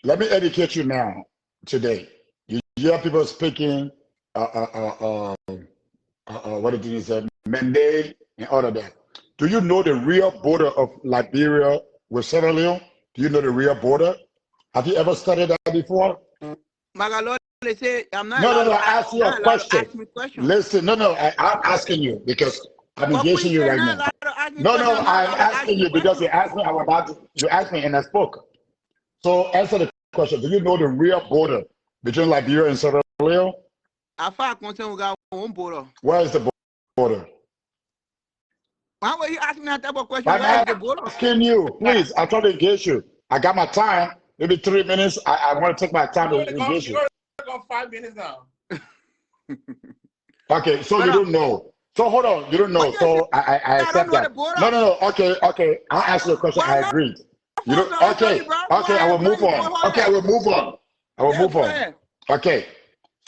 let me educate you now today. You hear people speaking, what did you say, Mende and all of that. Do you know the real border of Liberia with Sierra Leone? Do you know the real border? Have you ever studied that before? Magalore, they say I'm not No, allowed no, to I asked you a not allowed to question. ask me questions. Listen, no, I'm asking you because I'm But engaging Queen you said right not now. allowed to ask me No, questions. I'm not I'm allowed to ask asking you you because you questions. asked me. You asked me, and I spoke. So answer the question. Do you know the real border between Liberia and Sierra Leone? As far as concerned, we got one border. Where is the border? How were you asking that type of question? I'm Where is the border? asking you, please. I'm trying to engage you. I got my time. Maybe 3 minutes. I want to take my time to engage you. You're going 5 minutes now. Okay, so you don't know. So hold on, you don't know. But So I I don't accept know the that. border. No. Okay. I'll ask you a question. Why I not? agreed. You don't. I'm sorry, Okay. bro. Okay. I will move Go on. ahead. Okay. I will move on. Yeah, go ahead. Okay.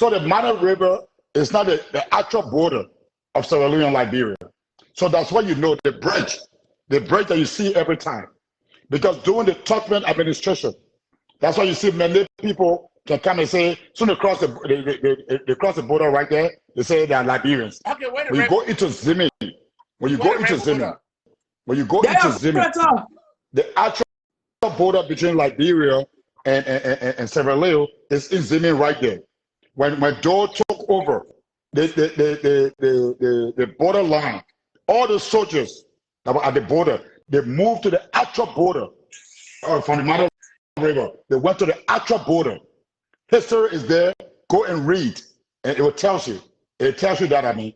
So the Mana River is not the actual border of Sierra Leone and Liberia. So that's why you know the bridge that you see every time. Because during the Tubman administration, that's why you see many people can come and say, soon they cross they cross the border right there, they say they're Liberians. Okay, wait a When you minute. go into Zimmy, the actual border between Liberia and Sierra Leone is in Zimmy right there. When Joe took over the border line, all the soldiers that were at the border, they moved to the actual border from the Mother River. They went to the actual border. History is there. Go and read, and it will tell you. It tells you that Danale.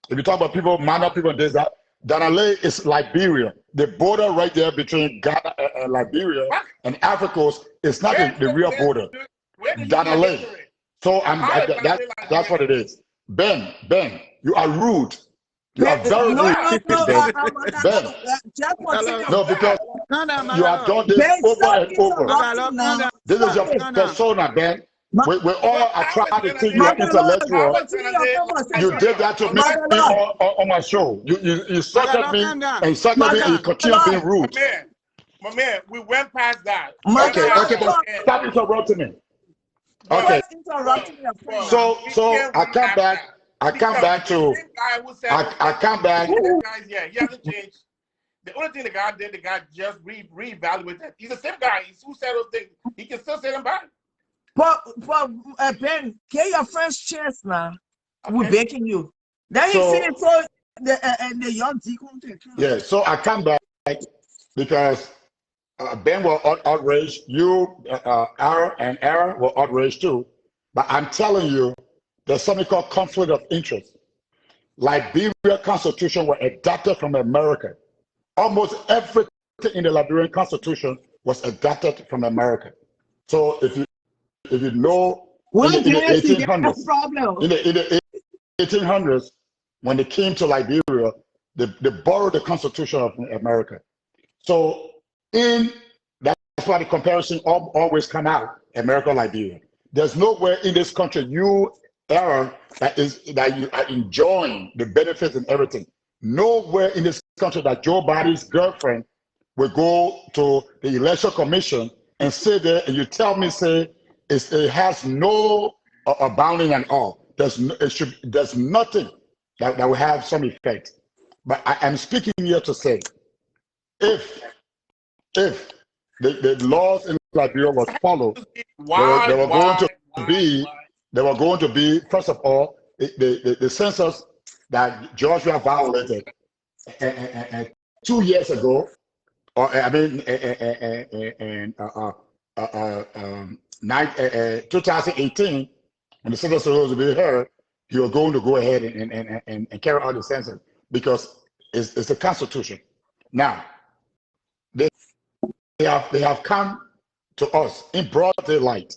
If you talk about people, Mana people, there's that. Danale is Liberia. The border right there between Ghana and Liberia and Africa is not the real border. Danale. So that's what it is. Ben, you are rude. You are very rude, Ben. Ben. No, because you have done this over and over. This is your persona, Ben. We all are trying to think you are intellectual. You did that to me on my show. You insulted me and insulted me and you continue being rude. My man, we went past that. Okay, but stop interrupting me. Okay. So I come back. I come back. He hasn't changed. The only thing the guy did, the guy just reevaluated. He's the same guy. He's who said those things. He can still say them back. But Ben, get your friend's chance now. Okay. We're begging you. Then he said so the young deacon. Yeah, so I come back because Ben was outraged. You, Aaron were outraged too. But I'm telling you, there's something called conflict of interest. Liberia Constitution was adopted from America. Almost everything in the Liberian Constitution was adopted from America. So if you know, in the 1800s, when they came to Liberia, they borrowed the Constitution of America. So that's why the comparison always come out, America, Liberia. There's nowhere in this country, Aaron, that you are enjoying the benefits and everything. Nowhere in this country that Joe Biden's girlfriend will go to the election commission and sit there and you tell me, say, it has no bounding at all. There's nothing that will have some effect. But I am speaking here to say, if the laws in Liberia was followed, Why? They were going to Why? be, Why? they were going to be, first of all, the census that Joshua violated 2 years ago, or I mean, 2018, when the census was supposed to be heard, you are going to go ahead and carry out the census because it's the Constitution. Now, they have come to us in broad daylight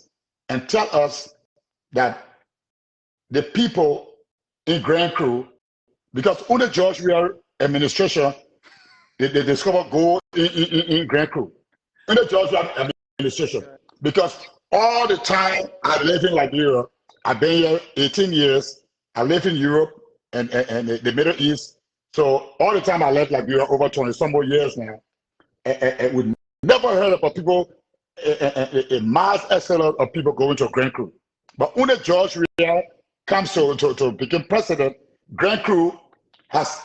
and tell us that the people in Grand Crew, because under George Weah administration, they discovered gold in Grand Crew. Under George Weah administration, because all the time I live in Liberia, I've been here 18 years. I live in Europe and the Middle East. So all the time I left Liberia over 20 some more years now. And we never heard about people, a mass exodus of people going to Grand Crew. But when George Weah comes to become president, Grand Crew has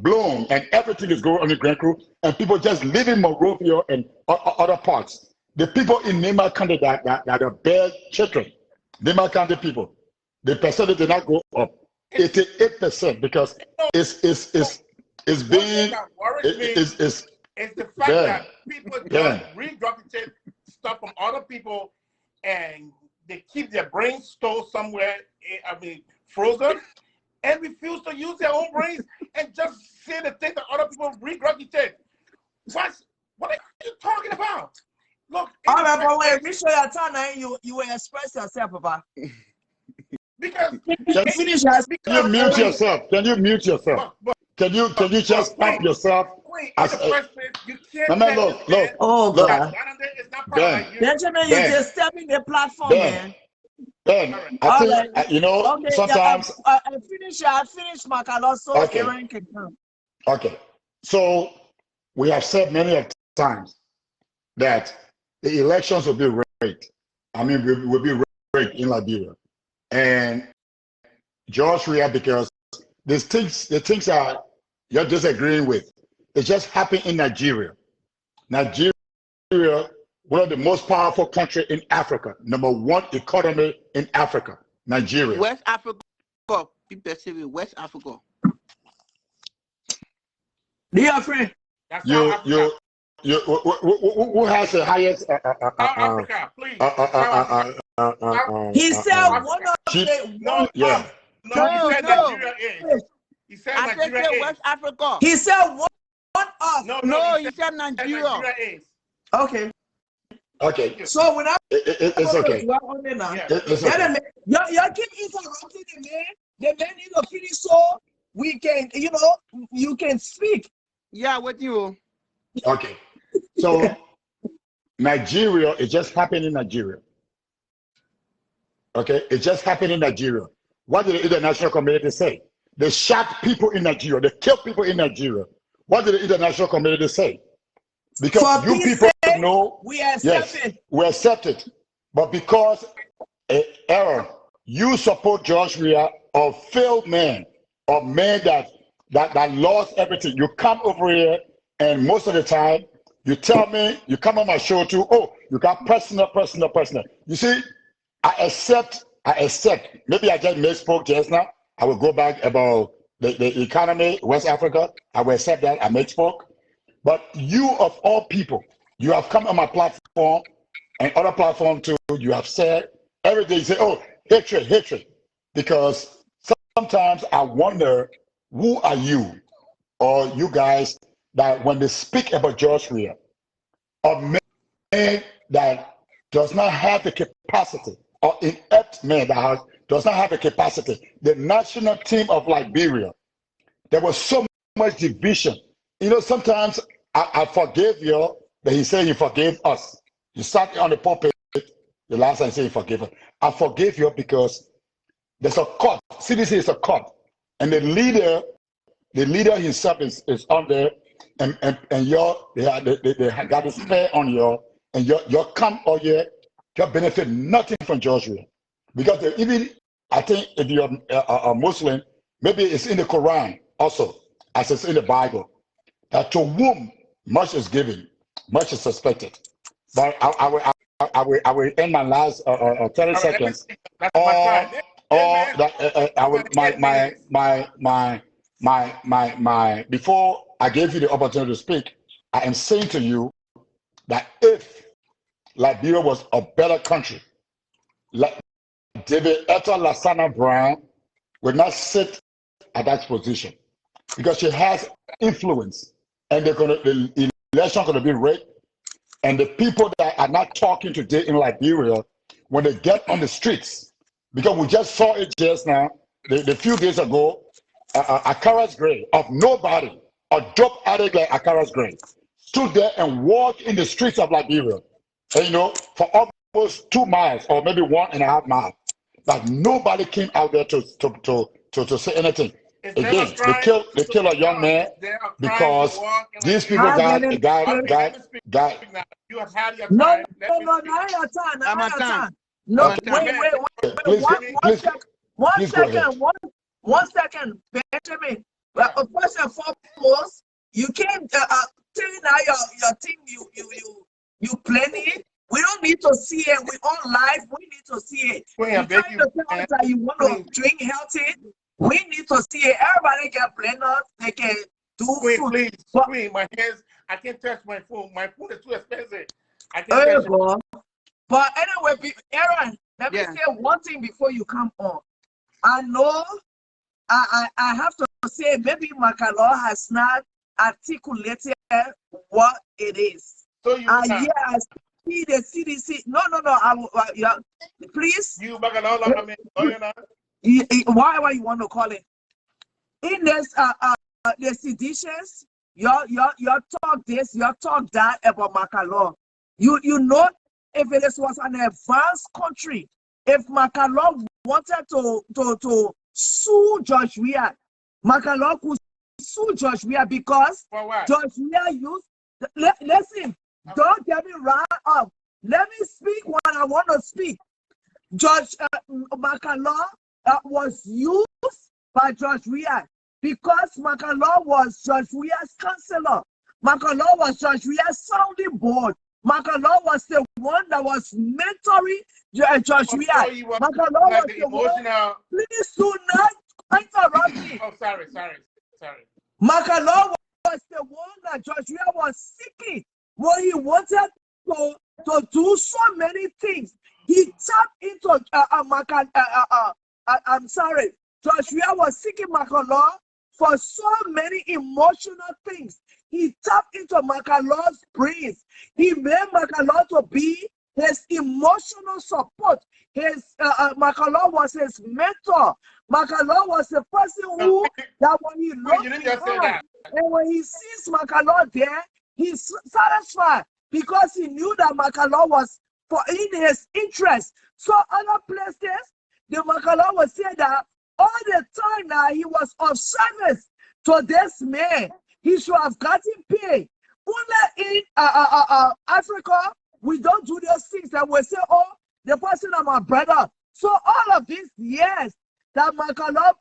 blown and everything is going on in Grand Crew, and people just live in Monrovia and other parts. The people in Nema County that are bad children, Nema County people, the percentage did not go up 88% because it's being It's the fact that people just regurgitate stuff from other people and they keep their brains stored somewhere, frozen, and refuse to use their own brains and just say the things that other people regurgitate. What are you talking about? Look, all right, but wait, make sure your turn and you will express yourself, Papa. Because Finish Can you mute yourself? Can you mute yourself? Can you just stop yourself? As a you can't look. Oh, God. Ben, Benjamin, you're disturbing the platform, man. Ben, I think, Okay, sometimes. I finished my color, so Okay. Aaron can come. Okay. So we have said many of times that the elections will be rigged. I mean, will be rigged in Liberia. And George Weah, because the things are you're disagreeing with, it just happened in Nigeria. Nigeria, one of the most powerful country in Africa, #1 economy in Africa, Nigeria. West Africa, people say West Africa. Dear friend, Who has the highest? Africa, please. he said one of the No, he said Nigeria is. He said Nigeria is. West Africa. He said one of. No, he said Nigeria. Nigeria is. Okay. Okay. So when it's okay. It's okay. You keep interrupting the man. The man need to finish so we can, you can speak. Yeah, with you. Okay. So Nigeria, it just happened in Nigeria. Okay, it just happened in Nigeria. What did the international community say? They shot people in Nigeria. They killed people in Nigeria. What did the international community say? Because you people know, we accept it. We accept it. But because Aaron, you support George Weah, a failed man, a man that lost everything. You come over here, and most of the time, you tell me, you come on my show too, oh, you got personal. You see, I accept, maybe I just misspoke just now. I will go back about the economy, West Africa. I will accept that, I misspoke. But you of all people, you have come on my platform and other platform too, you have said, every day you say, oh, hatred. Because sometimes I wonder, who are you or you guys that when they speak about George Weah, a man that does not have the capacity, or inept man that does not have the capacity, the national team of Liberia, there was so much division. Sometimes I forgive you, but he said he forgave us. You sat on the pulpit, the last time he said he forgave us. I forgive you because there's a court. CDC is a court. And the leader himself is on there, and they got a spare on you, and your come or your benefit nothing from George Weah. Because even, I think if you're a Muslim, maybe it's in the Quran also, as it's in the Bible, that to whom much is given, much is suspected. But I I will end my last 30 seconds. That's my time. Or that I will my before I gave you the opportunity to speak, I am saying to you that if Liberia was a better country, like David Etta Lasana Brown would not sit at that position because she has influence, and the election going to be rigged, and the people that are not talking today in Liberia, when they get on the streets, because we just saw it just now, the few days ago, Akara's Gray of nobody, a dope addict like Akara's Gray, stood there and walked in the streets of Liberia, and, you know, for almost 2 miles or maybe 1.5 miles. But nobody came out there to say anything. Again, they kill a young man because these people got. You have had your No, time. not your time. Not your time. No, No, wait. Please, One second, Benjamin. Well, first and foremost, you can't tell now your team you planning. We don't need to see it. We on live. We need to see it. You're trying to tell us that you want to drink healthy. We need to see it. Everybody can planners. They can do food. Please, But, Queen, my hands. I can't touch my phone. My phone is too expensive. I there can't you touch it. go. But anyway, Aaron, let me say one thing before you come on. I know I have to say maybe Makalo has not articulated what it is. So you I see the CDC. No. Please. You Bagalo, I mean, you know. Why you want to call it? In this the seditions, your talk this, your talk that about Makalo. You know, if it was an advanced country, if Makalo wanted to sue George Weah, Makalo could sue George Weah because George Weah used. Listen, don't get me right up. Let me speak when I want to speak. George Makalo was used by George Weah because Makalo was George Weah's counselor. Makalo was George Weah's sounding board. Makalo was the one that was mentoring George Weah. Makalo was the one. Please do not interrupt me. Oh, sorry. Makalo was the one that George Weah was seeking when he wanted to do so many things. He tapped into I'm sorry. George Weah was seeking Makalo for so many emotional things. He tapped into Makalo's brains. He made Makalo to be his emotional support. Makalo was his mentor. Makalo was the person who, that when he looked behind, and when he sees Makalo there, he's satisfied because he knew that Makalo was in his interest. So other places, the Makalo was saying that all the time that he was of service to this man, he should have gotten paid. Only in Africa, we don't do those things that we say, oh, the person is my brother. So all of these years that Makalo,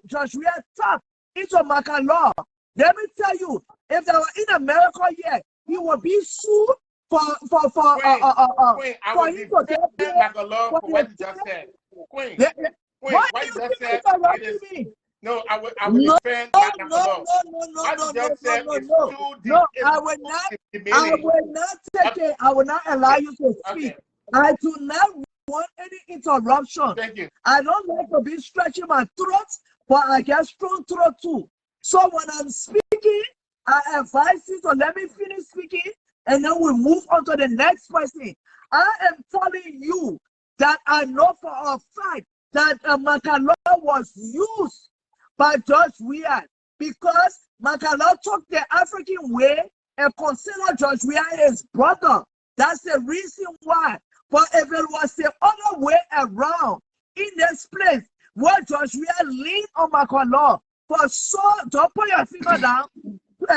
George Weah tapped into Makalo, let me tell you, if they were in America here, he would be sued for him to get paid. For what you just said. Queen, why you you just said interrupting me? No, I would defend No, I will not take it. I will not allow you to speak. Okay. I do not want any interruption. Thank you. I don't like to be stretching my throat, but I get strong throat too. So when I'm speaking, I advise you to let me finish speaking, and then we move on to the next person. I am telling you that I know for a fact that Makalo was used by George Weah because Makalo took the African way and considered George Weah his brother. That's the reason why. But if it was the other way around, in this place where George Weah leaned on Makalo, for sure, don't put your finger down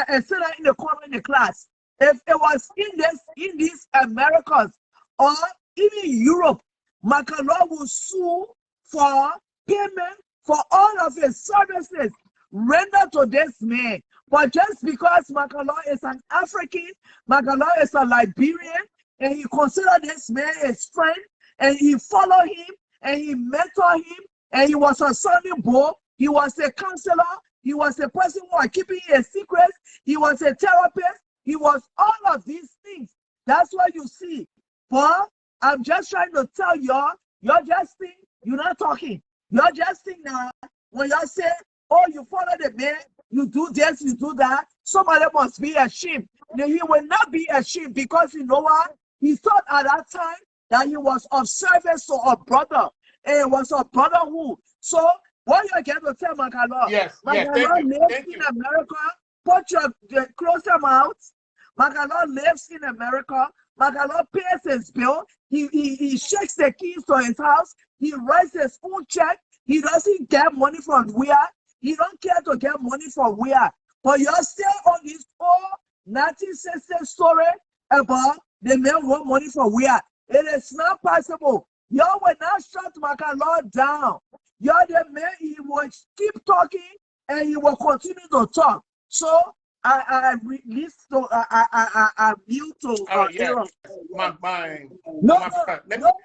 and sit down in the corner in the class. If it was in these Americas or even Europe, Makalo will sue for payment for all of his services rendered to this man. But just because Makalo is an African, Makalo is a Liberian, and he considered this man his friend, and he followed him, and he mentored him, and he was a sounding board. He was a counselor. He was a person who was keeping a secret. He was a therapist. He was all of these things. That's what you see. But I'm just trying to tell y'all, you're just think, you're not talking. You're just think now, when y'all say, oh, you follow the man, you do this, you do that, somebody must be ashamed. He will not be ashamed because you know what? He thought at that time that he was of service to a brother. And it was a brotherhood. So what you get to tell Magalor? Yes, yes, Magalor thank you. lives Thank in you. America. Put close your mouth. Magalor lives in America. Magalor pays his bill. He shakes the keys to his house. He writes his own check. He doesn't get money from where. He don't care to get money from where. But you're still on this old 1960 story about the man want money from where. It is not possible. Y'all will not shut Magalor down. You're the man, he will keep talking and he will continue to talk. So I release to I mute to Yeah. Aaron. My No,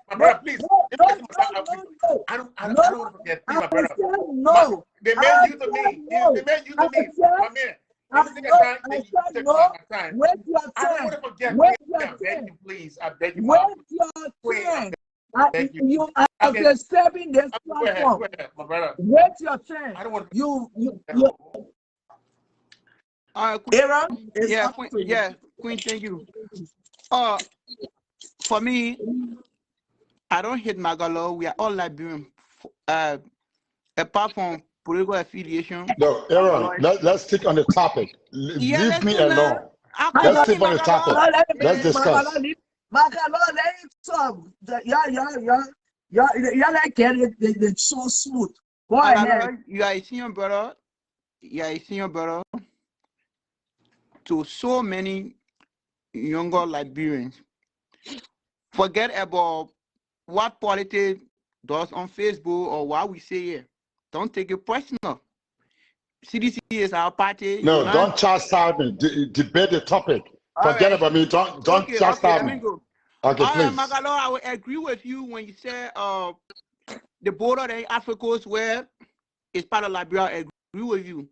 brother, please. no. I don't want to forget. Please, my brother. No. The man you to me. The man you to me. My man. Everything I take my time. Wait your I don't turn. want to forget. Wait Please, your I beg turn. you, please. I beg you, Wait my your turn. thank you. You are disturbing this platform. Go ahead, my brother. Wait your turn. I don't want to. You Queen, Aaron, yeah, Queen, thank you. For me, I don't hate Magalor. We are all Liberian. Apart from political affiliation. No, Aaron, let's stick on the topic. Yeah, Leave me listen, man. alone. I Let's call stick on the topic. Let's discuss. Magalor, let it talk. Yeah, like it so smooth. Go ahead. Magalor, you are a senior brother. You are a senior brother to so many younger Liberians. Forget about what politics does on Facebook or what we say here. Don't take it personal. CDC is our party. No, don't chastise me. Debate the topic. Forget about me. Don't chastise let me. me go. Okay, All right, please. Magalor, I will agree with you when you say the border in Africa where it's part of Liberia. I agree with you.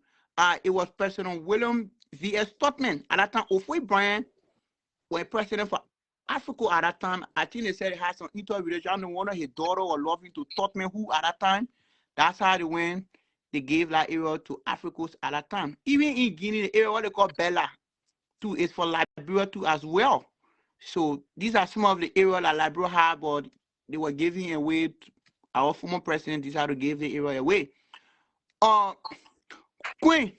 It was President William V.S. Tubman at that time. Ofwe Bryan was president for Africa at that time. I think they said he had some interrelation. I don't know one of his daughter or loving to Tubman, who at that time, that's how they went. They gave that area to Africa at that time. Even in Guinea, the area what they call Bella too is for Liberia too as well. So these are some of the areas that Liberia had, but they were giving away to our former president decided to give the area away. Queen,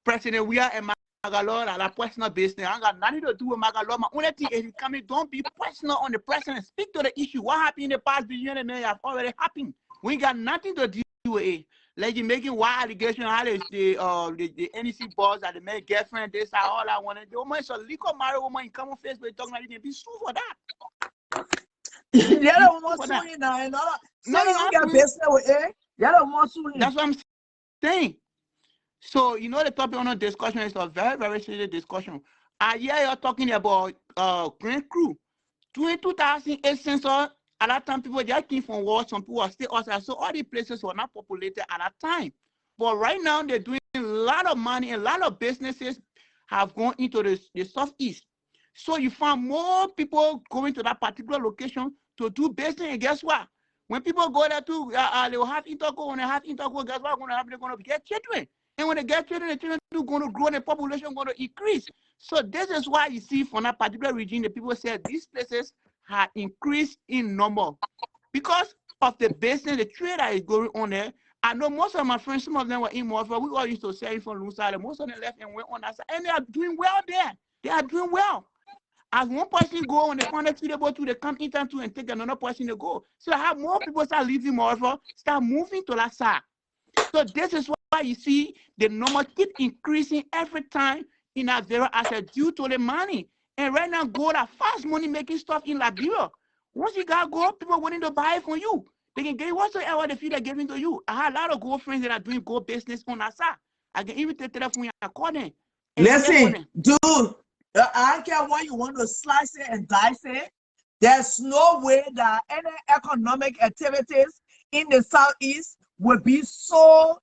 President, we are a Magalor at a personal business. I got nothing to do with Magalor. My only thing is coming, don't be personal on the president. Speak to the issue. What happened in the past billion and have already happened. We got nothing to do with it. Like you making wild allegations, how the NEC boss that they make girlfriend, this, all I wanted. The woman is a legal married woman in common Facebook talking about you can be sued for that. The other one was suing now, and all. No, you don't get business with it. The other one was suing. That's what I'm saying. So, you know, the topic on the discussion is a very, very serious discussion. Yeah, you're talking about Grand Crew. 2008 census, at that time, people just came from war, some people are still outside. So all these places were not populated at that time. But right now, they're doing a lot of money, a lot of businesses have gone into the southeast. So you find more people going to that particular location to do business, and guess what? When people go there too, they will have intercourse. When they have intercourse, guess what going to happen? They're going to get children. And when they get children, the children are going to grow and the population is going to increase. So this is why you see from that particular region, the people say these places have increased in number because of the business, the trade that is going on there. I know most of my friends, some of them were in Morpha. We all used to sell from Lusada. Most of them left and went on that side. And they are doing well there. They are doing well. As one person go on the planet to the boat, they come in time to and take another person to go. So I have more people start leaving Morpha, start moving to that side. So this is why you see the number keep increasing every time in that zero asset due to the money. And right now, gold are fast money making stuff in Liberia. Once you got gold, people willing to buy it from you. They can get whatsoever they feel they're giving to you. I have a lot of gold friends that are doing gold business on that side. I can even take telephone and call them. Listen, dude, I don't care what you want to slice it and dice it. There's no way that any economic activities in the Southeast will be so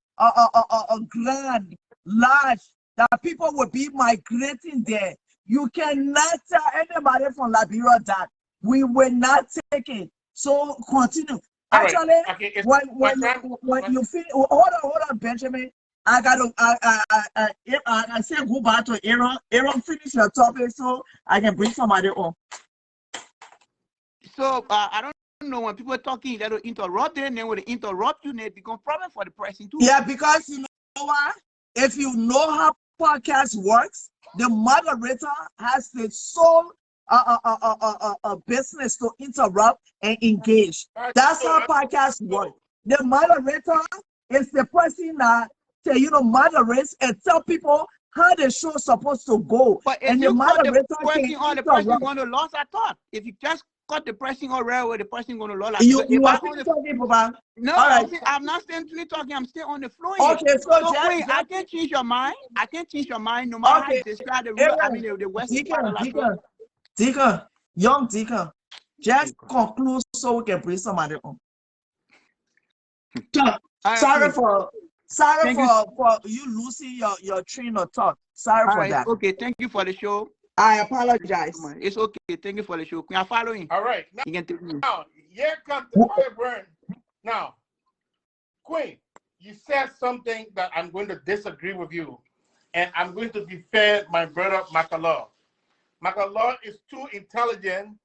grand, large, that people will be migrating there. You cannot tell anybody from Liberia that we will not take it. So continue. All right. Actually, Okay. It's when you finish, hold on, Benjamin. I say goodbye to Aaron. Aaron, finish your topic so I can bring somebody on. So I don't know, when people are talking, they don't interrupt them, and then when they interrupt you, it becomes problem for the person too. Yeah, because you know what? If you know how podcast works, the moderator has the sole business to interrupt and engage. That's how podcasts work. The moderator is the person that moderates and tell people how the show is supposed to go. But if and you the cut moderator the person on, the person going to lose, I thought. If you just cut the person on railway, the person going to lose. Like, you are still talking about. No, all right. I'm not simply talking. I'm still on the floor. Okay, so wait, I can't change your mind. I can't change your mind no matter how you describe the real. I mean, the Western part of Liberia. Deacon, young Deacon, just conclude so we can bring somebody on. Sorry for you losing your train of thought. Sorry for that. Okay, thank you for the show. I apologize. It's okay. Thank you for the show. Can I follow him? All right. You can take me. Now, here comes the fire burn. Now, Queen, you said something that I'm going to disagree with you, and I'm going to defend my brother Makalaw. Makalaw is too intelligent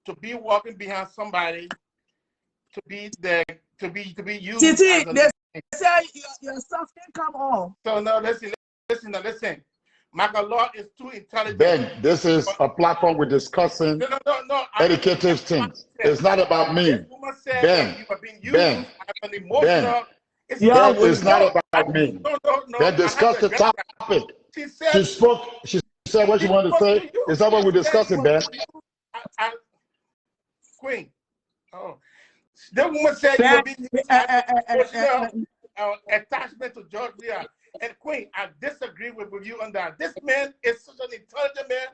to be walking behind somebody to be used. Titi, they say your stuff can come on. So no, listen. Makalaw is too intelligent. Ben, this is a platform we're discussing educative things. It's not about me. Ben, it's not about me. Ben, discuss the topic. She said what she wanted to say. Is that what we're discussing, Ben? Queen. Oh. The woman said you were being emotional attachment to Georgia. And Queen, I disagree with you on that. This man is such an intelligent man.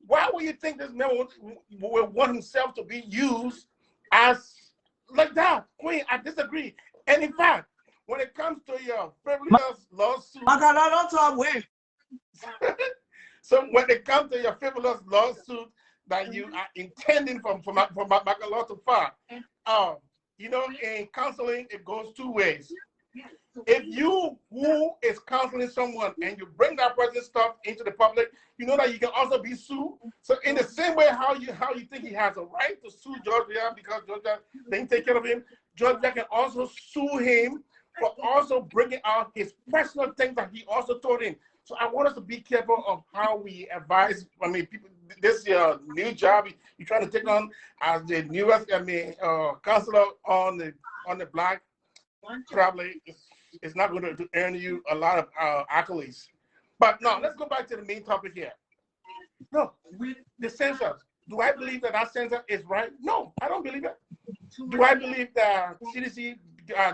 Why would you think this man would want himself to be used as like that? Queen, I disagree. And in fact, when it comes to your frivolous lawsuit, don't talk way. So when it comes to your frivolous lawsuit that you are intending from Makalaw to file, in counseling, it goes two ways. If you who is counseling someone and you bring that person's stuff into the public, you know that you can also be sued. So in the same way how you think he has a right to sue Georgia because Georgia didn't take care of him, Georgia can also sue him for also bringing out his personal things that he also told him. So I want us to be careful of how we advise. I mean, people, this new job you're trying to take on as the newest, counselor on the block, probably it's not going to earn you a lot of accolades. But no, let's go back to the main topic here. No, with the census, do I believe that census is right? No, I don't believe it. Do I believe that CDC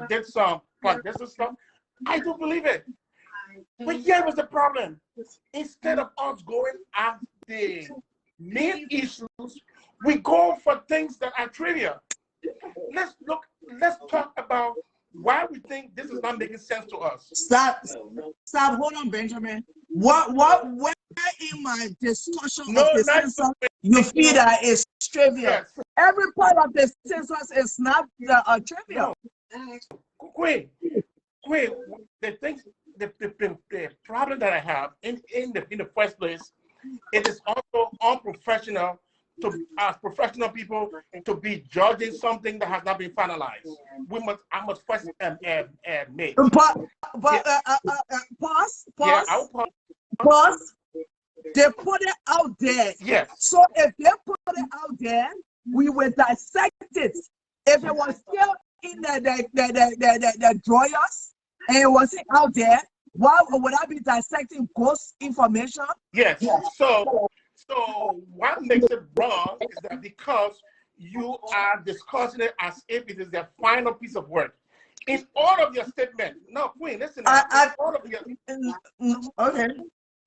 did some progressive stuff? I do believe it. But here was the problem. Instead of us going at the main issues, we go for things that are trivial. Let's talk about why we think this is not making sense to us. Stop. Hold on, Benjamin. Where in my discussion of the census you feel that is trivial? Yes. Every part of the census is not trivial. No. Queen, the problem that I have in the first place, it is also unprofessional to as professional people to be judging something that has not been finalized. I must first admit. Pause. Yeah, I'll pause. Pause. They put it out there. Yes. So if they put it out there, we will dissect it. If it was still in the drawers and it wasn't out there, why would I be dissecting ghost information? Yes. So what makes it wrong is that because you are discussing it as if it is the final piece of work. In all of your statements, no, Queen, listen. Okay.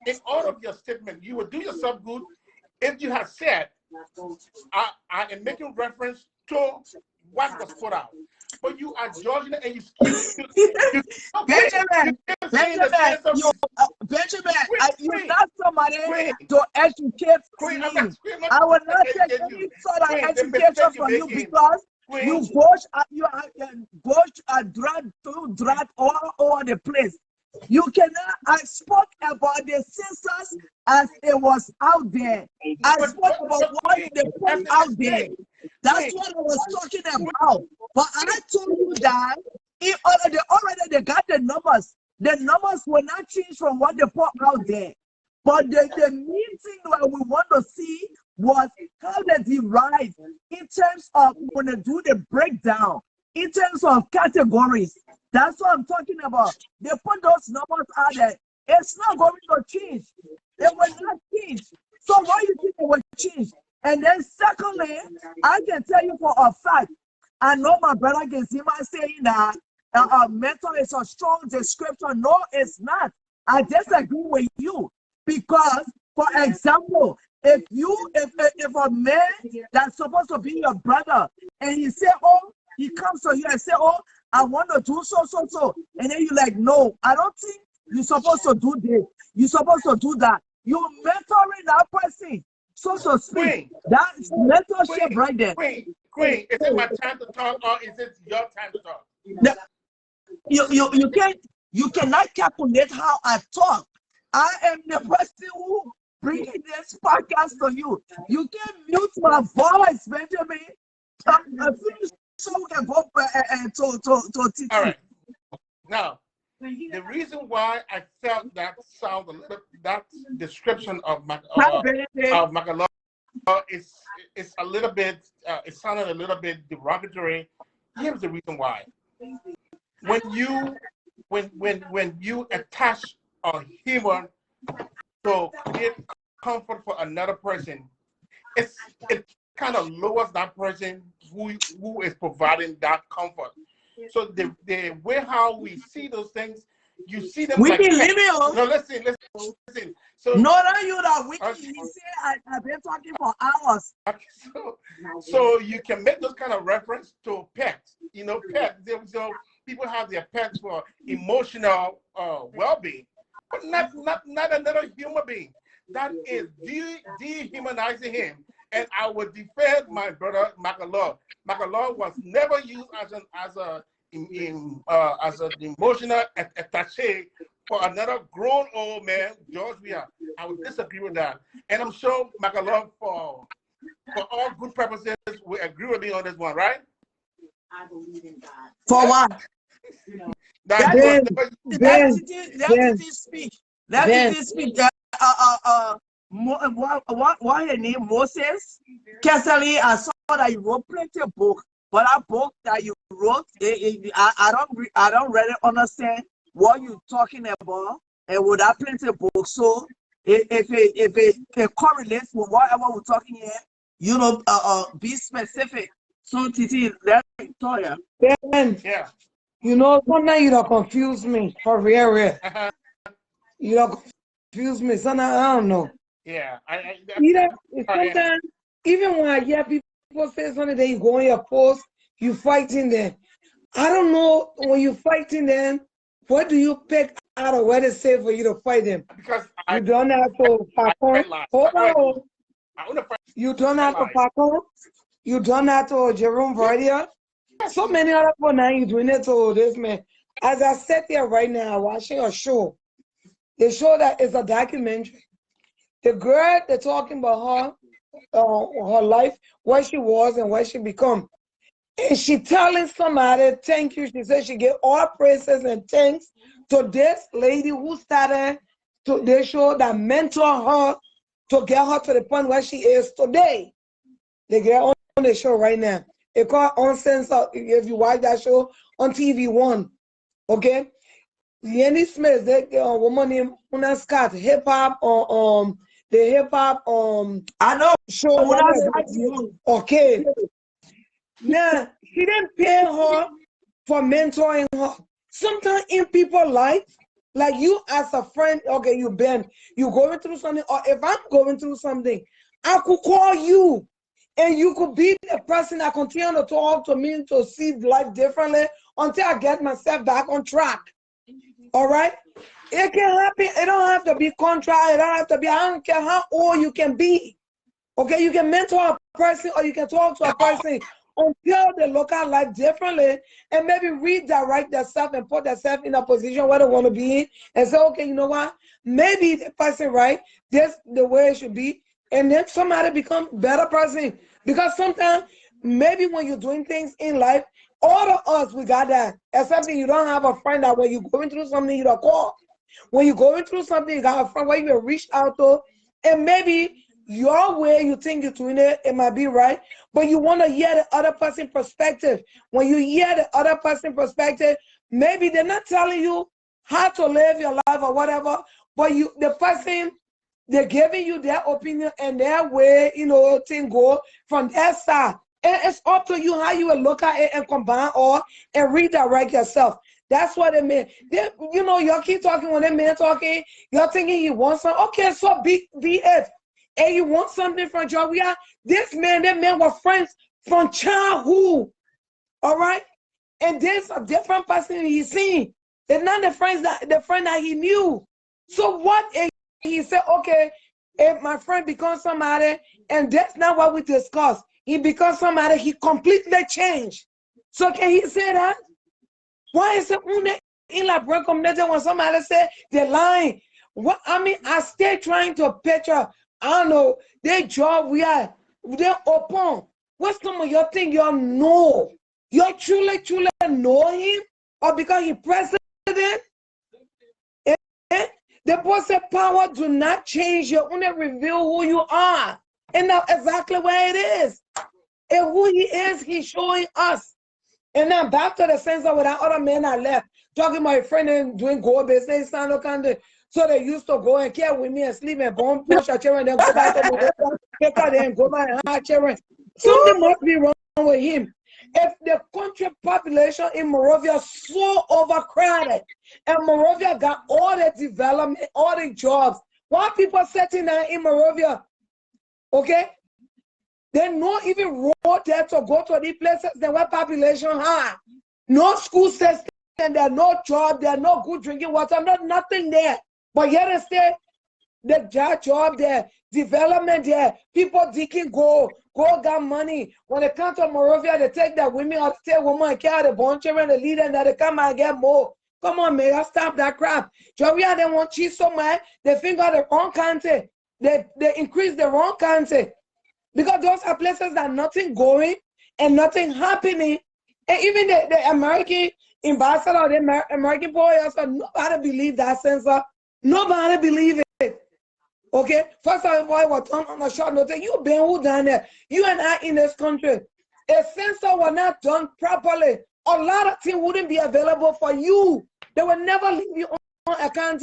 in all of your statement, you would do yourself good if you had said, I am making reference to what was put out. But you are judging it and you Benjamin, you not somebody to educate Queen, I'm me. not I will not take educating any you. sort of Queen, the education mistake from you're you making. because Queen, you both drag all over the place. You cannot. I spoke about the census as it was out there. I spoke about what they put out there. That's what I was talking about. But I told you that already they got the numbers. The numbers will not change from what they put out there. But the main thing that we want to see was how they derive in terms of when they do the breakdown, in terms of categories. That's what I'm talking about. They put those numbers out there. It's not going to change. It will not change. So why you think it will change? And then secondly, I can tell you for a fact, I know my brother Gezima saying that mental is a strong description. No, it's not. I disagree with you because, for example, if a man that's supposed to be your brother and he say, oh, he comes to you and say, oh, I want to do so, and then you're like, no, I don't think you're supposed to do this. You're supposed to do that. You're mentoring that person, so to speak. Queen, That's mentorship right there. Queen, is it my time to talk or is it your time to talk? No, you cannot calculate how I talk. I am the person who bringing this podcast to you. You can mute my voice, Benjamin. So we can go to TT. All right. Now, the reason why I felt that sound a little, that description of Magalore is a little bit, it sounded a little bit derogatory. Here's the reason why. When you attach a human to create comfort for another person, it kind of lowers that person who is providing that comfort. So the way how we see those things, you see them we like can leave it on. no, listen. So no, you that we can say I've been talking for hours. So you can make those kind of reference to pets. You know, pets. So people have their pets for emotional well-being, but not another human being. That is dehumanizing him. And I would defend my brother Magalore. Magalore was never used as an emotional attaché for another grown old man, George Weah. I would disagree with that. And I'm sure Magalore, for all good purposes, will agree with me on this one, right? I believe in God. For what? Let it speak. Let it speak. What her name? Moses Cassidy. I saw that you wrote plenty of book, but that book that you wrote, I don't really understand what you're talking about, and with that plenty of book. So if it correlates with whatever we're talking here, you know, be specific. So Titi, let me tell you. Yeah. You know, sometimes you don't confuse me for real. You don't confuse me. Sometimes I don't know. Yeah. Sometimes, even when I hear people say something, then you go on your post, you fighting them. I don't know, when you fighting them, what do you pick out of what they say for you to fight them? Because you don't have to pack on. Hold on. You don't have to pack on. You don't have to Jerome Vardia. So many other people now you doing it to this man. As I sit here right now watching a show, the show that is a documentary. The girl, they're talking about her life, what she was and what she become. And she telling somebody, thank you. She said she gave all praises and thanks to this lady who started to they show that mentor her to get her to the point where she is today. They get on the show right now. It called Uncensored. If you watch that show on TV1, okay? Yenny Smith, the woman named Una Scott, hip hop the hip hop I know show. Okay. Now she didn't pay her for mentoring her. Sometimes in people's life, Like you as a friend, okay, you going through something, or if I'm going through something, I could call you and you could be the person that continue to talk to me to see life differently until I get myself back on track. All right? It can happen. It don't have to be contract. It don't have to be, I don't care how old you can be. Okay, you can mentor a person or you can talk to a person until they look at life differently and maybe redirect themselves and put themselves in a position where they want to be in and say, okay, you know what? Maybe the person, right, this the way it should be. And then somebody become better person. Because sometimes, maybe when you're doing things in life, all of us, we got that. Except if you don't have a friend that when you're going through something, you don't call. When you're going through something, you got a friend where you can reach out to, and maybe your way you think you're doing it, it might be right, but you want to hear the other person's perspective. When you hear the other person's perspective, maybe they're not telling you how to live your life or whatever, but the person, they're giving you their opinion and their way, you know, thing go from their side. And it's up to you how you will look at it and combine all and redirect yourself. That's what it meant. You know, y'all keep talking when that man talking, y'all thinking he wants something. Okay, so be it. And you want something from Joria? This man, that man were friends from childhood. All right? And there's a different person he's seen. It's not the friend that he knew. So what if he said, okay, if my friend becomes somebody, and that's not what we discussed. He becomes somebody, he completely changed. So can he say that? Why is it in la break community when somebody say they're lying? What I mean, I stay trying to picture, I don't know, their job they're open. What's some of your thing you know? You truly know him? Or because he president? The boss said power do not change. You only reveal who you are. And that's exactly where it is. And who he is, he's showing us. And now back to the sense of that other man I left, talking to my friend and doing gold business, so they used to go and care with me and sleep and bomb push a chair and then go back to the and go back and hard chair. Something must be wrong with him. If the country population in Moravia is so overcrowded and Moravia got all the development, all the jobs, why people sitting there in Moravia, okay? There's no even road there to go to the places that where population high. No school system, there's no job, there's no good drinking water, nothing there. But yet instead, the job there, development there, people digging gold got money. When they come to Moravia, they take that women or take women and carry the born children, the leader, and they come and get more. Come on, man, stop that crap. Joria, they want cheese so much, they finger the wrong country. They increase the wrong country. Because those are places that nothing going and nothing happening. And even the American ambassador, the American boy, also nobody believe that censor. Nobody believe it. Okay? First of all, I was on a short notice. You been who done there? You and I in this country. If censor were not done properly, a lot of things wouldn't be available for you. They will never leave you on account.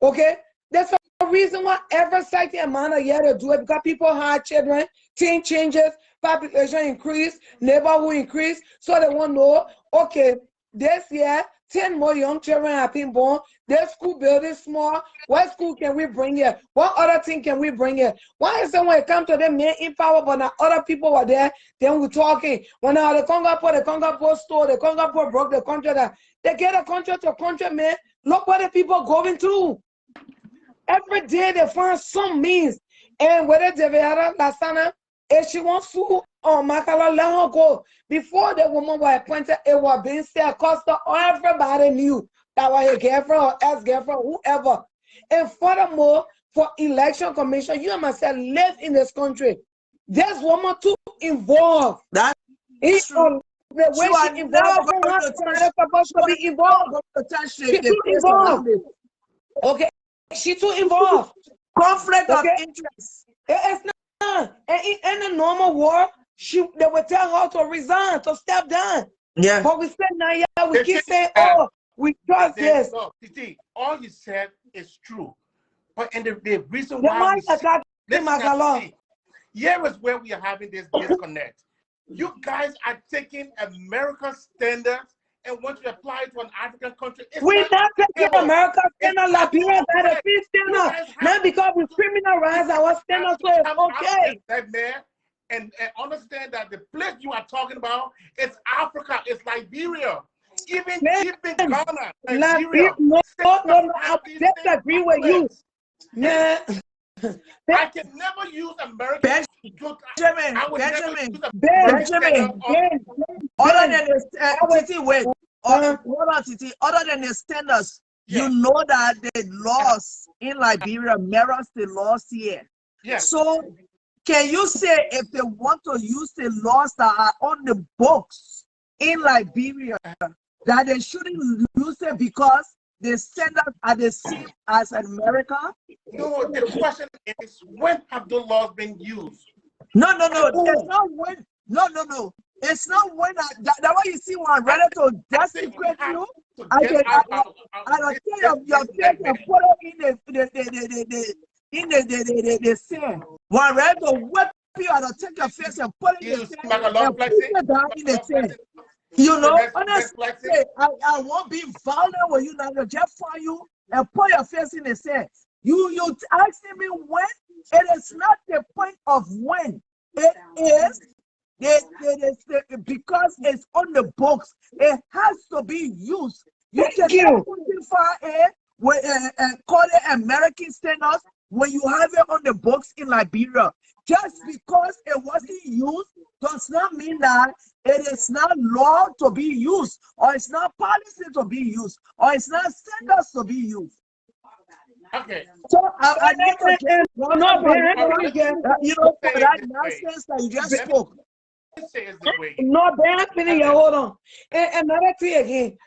Okay? That's the reason why every second amount of year to do it, because people have children, thing changes, population increase, neighborhood increase, so they want to know, okay, this year, 10 more young children have been born, their school building small, what school can we bring here? What other thing can we bring here? Why is it when it comes to them men in power, but now other people were there, then we're talking. When now the Congo store, the Congo broke the contract, they get a contract to contract, man, look what the people going through. Every day they find some means. And whether they were Lasana, if she wants to, Makala, let her go. Before the woman was appointed, it was being said, Costa, everybody knew that was her girlfriend or ex-girlfriend, whoever. And furthermore, for election commission, you and myself live in this country. There's woman too involved. That's true. The way she involved, supposed to be involved. She too involved. Okay. She too involved. Conflict of interest. It's not. And in a normal war, they would tell her to resign, to step down. Yeah. But we said now, yeah, we keep saying, oh, we trust this. No, Titi, all you said is true. But and the reason why here is where we are having this disconnect. You guys are taking American standards and want to apply it to an African country, we not taking America standard, Liberia got a free standard. Not because we criminalize our standards, so it's okay. That man, and understand that the place you are talking about is Africa, it's Liberia. Even Ghana, Nigeria. No, I disagree with you. Man. I can never use American. Benjamin. Other than the other than the standards, you know that the laws in Liberia mirrors the laws here. Yes. So, can you say if they want to use the laws that are on the books in Liberia, that they shouldn't use it because the standards are the same as America? No, the question is, when have the laws been used? No. It's not when. No. It's not when. That what you see when ready to desecrate you. I don't tell your face and put it in the sand. When ready to whip you, I don't take your face and put it in the sand and put it down in the sand. You know, honestly, I won't be violent with you now. I just find you and put your face in the sand. You asking me when? It is not the point of when. It is because it's on the books. It has to be used. You can quantify it and call it American standards when you have it on the books in Liberia. Just because it wasn't used does not mean that it is not law to be used, or it's not policy to be used, or it's not standards to be used. Okay. So I need to get one of you know, for that nonsense that you just spoke. No, hold on. Another thing again.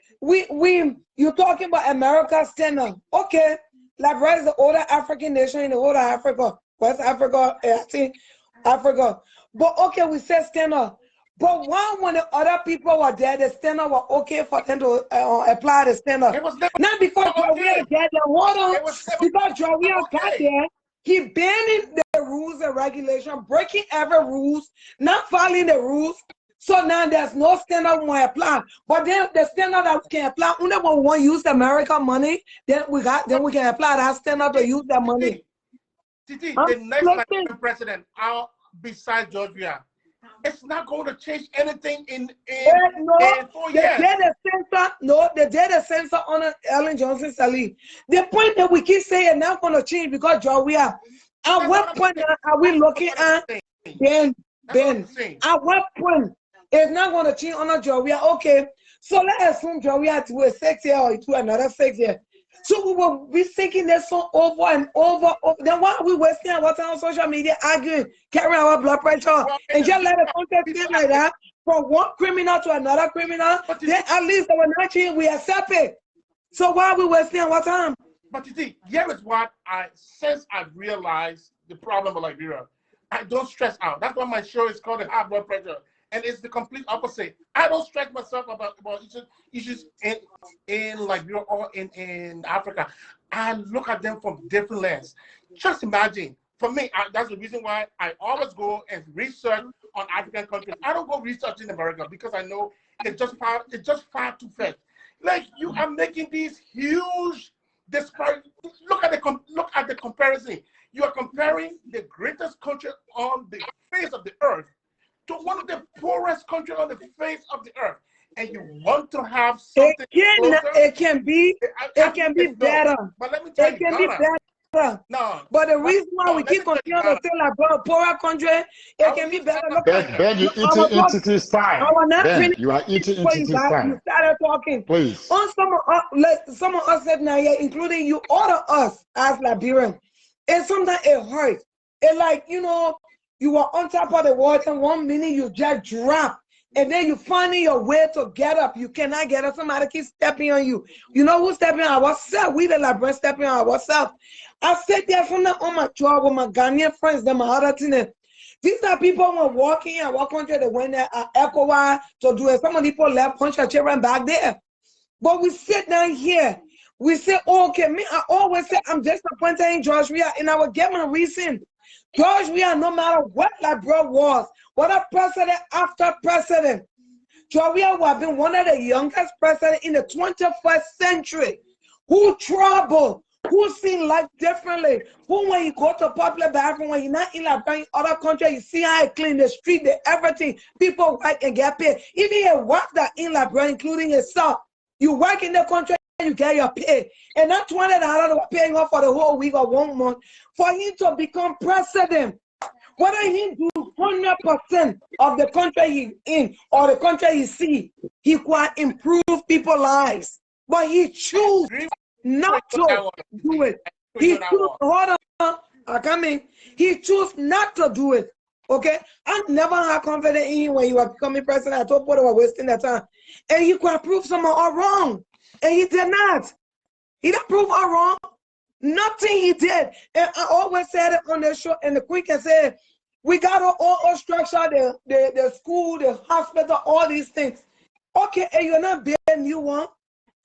You talking about America standard. Okay. Liberia is the older African nation in the whole of Africa. West Africa, I think Africa. But okay, we said standard. But why when the other people were there, the standard was okay for them to apply the standard? Not because Joria got there. Hold on. Because Joria got there, he banning the rules and regulation, breaking every rules, not following the rules. So now there's no standard we apply. But then the standard that we can apply, only when we want to use the American money, then we can apply that standard to use that money. Titi, the next Nigerian president, besides Georgia, it's not going to change anything in 4 years. The data censor on Ellen Johnson Sirleaf. The point that we keep saying it's not going to change because Georgia. At what point are we looking at Ben? At what point it's not going to change on Georgia? Okay, so let's assume Georgia to a 6 year or to another 6 year. So we will be thinking this song over and over. Then why are we wasting our time on social media arguing, carrying our blood pressure, and just let the content stay like that from one criminal to another criminal? Then at least our nation we accept it. So why are we wasting our time? But you see, here is what since I've realized the problem of Liberia, I don't stress out. That's why my show is called The High Blood Pressure. And it's the complete opposite. I don't stress myself about issues in Liberia or in Africa. I look at them from different lenses. Just imagine, for me, that's the reason why I always go and research on African countries. I don't go research in America because I know it's just far too fast. Like you are making these huge disparities. Look at the comparison. You are comparing the greatest country on the face of the earth to one of the poorest countries on the face of the earth, and you want to have something it can be better. But let me tell you, it can be better. No. But the reason why we keep continuing to say like poorer country, it can be better. Ben, you eating into this time. Ben, you are eating into this time. You started talking. Please. On some of us said now, including you, all of us as Liberians, and sometimes it hurts. It like, you know, you are on top of the water, and 1 minute you just drop, and then you finding your way to get up. You cannot get up. Somebody keeps stepping on you. You know who's stepping on ourselves? We the Liberians stepping on ourselves. I said that from on my job with my Ghanaian friends, them my other thing. These are people who are walking and walking to the window at ECOWAS to do it. Some of the people left punch their children back there. But we sit down here. We say, oh, okay, me, I always say I'm disappointed in George Weah, and I will get my reason. George Weah, no matter what Liberia was, what a president after president, Joria who have been one of the youngest presidents in the 21st century, who travel, who see life differently, who when you go to public bathroom, when you're not in Liberia, other country, you see how it clean the street, the everything, people work and get paid. Even a work that in Liberia, including yourself, you work in the country, you get your pay. And not $20 we're paying off for the whole week or 1 month for him to become president. Whether he do 100% of the country he's in or the country he see, he can improve people's lives. But he choose not to do it. He choose, hold on, I come in. He choose not to do it. Okay? I never had confidence in him when he was becoming president. I told people they were wasting their time. And he could prove someone all wrong. And he did not. He didn't prove all wrong. Nothing he did. And I always said it on the show, and the quick and said, we got to all structure the school, the hospital, all these things. Okay, and you're not building new one.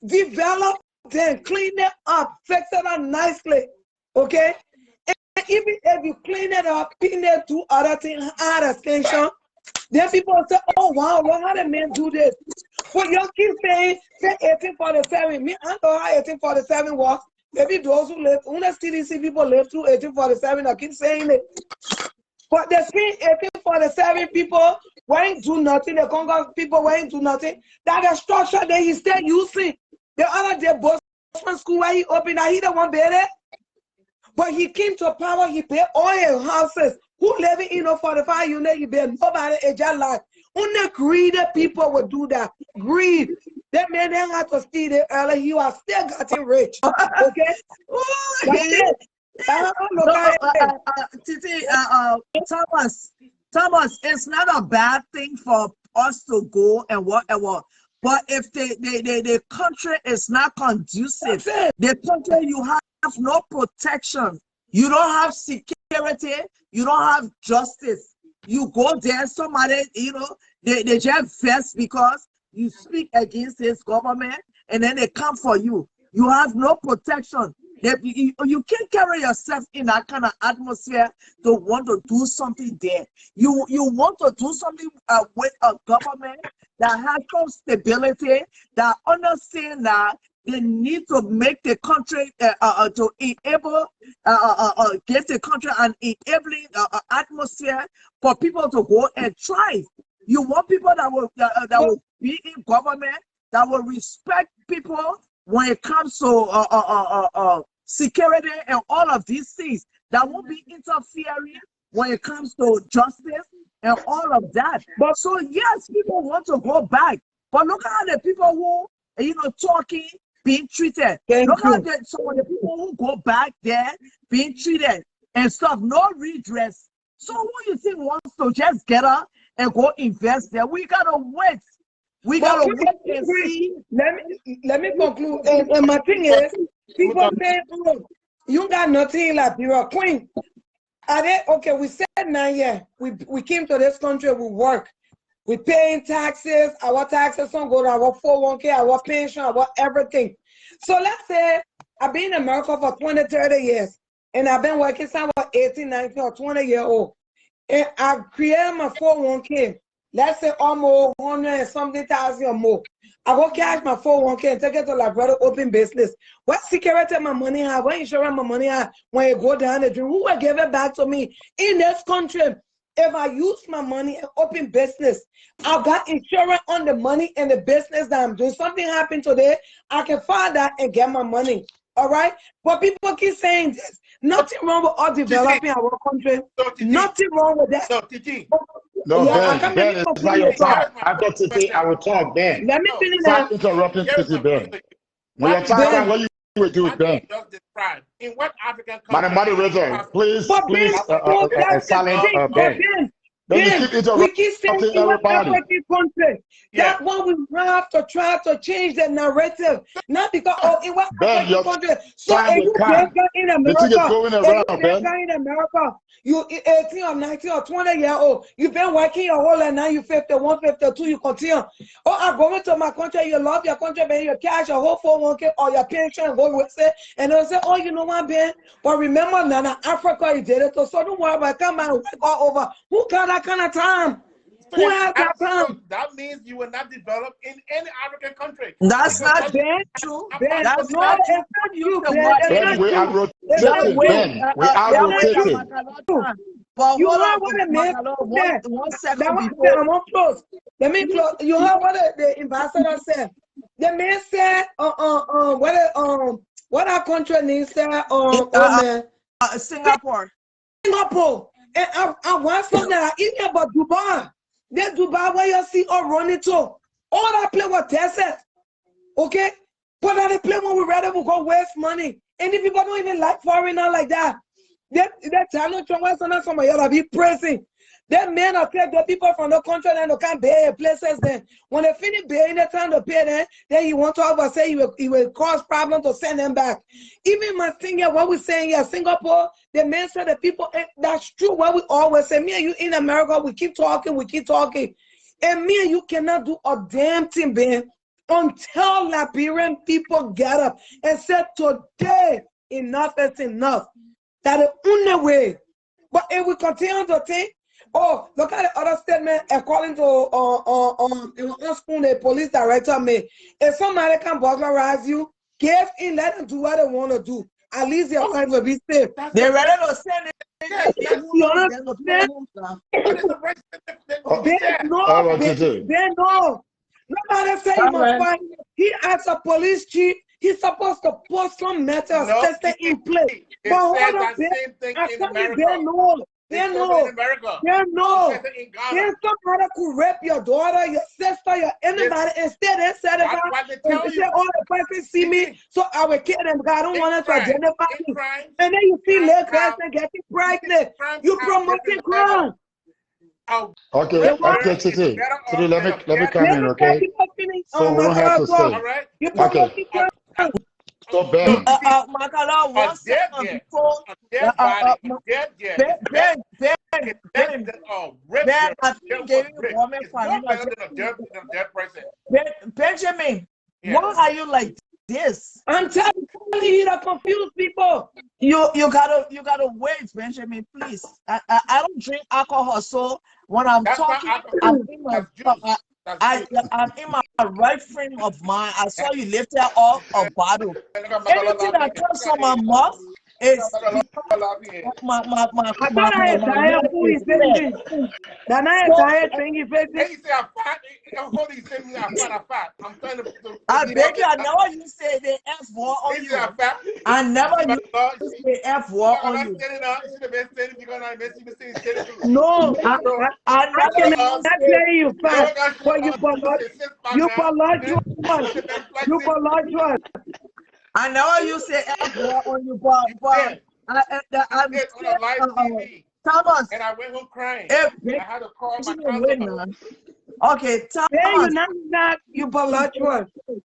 Develop them, clean it up, fix it up nicely. Okay? And even if you clean it up, clean it, do other things, add extension, then people say, oh wow, well, how did men do this? But you keep saying, say 1847. Me, I know how 1847 was. Maybe those who live, when the CDC people live through 1847, I keep saying it. But the 1847 people weren't do nothing, the Congo people weren't do nothing. That the structure that he still using. The other day, Boston School where he opened, he the one better. But he came to power, he paid all his houses. Who living in a 45 unit, he paid nobody a job like. Only greedy people would do that. Greed. That man didn't have to steal it early. He was still getting rich. Okay? Titi, Thomas, it's not a bad thing for us to go and whatever. But if the country is not conducive, the country you have no protection, you don't have security, you don't have justice. You go there, somebody, they just vest because you speak against this government, and then they come for you. You have no protection. You can't carry yourself in that kind of atmosphere to want to do something there. You want to do something with a government that has some stability, that understand that they need to make the country to enable, get the country an enabling atmosphere for people to go and thrive. You want people that will be in government, that will respect people when it comes to security and all of these things, that won't be interfering when it comes to justice and all of that. But so yes, people want to go back, but look at the people who talking, being treated. Look at some of the people who go back there being treated and stuff, no redress. So who you think wants to just get up and go invest there? We gotta wait. We gotta wait and see. Let me conclude. And my thing is, people say, oh, you got nothing like you're a queen. Are they okay? We said 9 years. We came to this country, we work. We paying taxes, our taxes don't go to our 401k, our pension, our everything. So let's say I've been in America for 20, 30 years, and I've been working since I was 18, 19, or 20 years old. And I've created my 401k, let's say almost 100 and something thousand or more. I go cash my 401k and take it to like brother open business. What security my money have? What insurance my money have when you go down the drain? Who will give it back to me in this country? If I use my money and open business, I've got insurance on the money and the business that I'm doing. Something happened today, I can find that and get my money. All right? But people keep saying this. Nothing wrong with us developing our country. Nothing wrong with that. No, Ben, it's not your time. After today, I will talk, Ben. Let me finish Stop interrupting Titi, Ben. When your time comes, what you will do with Ben? In what African Madam Moderator, please, silence Ben. We keep saying in what African country. That's why we have to try to change the narrative. Not because in what African country. So if you get in America, you 18 or 19 or 20 years old, you've been working your whole life, now you 51, 52, you continue. Oh, I'm going to my country, you love your country, but you cash your whole 401k or your pension and go with it. And they'll say, oh, you know what, Ben? But remember, now Africa, you did it. So don't worry about it. Come and work all over. Who got that kind of time? Who has that so plan? that means you will not develop in any African country. That's Because not Ben, true. Ben, That's no, not it's true. not You you, can Ben. watch It's Ben, not we are you. It's the not rotating. way you. Ben, we are the It's way not that rotating. Magalota. But You hold heard on, what the man Magalo, said. one That second one before. I'm on close. Let me close. You heard what the ambassador said. The man said, what our country needs said, man, Singapore. Singapore. And I want something that I even about Dubai. Then Dubai where you see all running to. All that play was tested. Okay? But that they play when we rather we go waste money. And if people don't even like foreigner like that, that Donald Trump was on somebody else be praising. That men are take the people from the country and they can't pay places then. When they finish paying the time to pay then you want to talk about say he will cause problems to send them back. Even my thing here, what we're saying here, Singapore, the men said the people, that's true what we always say. Me and you in America, we keep talking. And me and you cannot do a damn thing, Ben, until Liberian people get up and said today, enough is enough. That is the only way. But if we continue to think, oh, look at the other statement according to the police director me. If somebody can burglarize you, give in, let them do what they want to do. At least their life will be safe. They ready to send it. You understand? They know. Nobody say you must fight. He asked a police chief. He's supposed to put some measures testing in place. But hold on, they know. Then somebody could rape your daughter, your sister, your anybody. Instead, they said it out. They say, oh, the person see me, so I will kill them because I don't want to identify me. And then you see little person getting pregnant. You promoting crime. Okay, Titi, let me come in, okay? So we don't have to stay. Okay. So Ben, Magalo, one second before. Ben, I think giving you woman Benjamin, why are you like this? I'm telling you to confuse people. You gotta wait, Benjamin, please. I don't drink alcohol, so when I'm talking, I'm in my right frame of mind. I saw you lift off a bottle. Anything that comes from my mouth is my I thought I had tired food is facing. Then I had tired thing is facing. I beg you, I never you say the F word on you. I never you say F word on you. No, I cannot tell you fast, but you apologize. I never you say F word on you, but I'm Thomas. And I went home crying. I had to call my counselor. Okay, Thomas. Hey, you're not you apologize.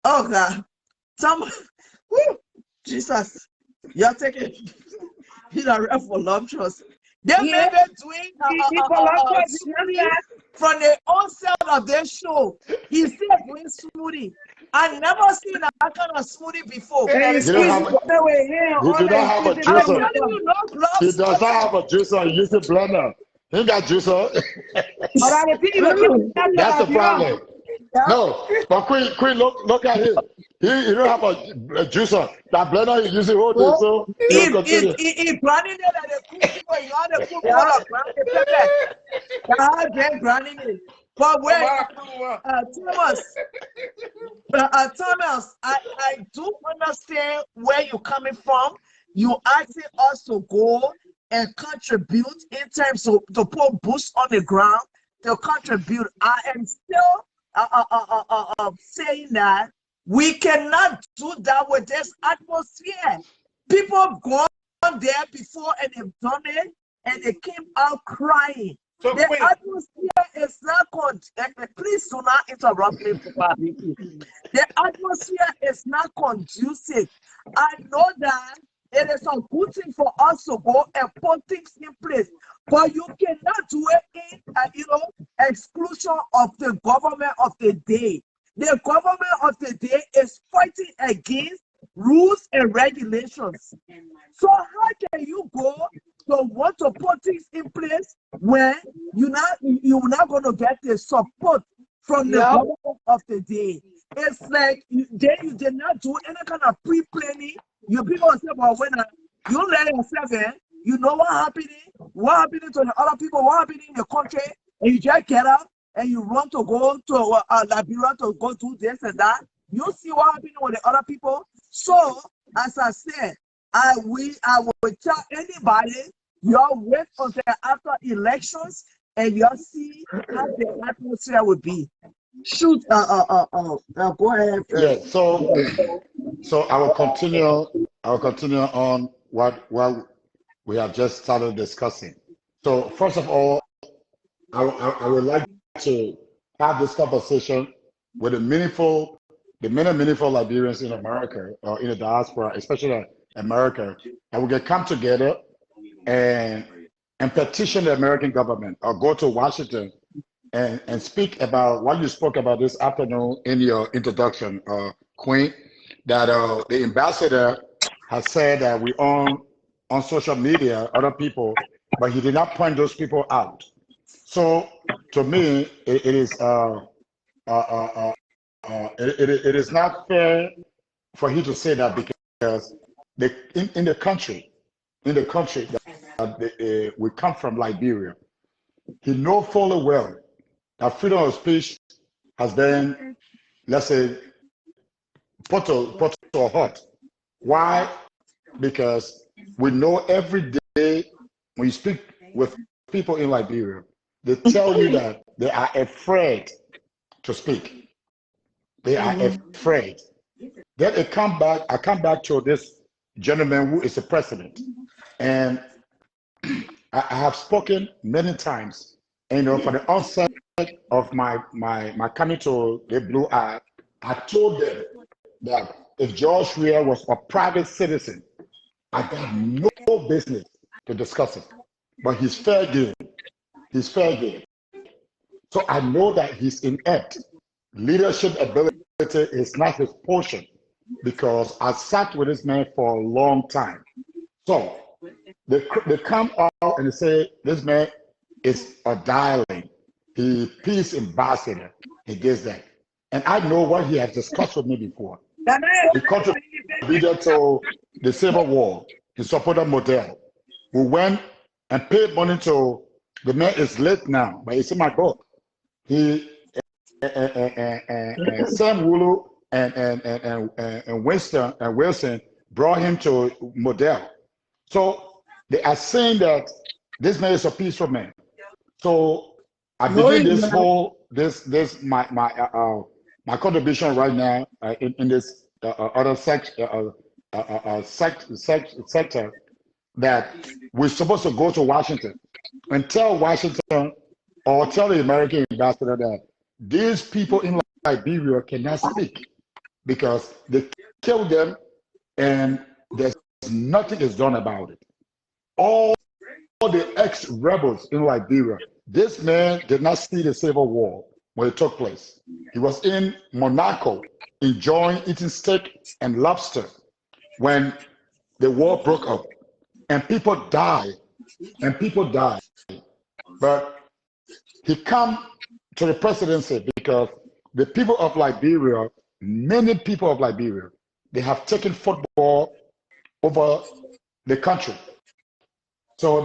Oh God, Thomas. Jesus, you're taking a ref for love trust. They may be doing from the onset of their show. He said doing smoothie. I never seen that kind of smoothie before. he does not have a juicer. He does not have a juicer. He uses a blender. He got juicer. That's the problem. No, but Queen, look at him. He don't have a juicer. That blender he uses all day, so he branding it at the cookie for you on the cookie branding it. But wait, Thomas, I do understand where you're coming from. You asking us to go and contribute in terms of to put boots on the ground to contribute. I am still saying that we cannot do that with this atmosphere. People have gone there before and they've done it and they came out crying. So the atmosphere is not please do not interrupt me. The atmosphere is not conducive. I know that it is a good thing for us to go and put things in place, but you cannot do it in exclusion of the government of the day. The government of the day is fighting against rules and regulations. So how can you go to want to put things in place when you're not going to get the support from the government of the day. It's like you did not do any kind of pre-planning. You people say, well, when you let yourself in, you know what happening to the other people, what happening in the country, and you just get up and you run to go to Liberia to go do this and that. You see what happening with the other people. So, as I said, I will tell anybody, y'all wait until after elections and y'all see how the atmosphere will be. Shoot, go ahead. Yeah, so I will continue on what we have just started discussing. So first of all, I would like to have this conversation with the many meaningful Liberians in America or in the diaspora, especially America, and we can come together and petition the American government or go to Washington and speak about what you spoke about this afternoon in your introduction, Queen, that the ambassador has said that we own on social media other people, but he did not point those people out. So to me, it is not fair for you to say that, because in the country that we come from, Liberia, he knows fully well that freedom of speech has been, let's say, put to a halt. Why? Because we know every day when you speak with people in Liberia, they tell you that they are afraid to speak. They are afraid. Then I come back to this gentleman who is the president. And I have spoken many times, and for the onset of my coming to the Blue Eye, I told them that if George Weah was a private citizen, I got no business to discuss it. But he's fair game. He's fair game. So I know that he's inept. Leadership ability is not his portion, because I sat with this man for a long time. So they come out and they say this man is a darling. He peace ambassador. He gets that. And I know what he has discussed with me before. He contributed to the Civil War. He supported Model. We went and paid money to, the man is late now, but it's in my book. He Sam Wulu and Winston and Wilson brought him to Model. So they are saying that this man is a peaceful man. So I begin my contribution right now in this other sector that we're supposed to go to Washington and tell Washington or tell the American ambassador that these people in Liberia cannot speak because they killed them and there's nothing is done about it. All the ex-rebels in Liberia, this man did not see the Civil War when it took place. He was in Monaco enjoying eating steak and lobster when the war broke up, and people died, But he come to the presidency because the people of Liberia, many people of Liberia, they have taken football over the country. So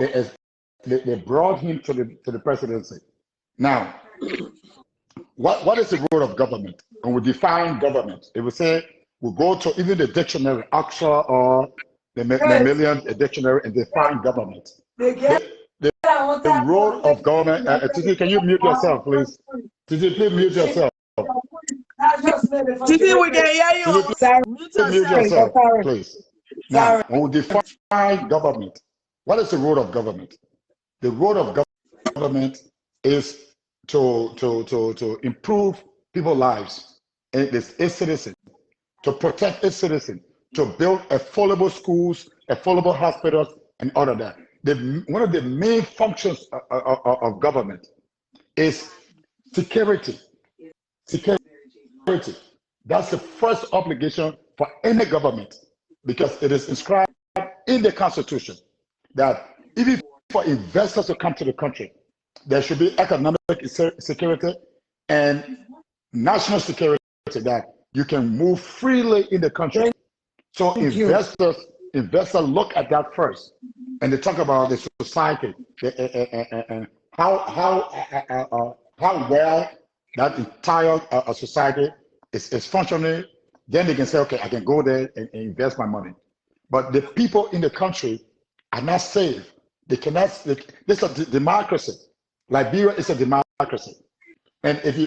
they brought him to the presidency. Now, what is the role of government? When we define government, it will say we go to even the dictionary, Oxford or the Macmillan dictionary, and define government. The role of government. Titi, can you mute yourself, please? Titi, please mute yourself. Titi, we can hear you. Mute yourself, please. Now, when we define government, what is the role of government? The role of government is to improve people's lives and its citizens, to protect its citizens, to build affordable schools, affordable hospitals, and all of that. One of the main functions of government is security. Security. That's the first obligation for any government because it is inscribed in the Constitution that even for investors to come to the country, there should be economic security and national security that you can move freely in the country. So investors look at that first, and they talk about the society and how well that entire society is functioning. Then they can say, okay, I can go there and invest my money. But the people in the country are not safe. They cannot. This is a democracy. Liberia is a democracy. And if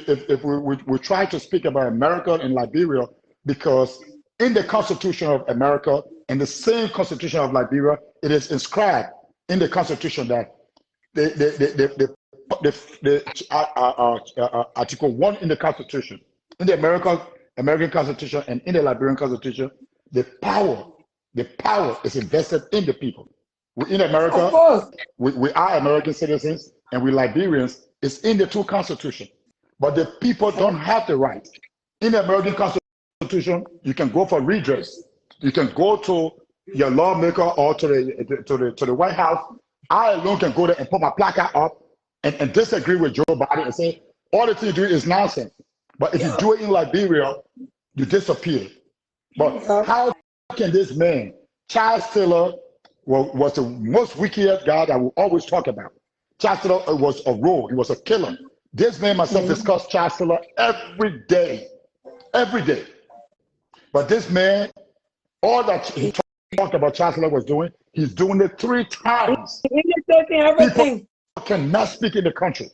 we try to speak about America and Liberia, because in the Constitution of America and the same Constitution of Liberia, it is inscribed in the Constitution that Article 1 in the Constitution, in the American Constitution and in the Liberian Constitution, the power is invested in the people. In America, we are American citizens and we Liberians. It's in the two constitutions. But the people don't have the right. In the American Constitution, you can go for redress. You can go to your lawmaker or to the White House. I alone can go there and put my placard up and disagree with Joe Biden and say, all the thing you do is nonsense. But if you do it in Liberia, you disappear. But how can this man, child stealer, was the most wicked guy that we always talk about. Child stealer was a rogue, he was a killer. This man myself discuss child stealer every day. But this man, all that he talked about child stealer was doing, he's doing it 3 times. People cannot speak in the country,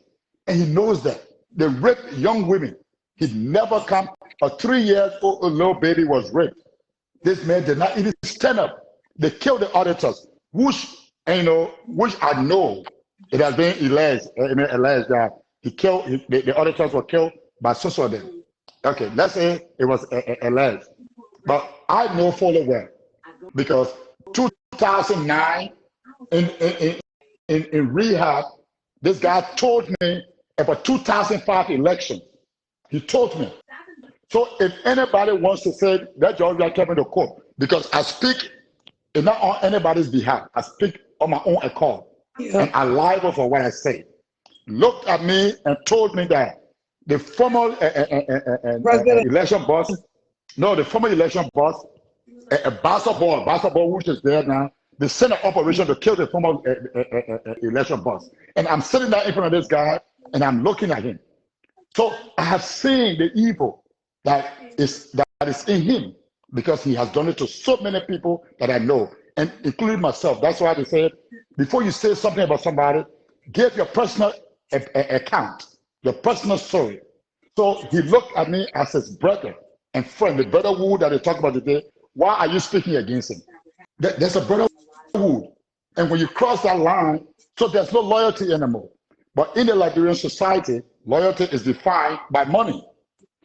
and he knows that. They rape young women. He never come. A 3-year-old little baby was raped. This man did not even stand up. They killed the auditors, which I know it has been alleged that the auditors were killed by some of them. Okay, let's say it was alleged. But I know fully well, because 2009 in rehab, this guy told me about 2005 election. He told me. So if anybody wants to say that George are coming to court, because I speak not on anybody's behalf, I speak on my own accord, and I liable for what I say. Looked at me and told me that the former election boss, a basketball which is there now, they sent an operation to kill the former election boss. And I'm sitting there in front of this guy and I'm looking at him. So I have seen the evil that is in him, because he has done it to so many people that I know, and including myself. That's why they said, before you say something about somebody, give your personal account, your personal story. So he looked at me as his brother and friend, the brotherhood that they talk about today. Why are you speaking against him? There's a brotherhood. And when you cross that line, so there's no loyalty anymore. But in the Liberian society, loyalty is defined by money.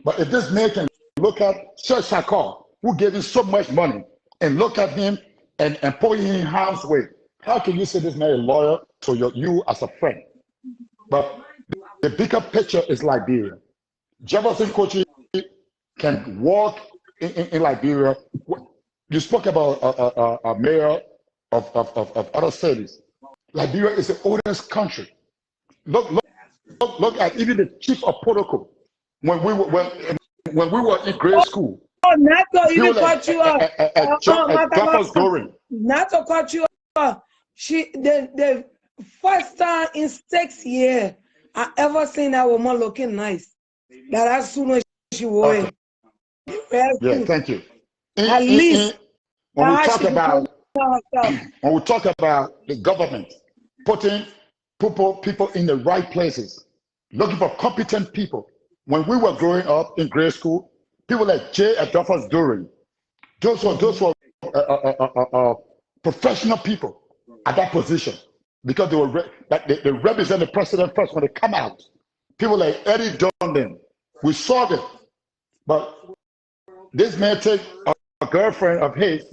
But if this man can look at Sir Shakar, who gave him so much money, and look at him and put him in harm's way, how can you say this man is loyal to you as a friend? But the bigger picture is Liberia. Jefferson Kochi can walk in Liberia. You spoke about a mayor of other cities. Liberia is the oldest country. Look at even the chief of protocol. When we were in grade school. Oh, not to even cut you off. Not to cut you off. The first time in 6 years I ever seen that woman looking nice. That as soon as she wore it. Yeah, thank you. At least when we talk about the government putting people in the right places, looking for competent people. When we were growing up in grade school, people like J. Adolphus During, those were professional people at that position, because they represent the president first when they come out. People like Eddie Dundon, we saw them. But this man take a girlfriend of his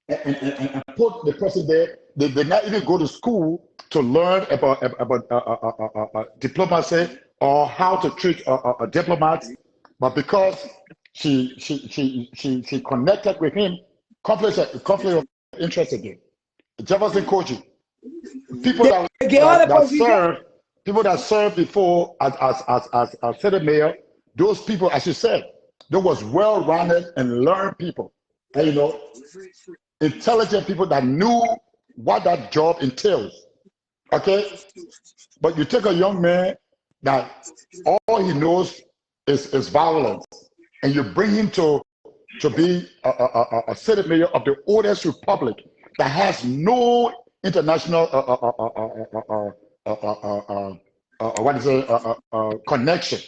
and put the person there. They did not even go to school to learn about diplomacy or how to treat a diplomat, but because she connected with him, conflict of interest again. Jefferson Kochi, people They get all the that position. serve, people that served before as city mayor, those people, as you said, there was well-rounded and learned people, and intelligent people that knew what that job entails. Okay, but you take a young man that all he knows is violence, and you bring him to be a city mayor of the oldest republic that has no international what is it connection,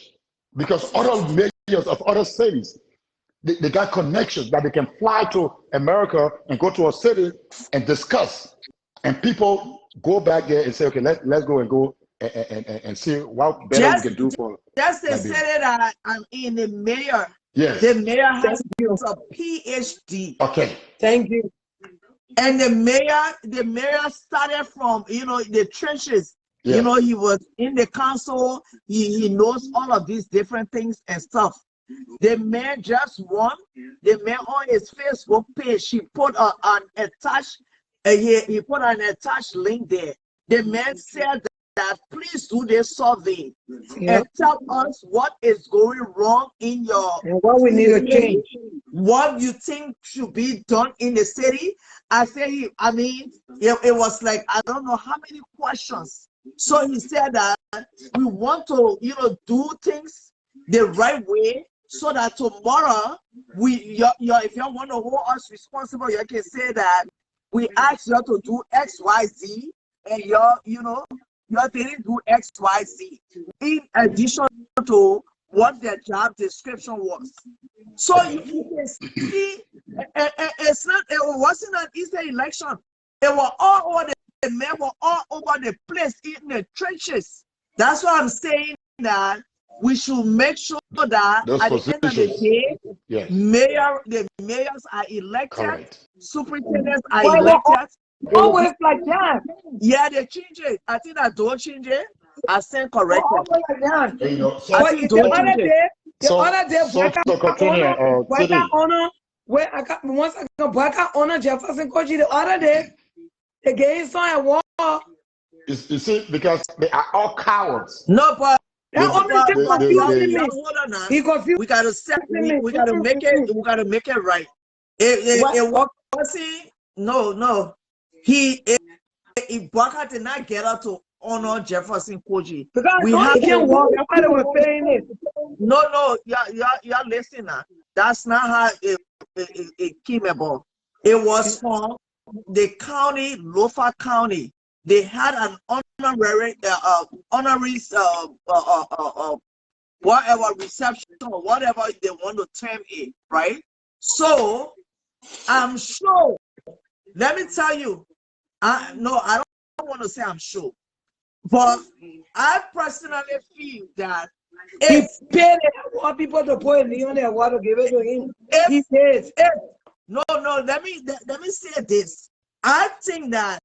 because other mayors of other cities, they got connections that they can fly to America and go to a city and discuss, and people go back there and say, okay, let's go and see what better we can do for just the Liberia. city that I'm in, the mayor. Yes. The mayor has you. a PhD. Okay. Thank you. And the mayor started from, the trenches. Yes. He was in the council. He knows all of these different things and stuff. The mayor just won. The mayor on his Facebook page, he put an attached, he put an attached link there. The mayor said that please do this survey and tell us what is going wrong in your and what we need to change. What you think should be done in the city. It was like, I don't know how many questions. So he said that we want to, do things the right way so that tomorrow if you want to hold us responsible, you can say that we asked you to do X, Y, Z, and you didn't do X, Y, Z in addition to what their job description was. So you can see, it wasn't an easy election. It was all over the men were all over the place in the trenches. That's why I'm saying that we should make sure that those at the end of the day, yes, the mayors are elected, correct, superintendents are Why elected. always like that? Yeah, they change it. I think that don't change it. I stand corrected. Always like that. you know. So, I But think the don't other change it. day, so Continue, Teddy. honor, where I got once I got Baka honor Jefferson Koji the other day, they gave son a war. You see, because they are all cowards. No, but That only thing confusing me. hold on now. He confused We gotta we gotta make it. We gotta make it right. It wasn't. No. Baka did not get her to honor Jefferson Koji. because We have can't to walk. That's why they were saying it. No, you're listening now. That's not how it came about. It was from the county, Lofa County. They had an honorary, whatever reception or whatever they want to term it, right? So I'm sure. Let me tell you, I don't want to say I'm sure, but I personally feel that He paid want people to put it on their water, give it to him. He says, no, let me say this. I think that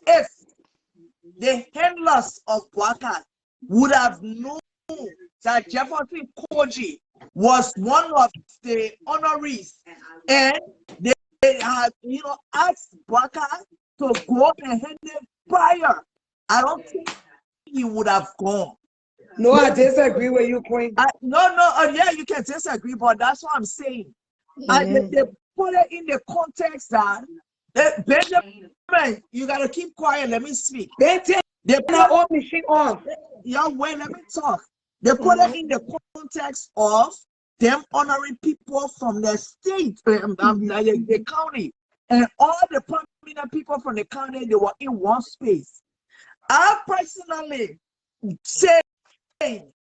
if the handlers of Baka would have known that Jefferson Koji was one of the honorees, and they had, asked Baka to go and hand it prior, I don't think he would have gone. no, I disagree with you, Queen. Yeah, you can disagree, but that's what I'm saying. They put it in the context that Benjamin, you gotta keep quiet. Let me speak. They put our own machine on. Yeah, wait, let me talk. They put it in the context of them honoring people from the state, the county, and all the prominent people from the county. They were in one space. I personally say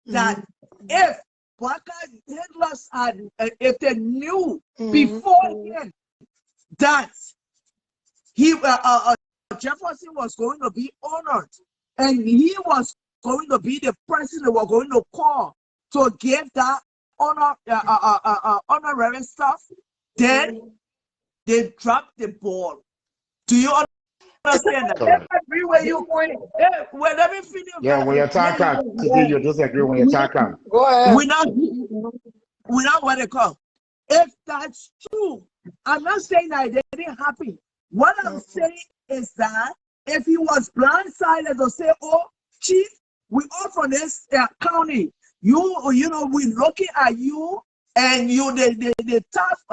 that if Baka handlers had, if they knew beforehand that Jefferson was going to be honored and he was going to be the person they were going to call to give that honorary stuff, then they dropped the ball. Do you understand that? I agree with you, Queen. Well, let me finish. Yeah, when you talk out, you disagree when you talk out. Go ahead. We not what they call. If that's true, I'm not saying that it didn't happen. What I'm saying is that if he was blindsided to say, "Oh, chief, we all from this county. You know, we looking at you, and you the tough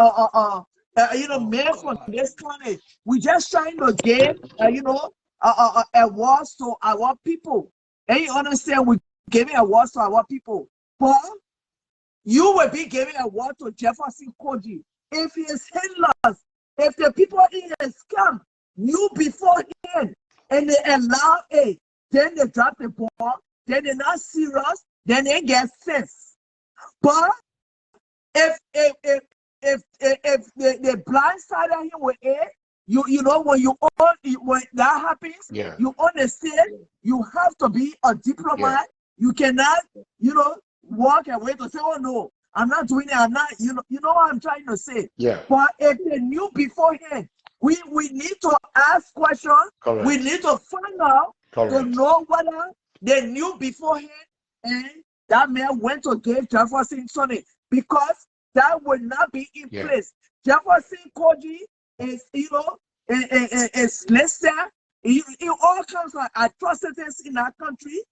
man from this county. We just trying to give awards to our people, and you understand we giving awards to our people, but you will be giving award to Jefferson Koji if he is handless, if the people in his camp knew beforehand and they allow it, then they drop the ball, then they're not serious, then they get sense. But if they blindsided him with it, you know when that happens, you understand you have to be a diplomat. You cannot walk away to say, "Oh no, I'm not doing it. I'm not." You know what I'm trying to say. But if they knew beforehand, we need to ask questions. Correct. We need to find out Correct. to know whether they knew beforehand and that man went to give Jefferson Sonny, because that would not be in place. Jefferson Koji is is listed in all kinds of atrocities in our country.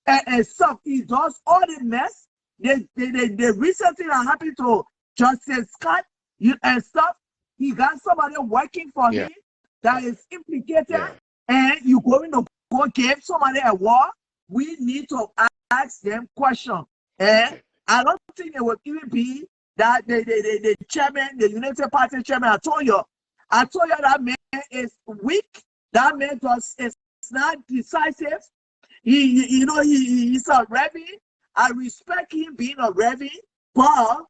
And stuff. He does all the mess. The recent thing that happened to Justice Scott and stuff. He got somebody working for him that is implicated, and you going to go give somebody a war. We need to ask them questions. And I don't think it would even be that the chairman, the United Party chairman, I told you that man is weak. That man is not decisive. He's a Reverend. I respect him being a Reverend, but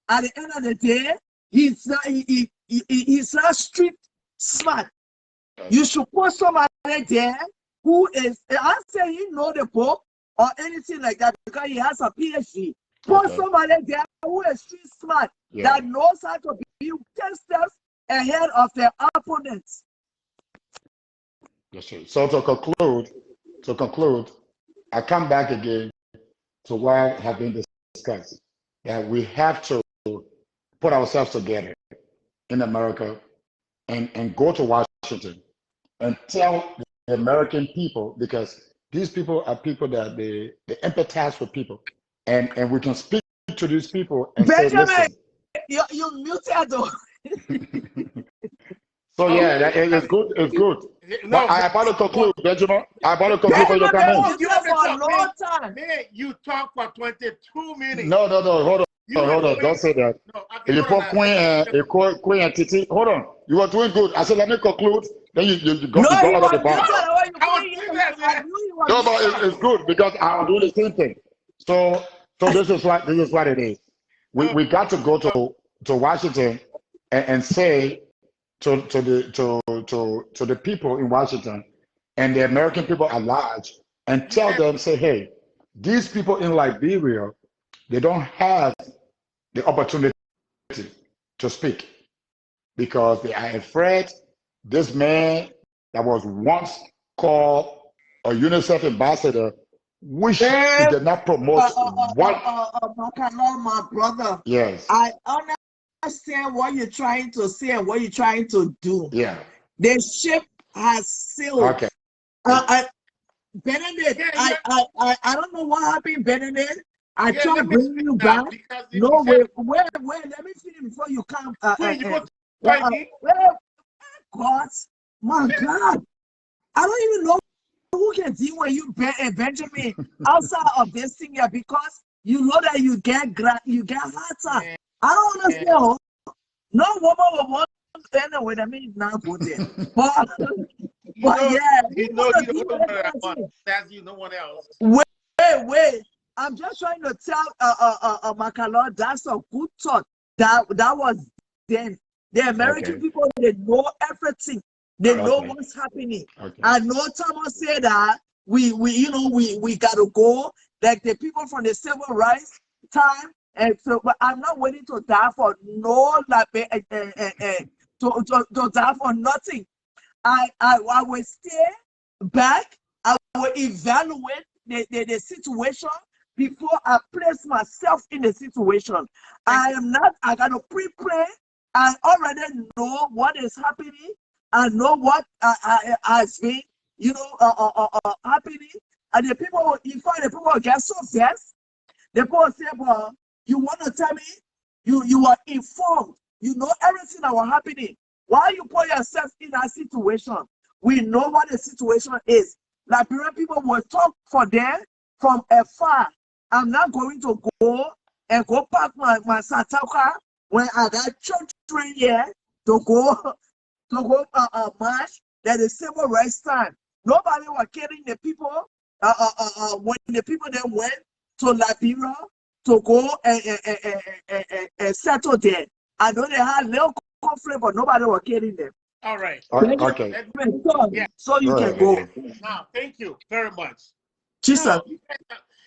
at the end of the day, he's not street smart. You should put somebody there who is, I say he know the book or anything like that because he has a PhD. Put somebody there who is street smart, that knows how to be 10 steps ahead of their opponents. Yes, sir. So to conclude, I come back again to what has been discussed, that we have to put ourselves together in America and go to Washington and tell the American people, because these people are people that they empathize with people, and we can speak to these people and Benjamin, say, listen. You muted though. So it's good. It's good. No, but I about to conclude, Benjamin. I about to conclude for your comments. You talk for a long time. Man, you talk for 22 minutes. No. Hold on. Don't say that. No, you put Queen and Titi. Hold on. You are doing good. I said, let me conclude. Then you go out of the box. No, but it's good because I'll do the same thing. So this is what it is. We got to go to Washington and say to the people in Washington and the American people at large, and tell them, say, hey, these people in Liberia, they don't have the opportunity to speak because they are afraid this man that was once called a UNICEF ambassador, which he did not promote. My brother. Yes. I understand what you're trying to say and what you're trying to do. Yeah. The ship has sailed. Okay. Benedict, I don't know what happened, Benedict. I try to bring you back. No, wait, let me finish before you come. God, my God. I don't even know who can deal with you, Benjamin, outside of this thing here, because you know that you get hotter. I don't understand. No woman will want to end with me now go there. But you know no one else. Wait. I'm just trying to tell Macalor that's a good thought. That was then. The American people, they know everything. They know what's happening. I know Thomas said that we gotta go, like the people from the civil rights time. And so, but I'm not waiting to die for no to die for nothing. I will stay back. I will evaluate the situation before I place myself in the situation. I gotta prepare. I already know what is happening. I know what has been happening, and the people, in fact, the people get so vexed. The people say, well, you want to tell me you are informed, you know everything that was happening. Why you put yourself in that situation? We know what the situation is. Liberian people will talk for them from afar. I'm not going to go and go pack my Sataka when I got children here to go march. That the civil rights time. Nobody was killing the people. When the people then went to Liberia to go and settle there. I know they had little conflict, but nobody was killing them. All right. Okay. Yeah. So you can go. Now, thank you very much. Jesus. Now,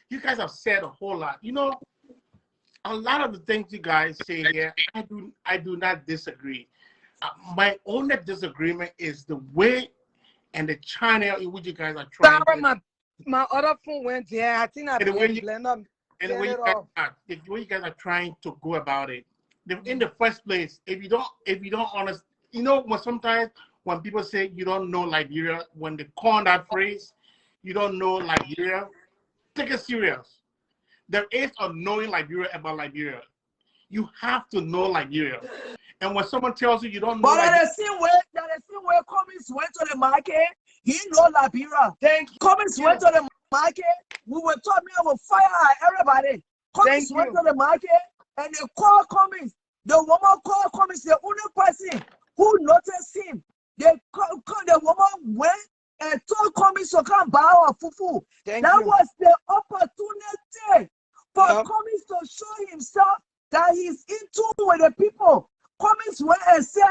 you guys have said a whole lot. You know, a lot of the things you guys say here, I do not disagree. My only disagreement is the way and the channel in which you guys are trying. Sorry, my other phone went there. I think I and the way you guys are trying to go about it. In the first place, if you don't honest, you know, sometimes when people say you don't know Liberia, when they coin that phrase, you don't know Liberia, take it serious. There is a knowing Liberia about Liberia. You have to know Liberia. And when someone tells you don't know, but that the same way Cummings went to the market, he know Liberia. Cummings went to the market. We were taught me I will fire everybody. Cummings went to the market and they called Cummings. The woman called Cummings, the only person who noticed him. The woman went and told Cummings to come buy our fufu. That was the opportunity for Cummings to show himself that he's in tune with the people. Cummings went and said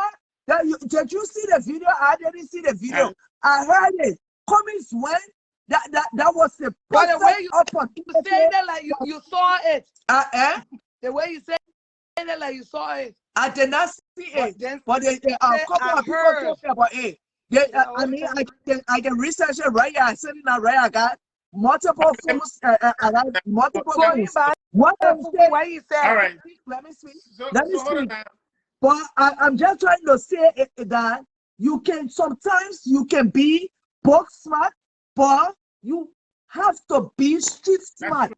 that did you see the video? I didn't see the video. I heard it. Cummings went. That was the perfect opportunity. You say that like you saw it. The way you say that like you saw it. I did not see it, but a couple of people talking about it. I mean, I can research it right here. I said it now right. I got multiple phones. I got multiple phones. What I'm saying? Why you say? All right. Let me speak. Let me speak. But I'm just trying to say that sometimes you can be book smart, but you have to be street smart.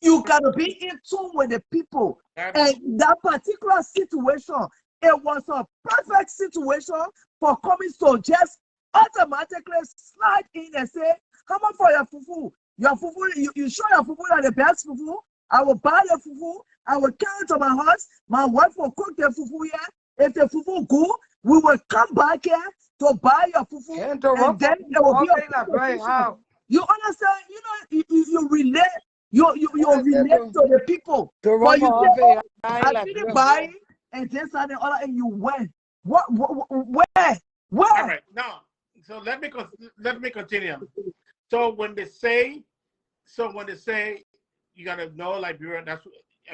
You gotta be in tune with the people. And that particular situation, it was a perfect situation for Cummings to just automatically slide in and say, "How much for your fufu? Your fufu, you show your fufu are the best fufu. I will buy the fufu. I will carry it to my house. My wife will cook the fufu here. If the fufu good, we will come back here to buy your fufu, and then there will be a you understand? You know, you relate. You relate to the people. But you say, I didn't buy it, and this and the other, and you went. Where? All right, now, so let me continue. So when they say you gotta know Liberia,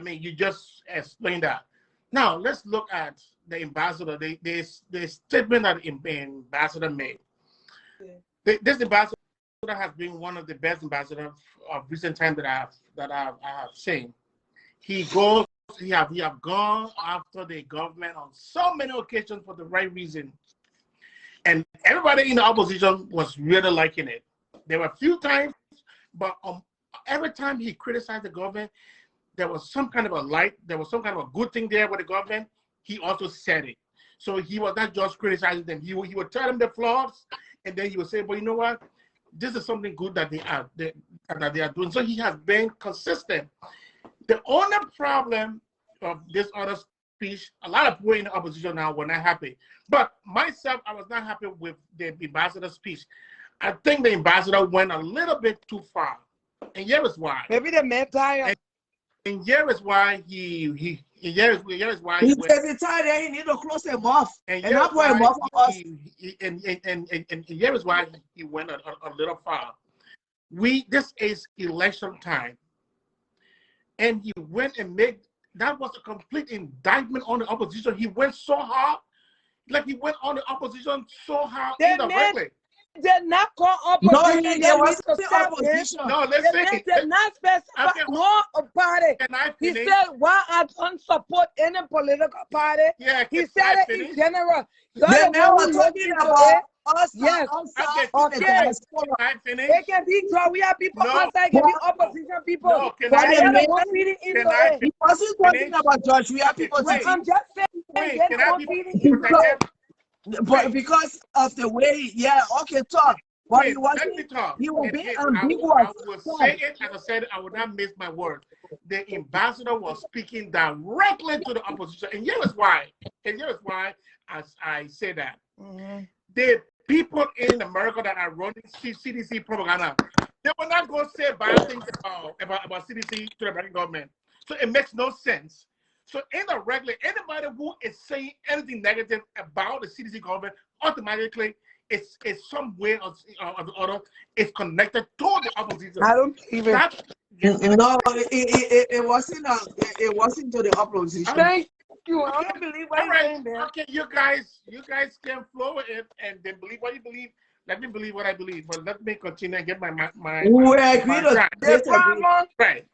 you just explained that. Now let's look at the ambassador. The statement that the ambassador made. This ambassador has been one of the best ambassadors of recent time that I have seen. He have gone after the government on so many occasions for the right reason, and everybody in the opposition was really liking it. There were a few times, but every time he criticized the government, there was some kind of a light, there was some kind of a good thing there with the government. He also said it. So he was not just criticizing them. He would tell them the flaws, and then he would say, "But you know what? This is something good that they are doing." So he has been consistent. The only problem of this other speech, a lot of people in the opposition now were not happy. But myself, I was not happy with the ambassador's speech. I think the ambassador went a little bit too far. And here is why. Maybe the man tired. And here is why he went. He's tired and he need to close him off. And not put him off for us. And here is why he went a little far. This is election time. And he went and that was a complete indictment on the opposition. He went so hard, like he went on the opposition so hard indirectly. Did not call opposition. No, was opposition. No, listen. They did not specify no party. He said, "Why I don't support any political party." Yeah, he said it in general. They never talking about us Yes. outside Okay, in the Okay. diaspora. can I finish? It can be job. We have people No. outside. It can be opposition people. No, can But I the They are main, not feeding into Can I it. he wasn't talking finish? about George. We have Okay, people Well, to I'm just saying Queen, they're can I not be feeding into because, it. protected? but Queen, because of the way, yeah, okay, talk. But Queen, let me talk. he was And being I ambiguous. will say it as I said, I will not miss my word. The ambassador was speaking directly to the opposition. And here is why. As I say that. The people in America that are running CDC propaganda, they will not go say bad things about CDC to the American government. So it makes no sense. So indirectly, anybody who is saying anything negative about the CDC government automatically it's some way or the other is connected to the opposition. I don't believe it. No, it wasn't to the opposition. Thank you. I don't believe what All you're right. saying there. Okay, you guys can flow with it and then believe what you believe. Let me believe what I believe, but let me continue and get my We agree to time. The disagree. problem, Right.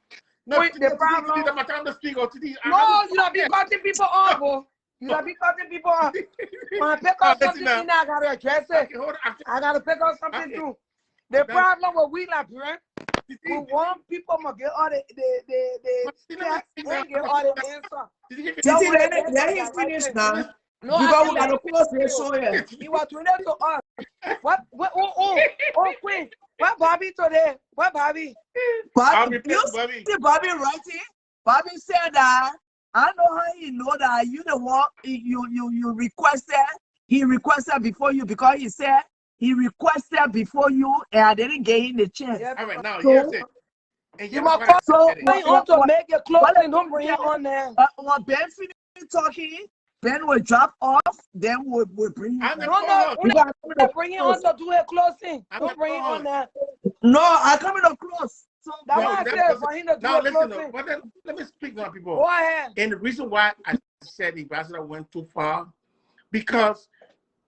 No, Wait, the problem- Today, my time to speak. Or today, no, you don't be cutting people off, bro. You don't be cutting people off. When I pick up something, listen in there, I gotta address it. Okay, hold on. I gotta pick up something Okay. too. The Okay. problem with we Liberian, we want people to get all the Let me and get all the answer. Titi, let him finish now. No, Because we're I going to close this show here. He was doing it to us. Oh, Queen. What Bobby today? What Bobby? Bobby writing. Bobby said that, I know how you know that you the one, you requested, he requested before you, because he said he requested before you and I didn't get him the chance. Yeah. All right, now, So- here's it. And You here's must what I call said. you want to make it close and don't bring it on there. When Ben finished talking, Ben will drop off, then we'll bring him I'm the back. No, co-host. don't bring it on to do a closing. I'm Don't the bring it on there. No, I'm coming to close. So That's No, why I that said was- for him to do Now, a listen, closing. but then, let me speak now, people. Go ahead. And the reason why I said the ambassador went too far, because,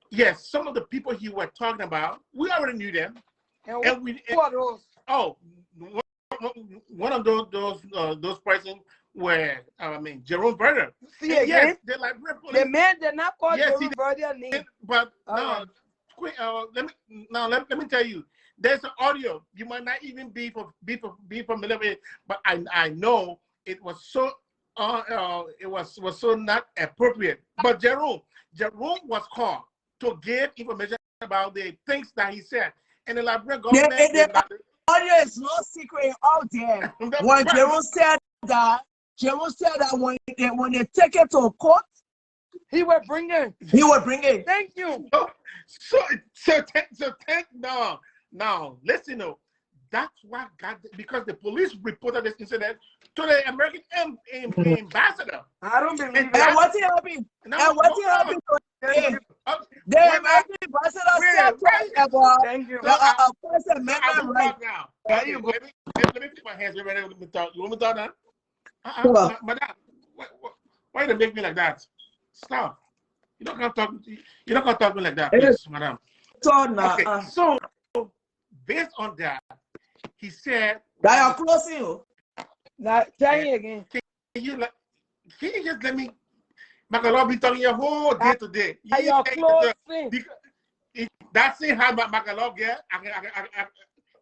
yes, some of the people he was talking about, we already knew them. And who are those? Oh, one of those persons were, Jerome Berger. See And again? yes, they're like, The man did not call Yes, he Jerome Verdi's name. but All no, right. let me tell you, there's an audio you might not even be familiar with, but I know it was so was so not appropriate. But Jerome was called to give information about the things that he said, and the Liberian government. The audio is no secret out there. When Jerome said that when they take it to court, He will bring it. he will bring it. Thank you. No, listen, that's what because the police reported this incident to the American ambassador. I don't believe And it. what happened? No, And what hold happened today? The When American ambassador said about Thank you. First I Amendment will right. talk now. There Okay, you go. let me put my hands ready. Let me talk. You want me to talk now? Sure. Madam, why you make me like that? Stop. You don't come talk. You don't come talk to me like that, please, madam. So now, Okay, so based on that, he said that you're closing you. Now, tell me again. Can you just let me? Magalog be talking your whole day today. You're closing. That's it. How Magalog get?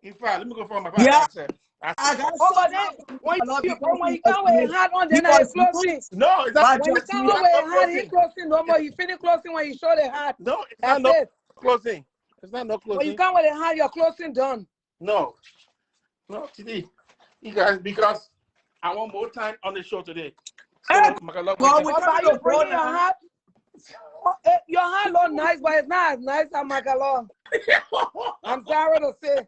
In fact, let me go for my Yeah. accent. I got Over there, when you come with a hat on, then I closing. No, it's not. When you come with a hat, he closing. No more. He finish closing when you show the hat. No, it's That's not it. closing. It's not no When you closing. come with a hat, your closing done. No, today, you guys, because I want more time on the show today. So, Magalog, Well, we But coming you to bring go your now. hat. Your hat look nice, but it's not as nice as Magalog. I'm sorry to say.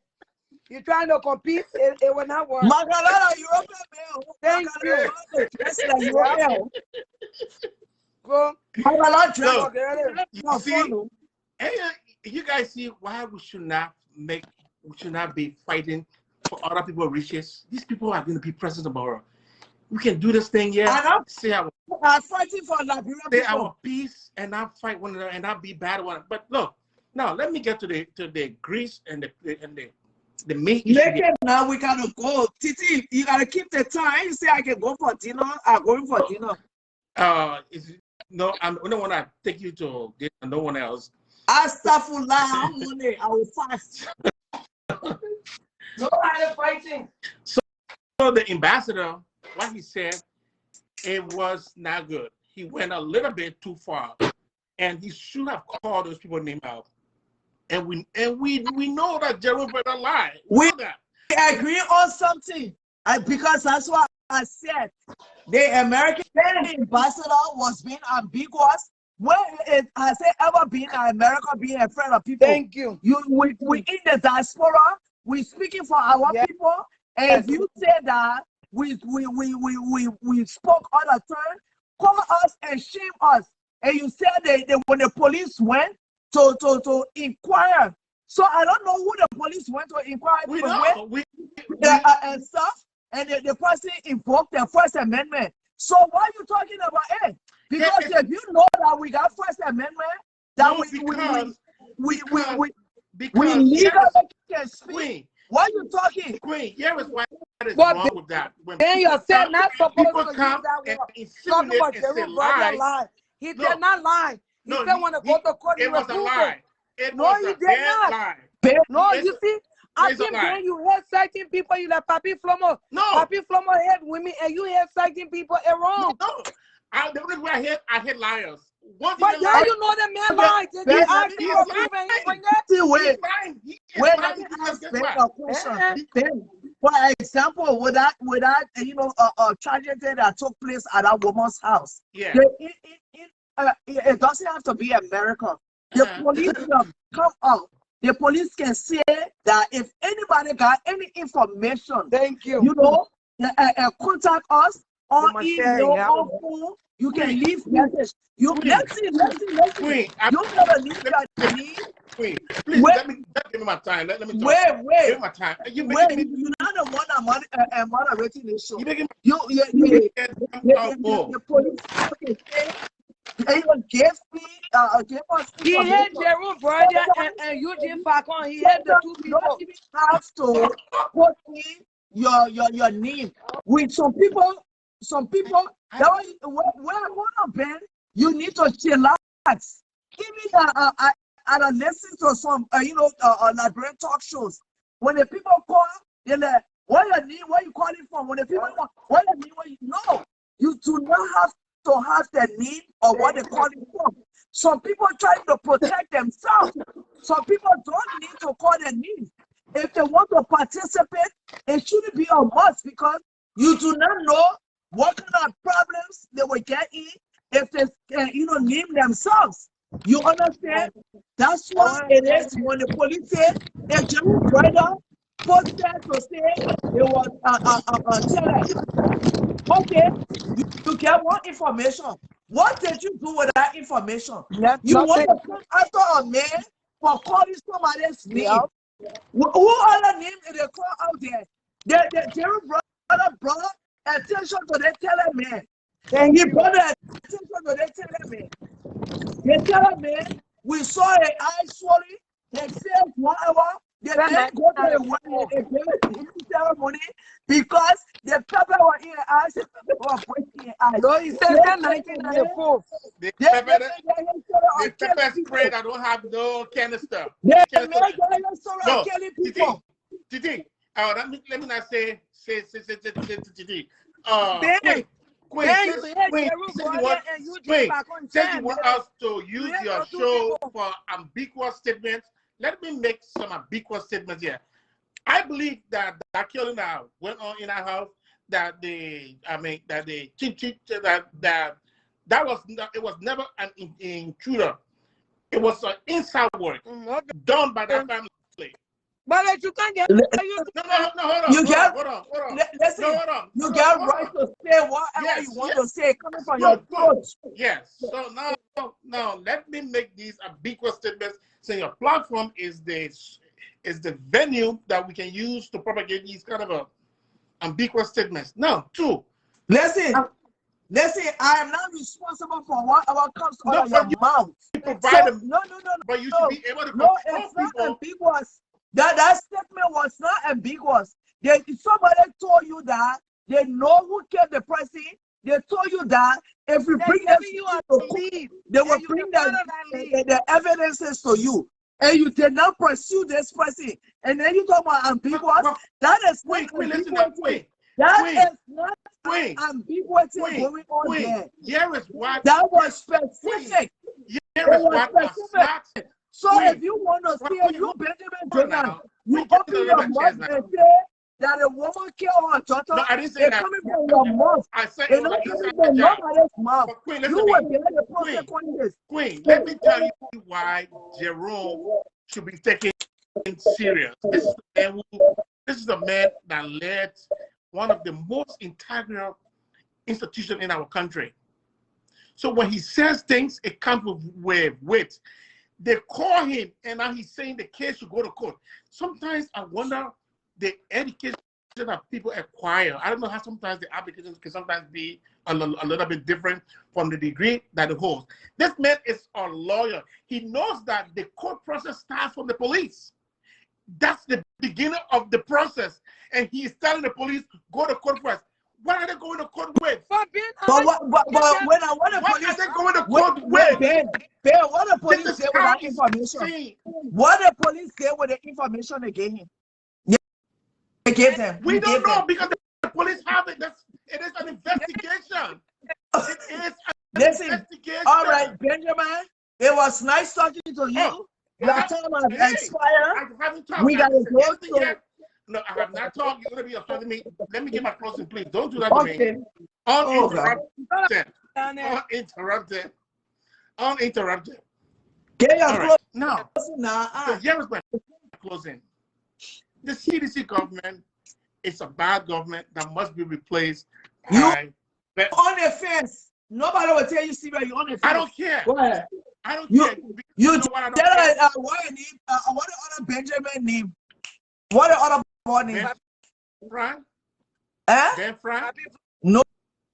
You're trying to compete, it will not work. Magalala, European male. Thank you. Dress like European. Go. Magalala dress No. like You see, and you guys see why we should not be fighting for other people's riches. These people are going to be president tomorrow. We can do this thing, yeah. Say our fighting for Liberia say people. our peace and not fight one another and not be bad one. But look, now let me get to the grease and the meat issue. Make it now, we gotta go. Titi, you gotta keep the time. You say I can go for dinner. I'm going for dinner. No, I'm the only one I take you to dinner, no one else. Astaghfirullah, I'm on it. I will fast. Nobody fighting. So the ambassador, what he said, it was not good. He went a little bit too far, and he should have called those people name out. And we know that Jerome Brother lied. We know that. agree on something, because that's what I said. The American ambassador was being ambiguous. When has it ever been America being a friend of people? Thank you. We in the diaspora, we speaking for our people, and if you say that we spoke on a turn, call us and shame us. And you said they when the police went to inquire. So I don't know who the police went to inquire. We know. And stuff, and the person invoked the First Amendment. So why are you talking about it? Because if you know that we got First Amendment, that no, we legally can speak. Why are you talking? Queen, here is why is wrong with that. When then you said not supposed people to come use that and word. insinuate and say lie. He did not lie. He said when to go to court, it was a lie. It no, was he a did bad not. lie. No, you see, I think when you hate certain people, you like Papi Flomo. No. Papi Flomo hate women, and you hate certain people. It's wrong. No. The only way I hate liars. Once but now you know the man lied. Did he ask you for proof and he bring that? He's lying. For example, with that tragedy that took place at that woman's house. Yeah. It doesn't have to be America. The police can come out. The police can say that if anybody got any information, thank you. You know, contact us on email or phone. You can leave message. Let's see. Queen, you gotta leave that need. Queen, please let me give me my time. Let me talk. Give me my time. You're not the one that moderating this show. The police can say they even gave us. He had Jerome Brother and Eugene Falcon. He had the two people. You don't even have to put in your name. With some people, that hold on, Ben. You need to chillax. Even I listen to some Liberian talk shows. When the people call, they're like, what you need? Where you calling from? When the people call, what you need? No, you do not have to have the need of what they're calling from. Some people trying to protect themselves. Some people don't need to call their needs. If they want to participate, it shouldn't be a must because you do not know what kind of problems they will get in if they name themselves. You understand? That's why it is when the police say a Jerry brother posted to say it was a terror. Okay, you get more information. What did you do with that information? You want to come after a man for calling somebody's name. Who other name did they call out there? The Jerry brother brought attention to the teller man. And he brought attention to the teller man. The teller man, we saw an eye swollen, they said whatever, they didn't go to the ceremony because the pepper was in the eyes, the pepper was breaking the eyes. No, he said 1994. The pepper spray that don't have no canister. They no, killing people. Titi, let me not say Titi. Queen, since you want us to use your show for ambiguous statements, let me make some ambiguous statements here. I believe that killing went on in our house. That was never an intruder. It was an inside work done by that family. But you can't get. No, hold on. You got You got right to say whatever you want to say, coming from your throat. Yes. So now, let me make these ambiguous statements. So your platform is the venue that we can use to propagate these kind of ambiguous statements. Now, two. Listen, I am not responsible for whatever comes out of your mouth. You provide them. No. But you should be able to control it's not people. Ambiguous. That statement was not ambiguous. Somebody told you that they know who killed the person. They told you that If you They're bring them giving you to a court, lead. they And will you bring the part of that lead. the evidences to you. And you did not pursue this person. And then you talk about ambiguous. That is not Queen, listen now, ambiguity. That is not Queen, ambiguity going on there. Here is what That was specific. Here It is was what a specific. smart So if you want to say you Benjamin Jordan, you open your mouth and say that a woman killed her daughter. No, I didn't say It's that. coming from your mouth. I said It's it was not an coming inside from job. nobody's mouth. But Queen, You listen will to me. get the consequences. Queen, let me tell you why Jerome should be taken serious. This is the man that led one of the most integral institutions in our country. So when he says things, it comes with weight. They call him, and now he's saying the case should go to court. Sometimes I wonder the education that people acquire. I don't know how sometimes the applications can sometimes be a little bit different from the degree that it holds. This man is a lawyer. He knows that the court process starts from the police. That's the beginning of the process. And he's telling the police, go to court first. What are they going to court with? But when I want the police, are they going to court with? Ben, what the police say with that information? What the police say with the information they gave him? They gave them. We don't know because the police have it. It is an investigation. It is an investigation. All right, Benjamin, it was nice talking to you. Your time has expired. We got to go to... No, I have not talked. You're going to be upset with me. Let me get my closing, please. Don't do that to me. Uninterrupted. Uninterrupted. Uninterrupted. Get your closing. Now, so here is my closing. The CDC government is a bad government that must be replaced. On the fence. Nobody will tell you, Steve, you're on the fence. I don't care. Go ahead. I don't care. You tell us what the other Benjamin name? What the other boy name? Ben Fry? Ben Fry? No,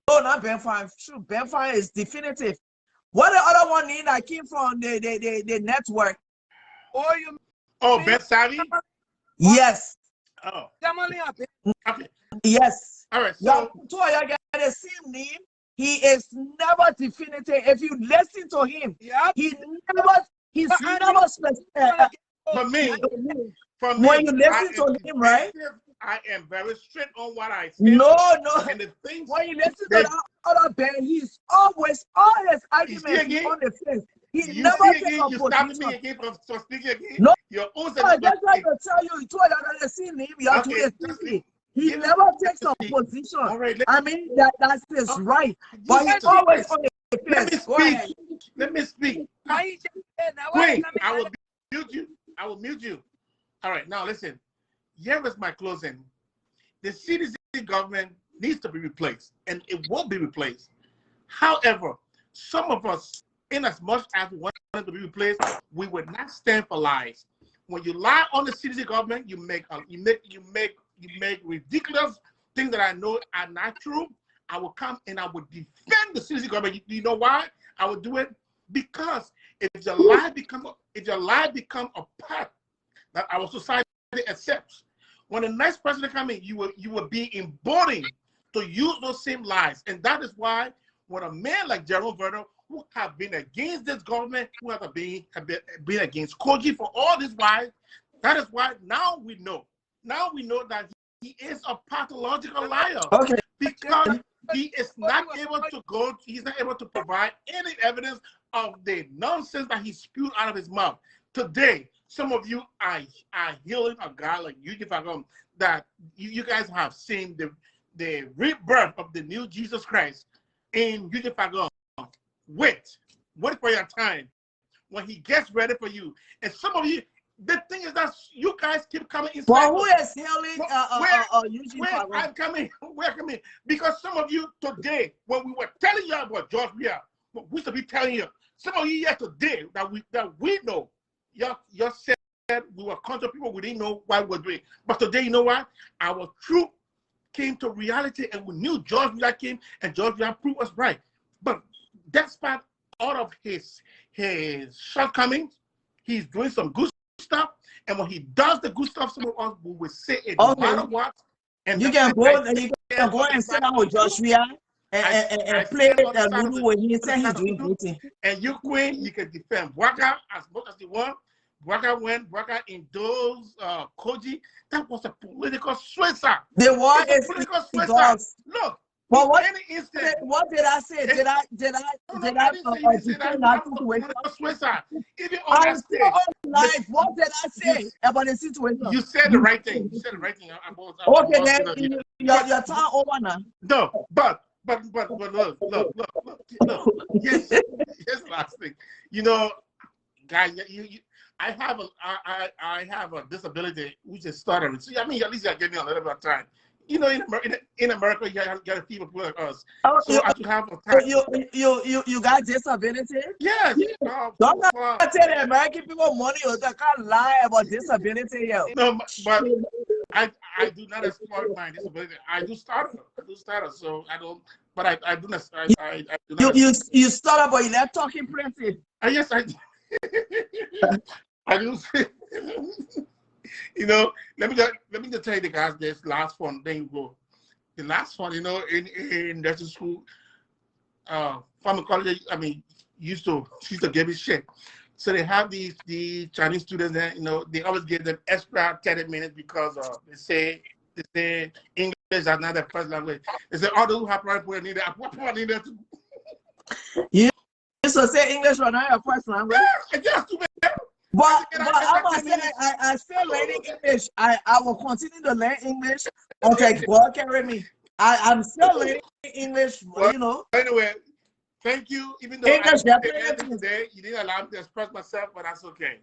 not Ben Fry. True, Ben Fry is definitive. What the other one name that came from the network? Ben Savvy? Yes. Oh. Okay. Yes. All right. So two of you get the same name. He is never definitive. If you listen to him, he's never specific. For me, when you listen to him, right? I am very strict on what I say. No. And the things when you listen to that other band, he's always all his arguments on the fence. He never takes a position. Me again from speaking again. No, your own I just like to tell you, two of you that seen him, you have to listen. He never takes a position. Right, I mean, that's his right. But he's always on the fence. Let me speak. Queen, I will mute you. I will mute you. All right, now listen. Here is my closing. The CDC government needs to be replaced, and it will be replaced. However, some of us, in as much as we want it to be replaced, we would not stand for lies. When you lie on the CDC government, you make ridiculous things that I know are not true. I will come and I will defend the CDC government. You know why I would do it? Because if your lie become a part that our society accepts, when the next president comes in, you will be emboldened to use those same lies. And that is why when a man like Jerome Verner, who have been against this government, who have been against Koji for all this while, that is why now we know that he is a pathological liar. Okay. Because he is not able to provide any evidence of the nonsense that he spewed out of his mouth. Today, some of you are healing a guy like you, that you guys have seen the rebirth of the new Jesus Christ in Yujifagon. Wait for your time when he gets ready for you. And some of you, the thing is that you guys keep coming inside. Well, who is healing I'm coming. We're coming. Because some of you today, when we were telling you about George Weah, we should be telling you, some of you here today that we know, you said we were contra people, we didn't know what we were doing. But today, you know what? Our truth came to reality, and we knew George Weah came, and George Weah proved us right. But despite all of his shortcomings, he's doing some good stuff. And when he does the good stuff, some of us will say it no matter what. And you can go and sit down with Josh Weah. and play a Ludo when he said he's doing good thing. And you, Queen, you can defend Waka as much as you want. Waka endorsed Koji. That was a political suicide. The war is political suicide. Dogs. Look, but what, what did I say? Did I defend that situation? Suicide. Even on I'm that still stage. on live. What did I say about the situation? You said the right thing. You said the right thing. Okay, then your time over now. No, but look. Yes, last thing. You know, guys, I have a disability which is stuttering. So I mean, at least you're getting a little bit of time. You know, in America, you got people like us. Oh, so I have a time. You got disability? Yes. Don't tell the American people money or they can't lie about disability. No, but I do not exploit my disability. I do stutter. So I don't. But I do not. I do not. You stutter, but you're not talking plenty. Yes, I do. I do. You know, let me just tell you the guys this last one. Then you go. The last one, you know, in nursing school, pharmacology. I mean, used to give me shit. So they have the Chinese students that, you know, they always give them extra 30 minutes because they say English is not their first language. They say all those who have private need that. You used to say English was not your first language. Yeah, just too bad. But I still learning English. I will continue to learn English. Okay, God carry me. I'm still learning English, well, you know. Anyway, thank you. Even though English, today, you didn't allow me to express myself, but that's okay.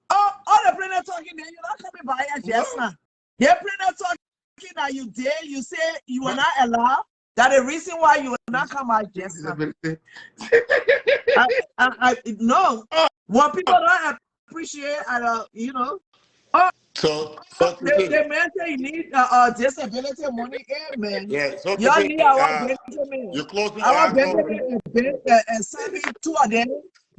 Oh, all the friends talking there, you're not coming by just now. Your friends talking that you dare, you say you are not allowed. That the reason why you will not come out just now. No. What people don't appreciate, you know. Oh, so the man say you need disability money, man. Yeah, so you need our Benjamin. You're closing our Benjamin and Sammy, two of them,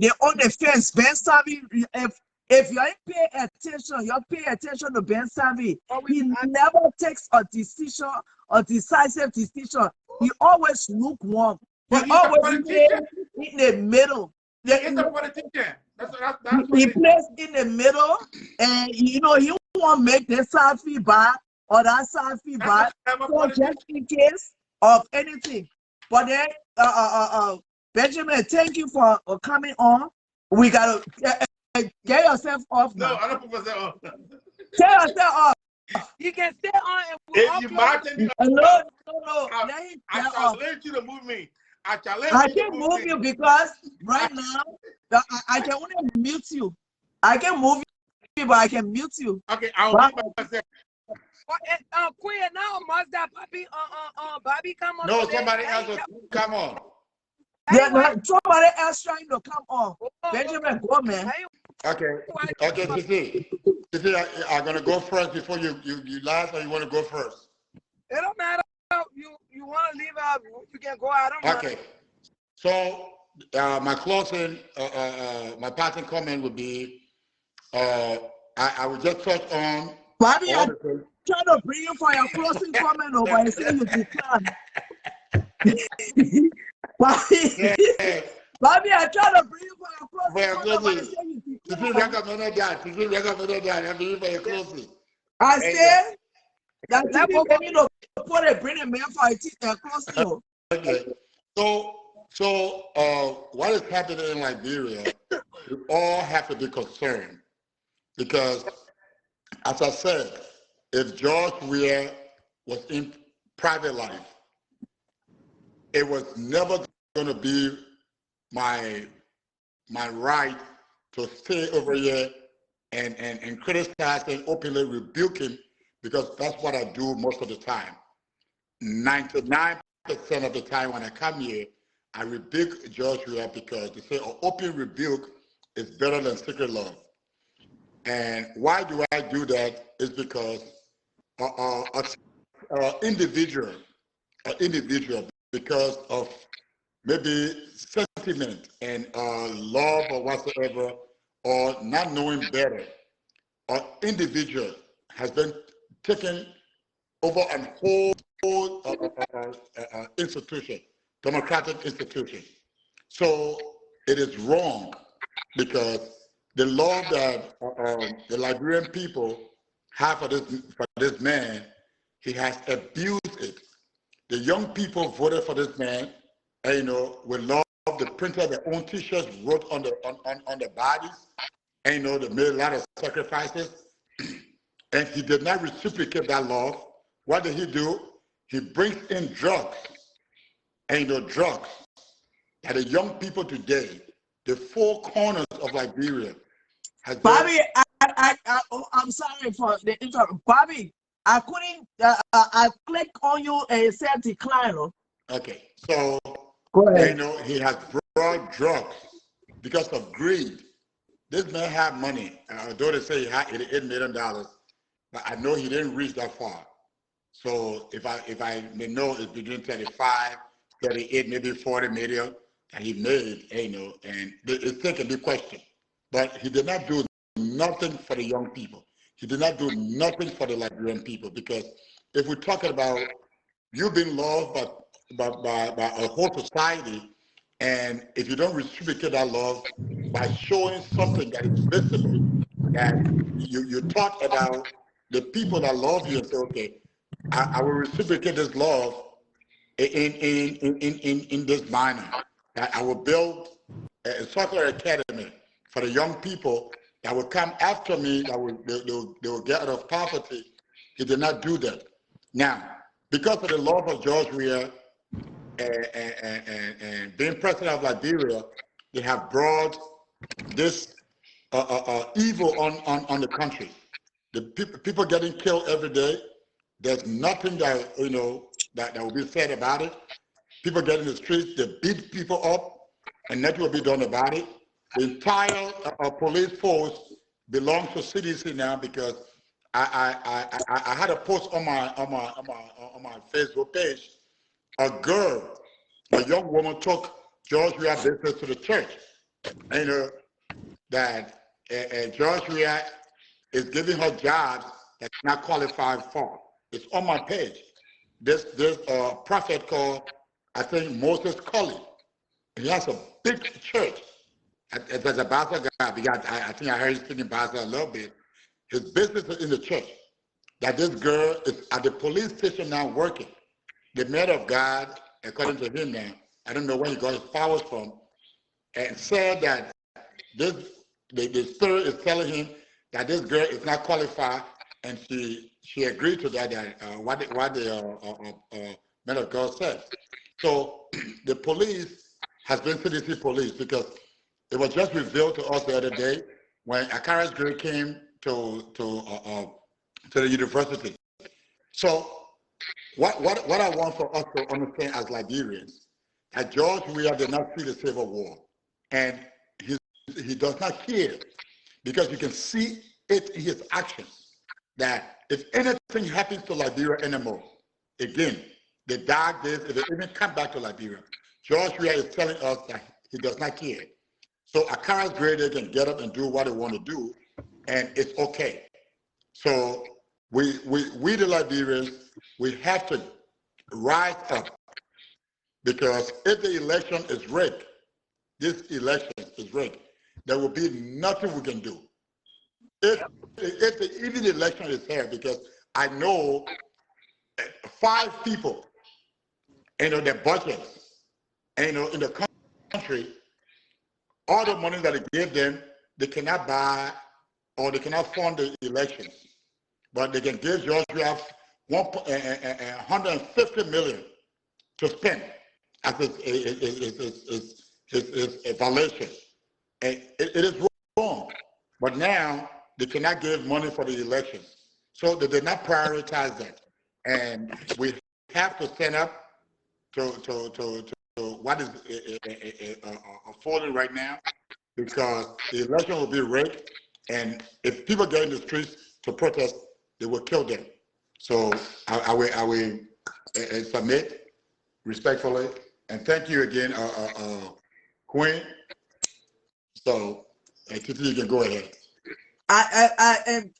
they own the fence. Ben Sammy, if you ain't pay attention, you pay attention to Ben Sammy. He never takes a decision, a decisive decision. He always lukewarm. He always plays in the middle. He's a politician. That's he plays in the middle, and you know he won't make this side feel bad or that side feel bad. So just in case of anything. But then, Benjamin, thank you for coming on. We gotta get yourself off now. No, I don't put myself off. Get yourself off. You can stay on and if you Martin, no. I challenge you to move me. I can't move you because right now I can only mute you. I can move you, but I can mute you. Okay, I'll mute myself. Queen, now must that Bobby come on? No, somebody else will come on. Yeah, no, somebody else trying to come on. Benjamin, go, man. Okay, Titi, I'm gonna go first before you last, or you want to go first? It don't matter. You want to leave out? You can go out. Okay. So my closing, my passing comment would be, I would just touch on. Bobby, I try to bring you for your closing comment, but I say you decline. Bobby, I try to bring you for your closing comment, but I say you decline. I said that you put a bring a man for a closing. Okay. So what is happening in Liberia, we all have to be concerned because, as I said, if George Weah was in private life, it was never going to be my right to stay over here and criticize and openly rebuke him, because that's what I do most of the time. 99% of the time when I come here, I rebuke George Weah because they say an open rebuke is better than secret love. And why do I do that? Is because individual, because of maybe sentiment and love or whatsoever, or not knowing better, or individual has been taken over a whole institution, democratic institution. So it is wrong because the law that the Liberian people have for this man, he has abused it. The young people voted for this man, and with love. The printer, their own T-shirts wrote on the bodies, and they made a lot of sacrifices. And he did not reciprocate that love. What did he do? He brings in drugs, and drugs that the young people today, the four corners of Liberia, has Bobby, I'm sorry for the interrupt. Bobby, I couldn't. I clicked on you and it said decline. Okay, so go ahead. he has brought drugs because of greed. This man had money. Although they say he had $88 million, but I know he didn't reach that far. So if I may know, it's between 35, 38, maybe 40 million that he made, and it still can be questioned. But he did not do nothing for the young people. He did not do nothing for the Liberian people, because if we're talking about you being loved by a whole society, and if you don't reciprocate that love by showing something that is visible, that you talk about the people that love you and say, okay, I will reciprocate this love in this manner. I will build a soccer academy for the young people that will come after me, that they will get out of poverty. He did not do that. Now, because of the love of George Weah and being president of Liberia, they have brought this evil on the country. The people getting killed every day. There's nothing that that will be said about it. People get in the streets, they beat people up, and nothing will be done about it. The entire police force belongs to CDC now, because I had a post on my Facebook page. A young woman took George Weah business to the church. And that George Weah is giving her jobs that she's not qualified for. It's on my page. There's a prophet called, I think, Moses Cully. He has a big church. There's a Basa guy, because I think I heard him speaking Basa a little bit. His business is in the church. That this girl is at the police station now working. The man of God, according to him now, I don't know where he got his powers from, and said that the spirit is telling him that this girl is not qualified, and she agreed to that. What the man of God said. So the police has been CDC police, because it was just revealed to us the other day when Akara's girl came to the university. So what I want for us to understand as Liberians, that George Weah did not see the Civil War, and he does not care, because you can see it in his actions, that if anything happens to Liberia anymore, again, the dark days, if it even come back to Liberia, George Weah is telling us that he does not care. So Akara's great, they can get up and do what they want to do, and it's okay. So we the Liberians, we have to rise up, because if the election is rigged, this election is rigged, there will be nothing we can do. If even the election is fair, because I know 5 people, their budgets, in the country, all the money that they give them, they cannot buy or they cannot fund the elections. But they can give George Weah 150 million to spend as his evaluation. And it is wrong. But now they cannot give money for the elections. So they did not prioritize that. And we have to stand up to what is unfolding right now, because the election will be rigged, and if people get in the streets to protest, they will kill them. So I will submit respectfully, and thank you again, Queen. So Titi, you can go ahead. And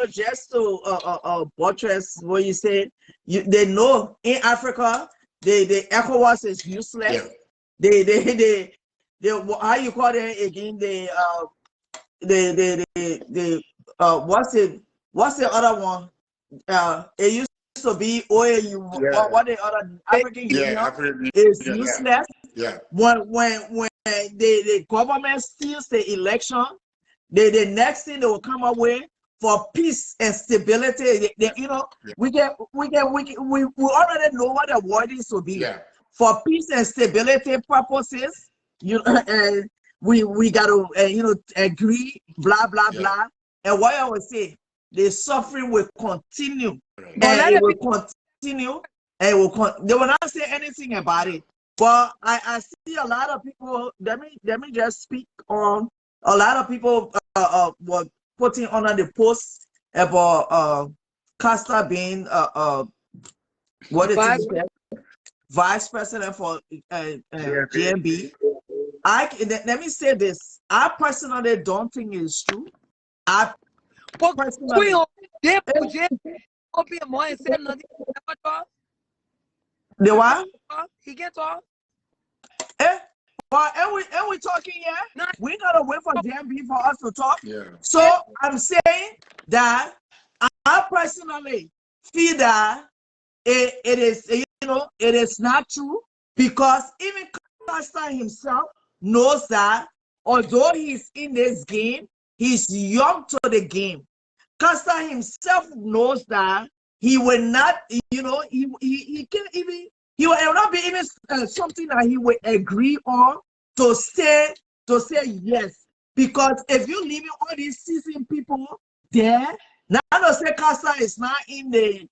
just to buttress what you said, they know in Africa, the ECOWAS is useless. Yeah. They how you call it again? What's the other one? It used to be OAU. Yeah. What the other African Union African is Union, useless. Yeah. When the government steals the election, the next thing they will come up with for peace and stability. We already know what the wordings will be. Yeah. For peace and stability purposes, and we got to agree, blah blah blah. And what I would say, the suffering will continue, and it will continue, and they will not say anything about it. But I see a lot of people. Let me just speak on a lot of people were putting under the post about Costa being what is it? Vice president for GMB. Let me say this. I personally don't think it's true. I personally. The what? He can talk. But and we talking here. No. We gotta wait for GMB for us to talk. Yeah. So I'm saying that I personally feel that it is it is not true, because even Costa himself knows that although he's in this game, he's young to the game. Costa himself knows that he will not, he can even, he will not be even something that he will agree on to say yes. Because if you leave all these seasoned people there, now to say Costa is not in the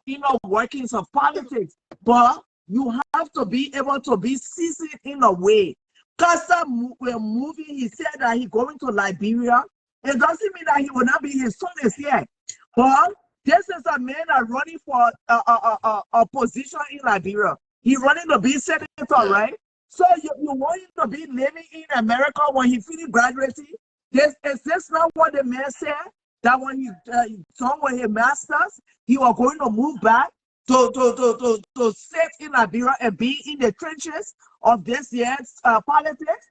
inner workings of politics, but you have to be able to be seasoned in a way. Costa we're moving, he said that he's going to Liberia. It doesn't mean that he will not be, his son is here. But this is a man that running for a position in Liberia. He's running to be senator, right? So you want him to be living in America when he finished graduating? Is this not what the man said? That when he done with his masters, he was going to move back to sit in Liberia and be in the trenches of this year's politics?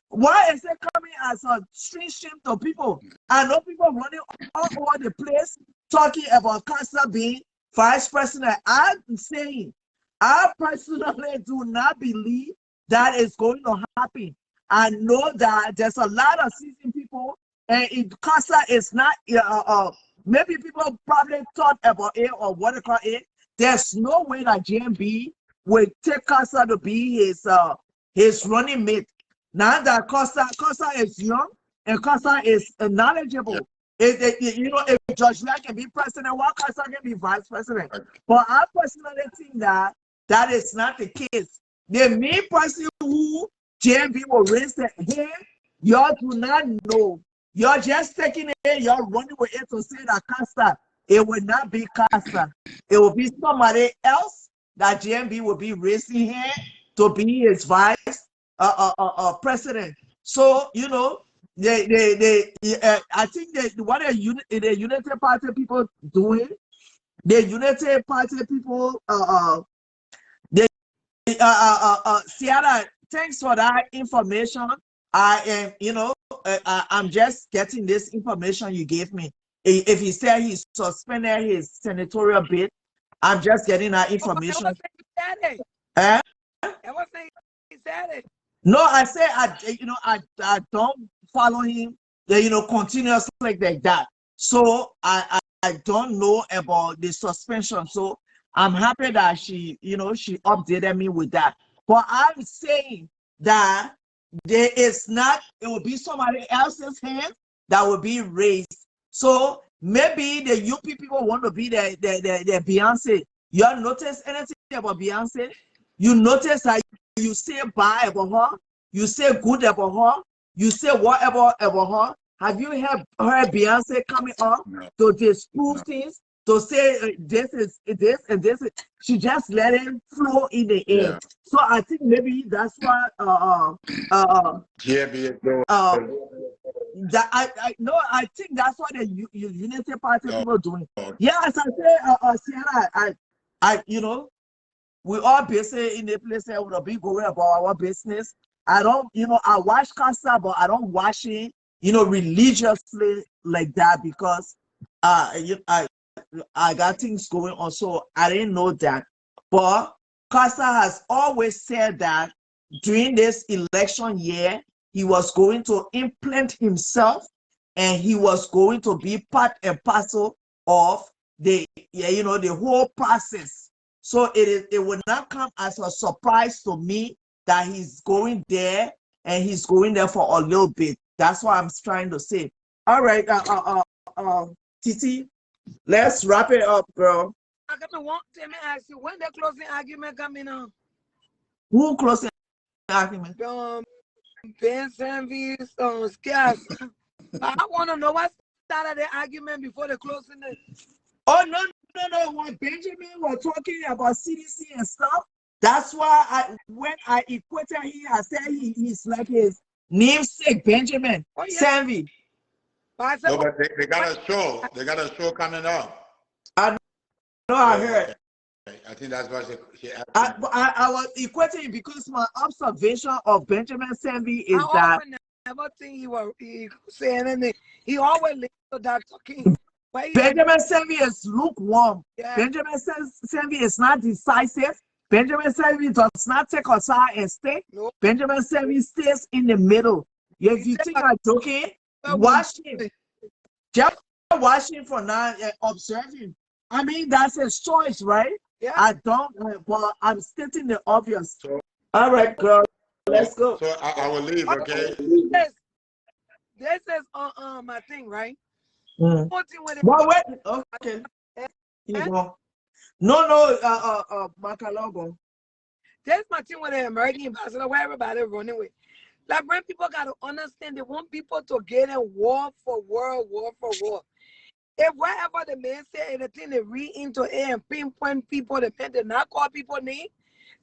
Why is it coming as a strange shame to people? I know people running all over the place talking about Costa being vice president. I'm saying, I personally do not believe that is going to happen. I know that there's a lot of seasoned people, and Costa is not, maybe people probably thought about it or what they call it. There's no way that JMB will take Costa to be his running mate. Now that Costa is young and Costa is knowledgeable. If Josh Black can be president, why Costa can be vice president? But I personally think that is not the case. The main person who JMB will raise the hand, y'all do not know. You're just taking it, you're running with it to say that Costa, it will not be Costa. It will be somebody else that JMB will be raising hand to be his vice president. So I think that what the United Party people doing, the United Party people, Sierra, thanks for that information. I am, I'm just getting this information you gave me. If he said he suspended his senatorial bid, I'm just getting that information. No, I say I don't follow him, continuously like that. So I don't know about the suspension. So I'm happy that she updated me with that. But I'm saying that there is not, it will be somebody else's hand that will be raised. So maybe the UP people want to be the Beyonce. You have noticed anything about Beyonce? You notice that you say bad about her, you say good about her, you say whatever about her. Have you heard Beyonce coming up to disprove things? to say this is this and this is, she just let it flow in the air. So I think maybe that's why that I no, I think that's what the Unity Party people doing. Yeah, as I say, Sierra, I you know, we all busy in the place that we'll be going about our business. I don't, you know, I watch Casa, but I don't watch it, you know, religiously like that because I got things going on, so I didn't know that. But Casa has always said that during this election year, he was going to implant himself and he was going to be part and parcel of the, you know, the whole process. So it would not come as a surprise to me that he's going there and he's going there for a little bit. That's what I'm trying to say. All right, Titi, let's wrap it up, girl. I want to ask you when the closing argument coming on. Who closing argument? Ben Sanvis, Scarce. I want to know what started the argument before the closing. Oh no. When Benjamin was talking about CDC and stuff, that's why when I equated him, I said he's like his namesake Benjamin Sanvi. No, but they got a show. They got a show coming up. I know. I heard. I think that's why she asked. I was equating because my observation of Benjamin Sanvi is I never think he saying anything. He always listened to that talking. Benjamin Sanvi is lukewarm. Yeah. Benjamin Sanvi is not decisive. Benjamin Sanvi does not take a side and stay. Nope. Benjamin Sanvi stays in the middle. If you think I'm joking, watch him. Just watch him for now and observe him. I mean, that's his choice, right? Yeah. I don't, but I'm stating the obvious. So, all right, girl, let's go. So I will leave, okay? This is my thing, right? Well, wait. Okay. No, Macalogo. That's my thing with the American ambassador, where everybody running with. Like, when people got to understand, they want people to get in war for war. If wherever the man say anything, they read into it and pinpoint people, the man did not call people name,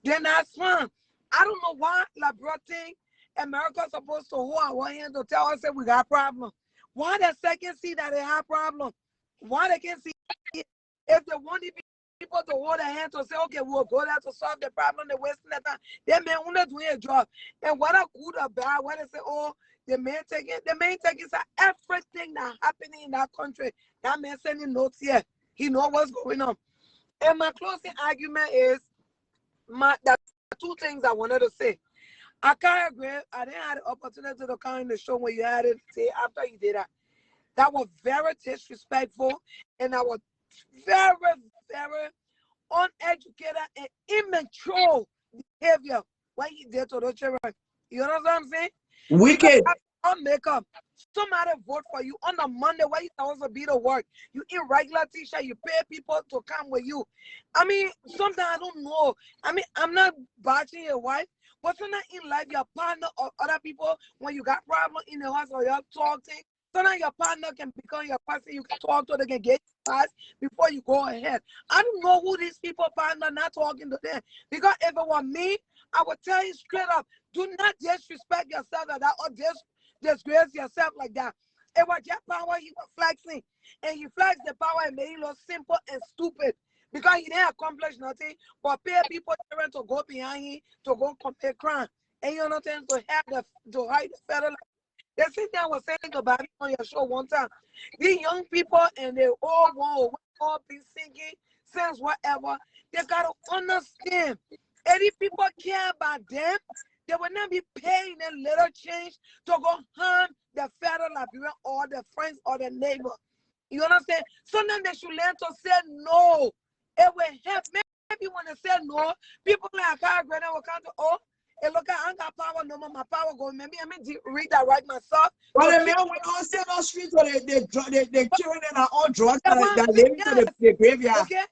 then that's fine. I don't know why, like, bro, thing, America's supposed to hold our hand to tell us that we got problems. Why the second see that they have problem? Why they can't see it? If they want people to hold their hand to say, okay, we'll go there to solve the problem, they're wasting their time. They may not doing a job. And whether good or bad, when they say, oh, the main taking everything that happening in that country. That man sending notes here. He know what's going on. And my closing argument is the two things I wanted to say. I can't agree. I didn't have the opportunity to come in the show when you had it say after you did that. That was very disrespectful and that was very, very uneducated and immature behavior what he did to those children. You know what I'm saying? Wicked. On makeup. Somebody vote for you on a Monday where you supposed to be to work. You in regular t-shirt, you pay people to come with you. I mean, sometimes I don't know. I mean, I'm not bashing your wife, but sometimes in life, your partner or other people, when you got problem in the house or you're talking, sometimes your partner can become your person you can talk to, they can get fast before you go ahead. I don't know who these people partner not talking to them. Because if it were me, I would tell you straight up, do not disrespect yourself like that or disgrace yourself like that. It was just power he was flexing. And he flexed the power and made it look simple and stupid. Because he didn't accomplish nothing but pay people to go behind him to go commit crime. And you know what I'm saying? To hide the federal. The same thing I was saying about it on your show one time. These young people and they all be singing, sense whatever. They gotta understand. And if people care about them, they will not be paying a little change to go harm the federal Liberian or the friends or the neighbor. You understand? Sometimes they should learn to say no. It will help. Maybe when they say no, people like I will come to, oh, and look, I got power no more. My power go. Maybe I mean read that right myself. But the man went on sell on streets or they children in our own drugs that live into the graveyard. Okay.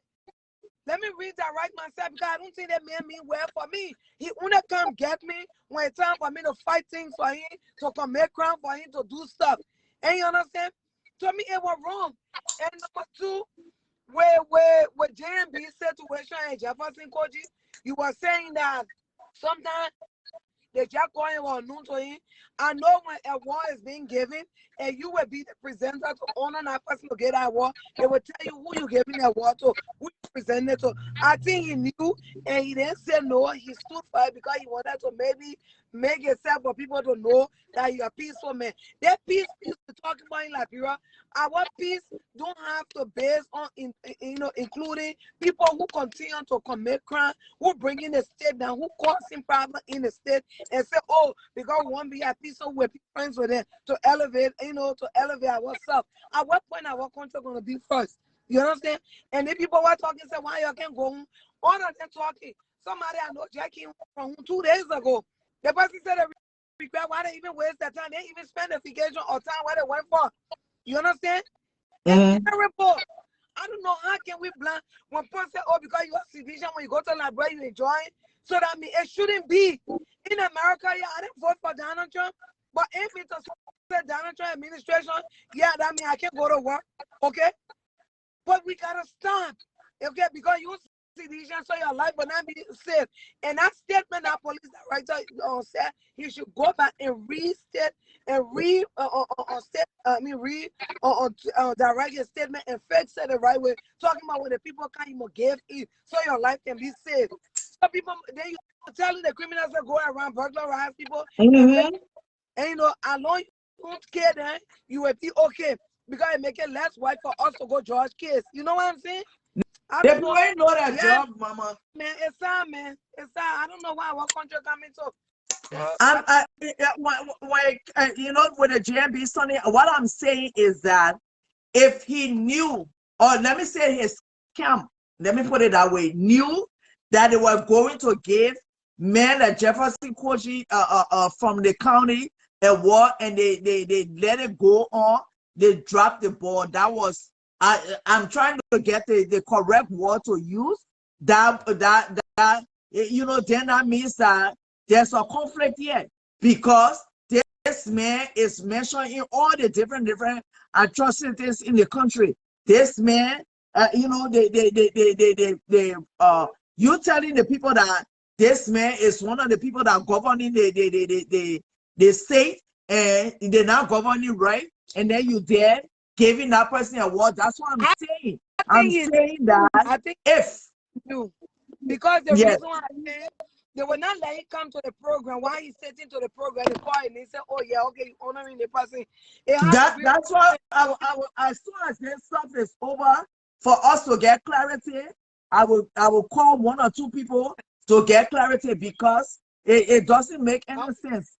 Let me read that right myself because I don't think that man mean well for me. He wanna come get me when it's time for me to fight things for him, to commit crime for him, to do stuff. And you understand? To me, it was wrong. And number two, with JMB situation in Jefferson Koji, you were saying that sometimes they just going on noon to him. I know when a award is being given and you will be the presenter to honor that person to get that award, they will tell you who you giving the award to, who you presented to. I think he knew and he didn't say no. He stood for it because he wanted to maybe make himself for people to know that you're a peaceful man. That peace you're talking about in Liberia, our peace don't have to base on including people who continue to commit crime, who bring in the state down, who causing problems in the state and say, oh, because we want to be at peace, so we're friends with them to elevate, to elevate ourselves. At what point our country going to be first? You understand? And if people were talking, say, why you can't go home? All of them talking. Somebody I know Jackie from 2 days ago. The person said they regret why they even waste their time. They even spend the vacation or time where they went for. You understand? It's terrible. I don't know how can we blame when people say, oh, because you have civilization, when you go to Liberia, you enjoy it. So that means it shouldn't be. In America, yeah, I didn't vote for Donald Trump, but if it's a Donald Trump administration, yeah, that means I can go to work, okay? But we gotta stop, okay? Because you civilization, so your life will not be safe. And that statement that police director said, he should go back and restate and direct his statement and fix it the right way. Talking about when the people can't even give in, so your life can be saved. Some people they telling the criminals that go around burglarize people, and alone you don't care, then you will be okay because it make it less white for us to go judge case. You know what I'm saying? They ain't know that job, mama. Man, it's sad, man. It's sad. I don't know why our country coming to. With the JMB Sonny, what I'm saying is that if he knew, or let me say his camp, let me put it that way, knew that they were going to give men at Jefferson Koji from the county a war, and they let it go on, they dropped the ball. That was I'm trying to get the correct word to use. Then that means that there's a conflict here, because this man is mentioned in all the different atrocities in the country. This man, you telling the people that this man is one of the people that governing the state, and they're not governing right, and then you there giving that person a word. That's what I'm saying. I'm saying that I think if you, because the reason why I said they will not let him come to the program. Why he sitting to the program, they call him, they say, oh yeah, okay, you honoring the person. That's why as soon as this stuff is over, for us to get clarity, I will call 1 or 2 people to get clarity, because it doesn't make any sense.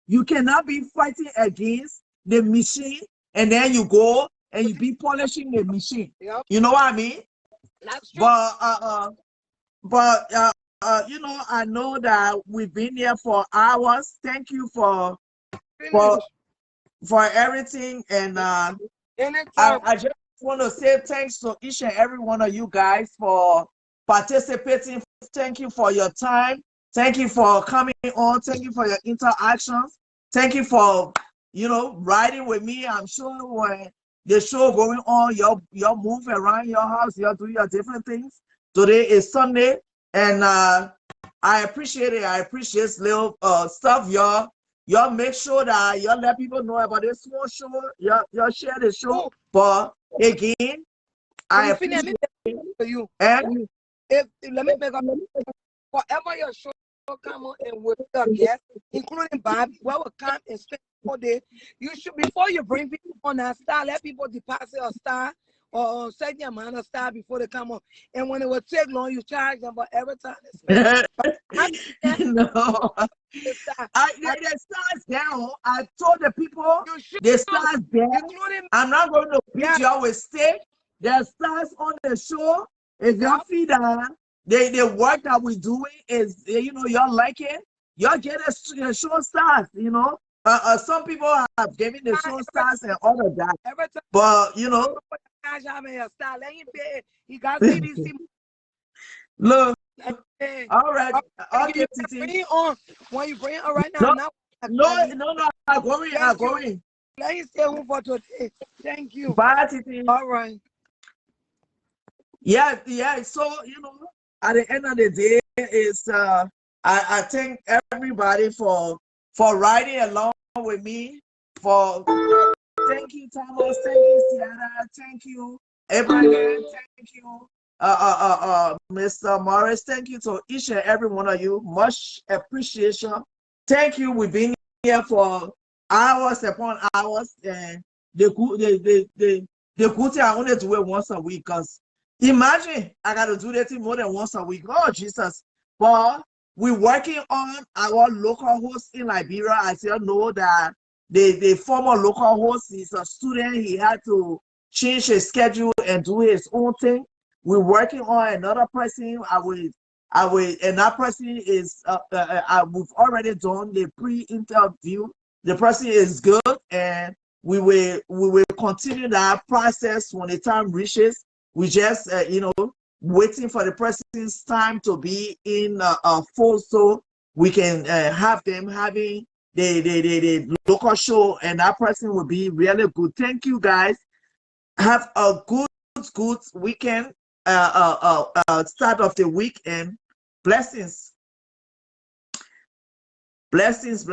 You cannot be fighting against the machine and then you go and you be polishing the machine. Yep. You know what I mean? That's true. But I know that we've been here for hours. Thank you for everything, and I just want to say thanks to each and every one of you guys for participating. Thank you for your time. Thank you for coming on. Thank you for your interactions. Thank you for riding with me. I'm sure when the show going on, you're moving around your house, you're doing your different things. Today is Sunday, and I appreciate it. I appreciate little stuff. Y'all make sure that y'all let people know about this small show. Y'all share the show. But again, I appreciate it. You. And let me make up whatever your show come on and with your guests, including Bobby, will come and spend all day. You should, before you bring people on that star, let people deposit a star or set the amount of star before they come on. And when it will take long, you charge them for every time. No. The stars down. I told the people the stars down. I'm not going to beat y'all with steak. There's stars on the show. If y'all feed down, the work that we're doing is, y'all like it. Y'all get a show stars, some people have given the show stars and all of that. But, look, all right. Okay, Titi. When you bring it right now, no, I'm going. Let me stay home for today. Thank you. Bye, Titi. All right. Yeah, yeah. So, at the end of the day, is I thank everybody for riding along with me. For thank you, Thomas. Thank you, Sienna. Thank you, Abraham. Thank you, Mr. Morris. Thank you to each and every one of you. Much appreciation. Thank you. We've been here for hours upon hours, and the good thing I only do it once a week, because imagine I got to do that thing more than once a week. Oh, Jesus. But we're working on our local host in Liberia. As you know that the former local host is a student. He had to change his schedule and do his own thing. We're working on another person. And that person is, we've already done the pre-interview. The person is good, and we will continue that process when the time reaches. We just, waiting for the person's time to be in full, so we can have them having the local show, and that person will be really good. Thank you, guys. Have a good weekend. Start of the week, and blessings. Blessings.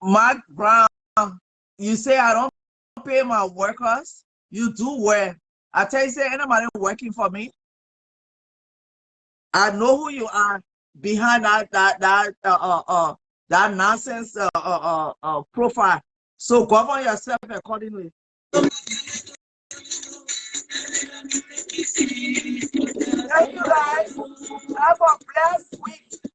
Mark Brown, you say I don't pay my workers. You do well. I tell you, say anybody working for me, I know who you are behind that nonsense profile. So govern yourself accordingly. Thank you, guys. Have a blessed week.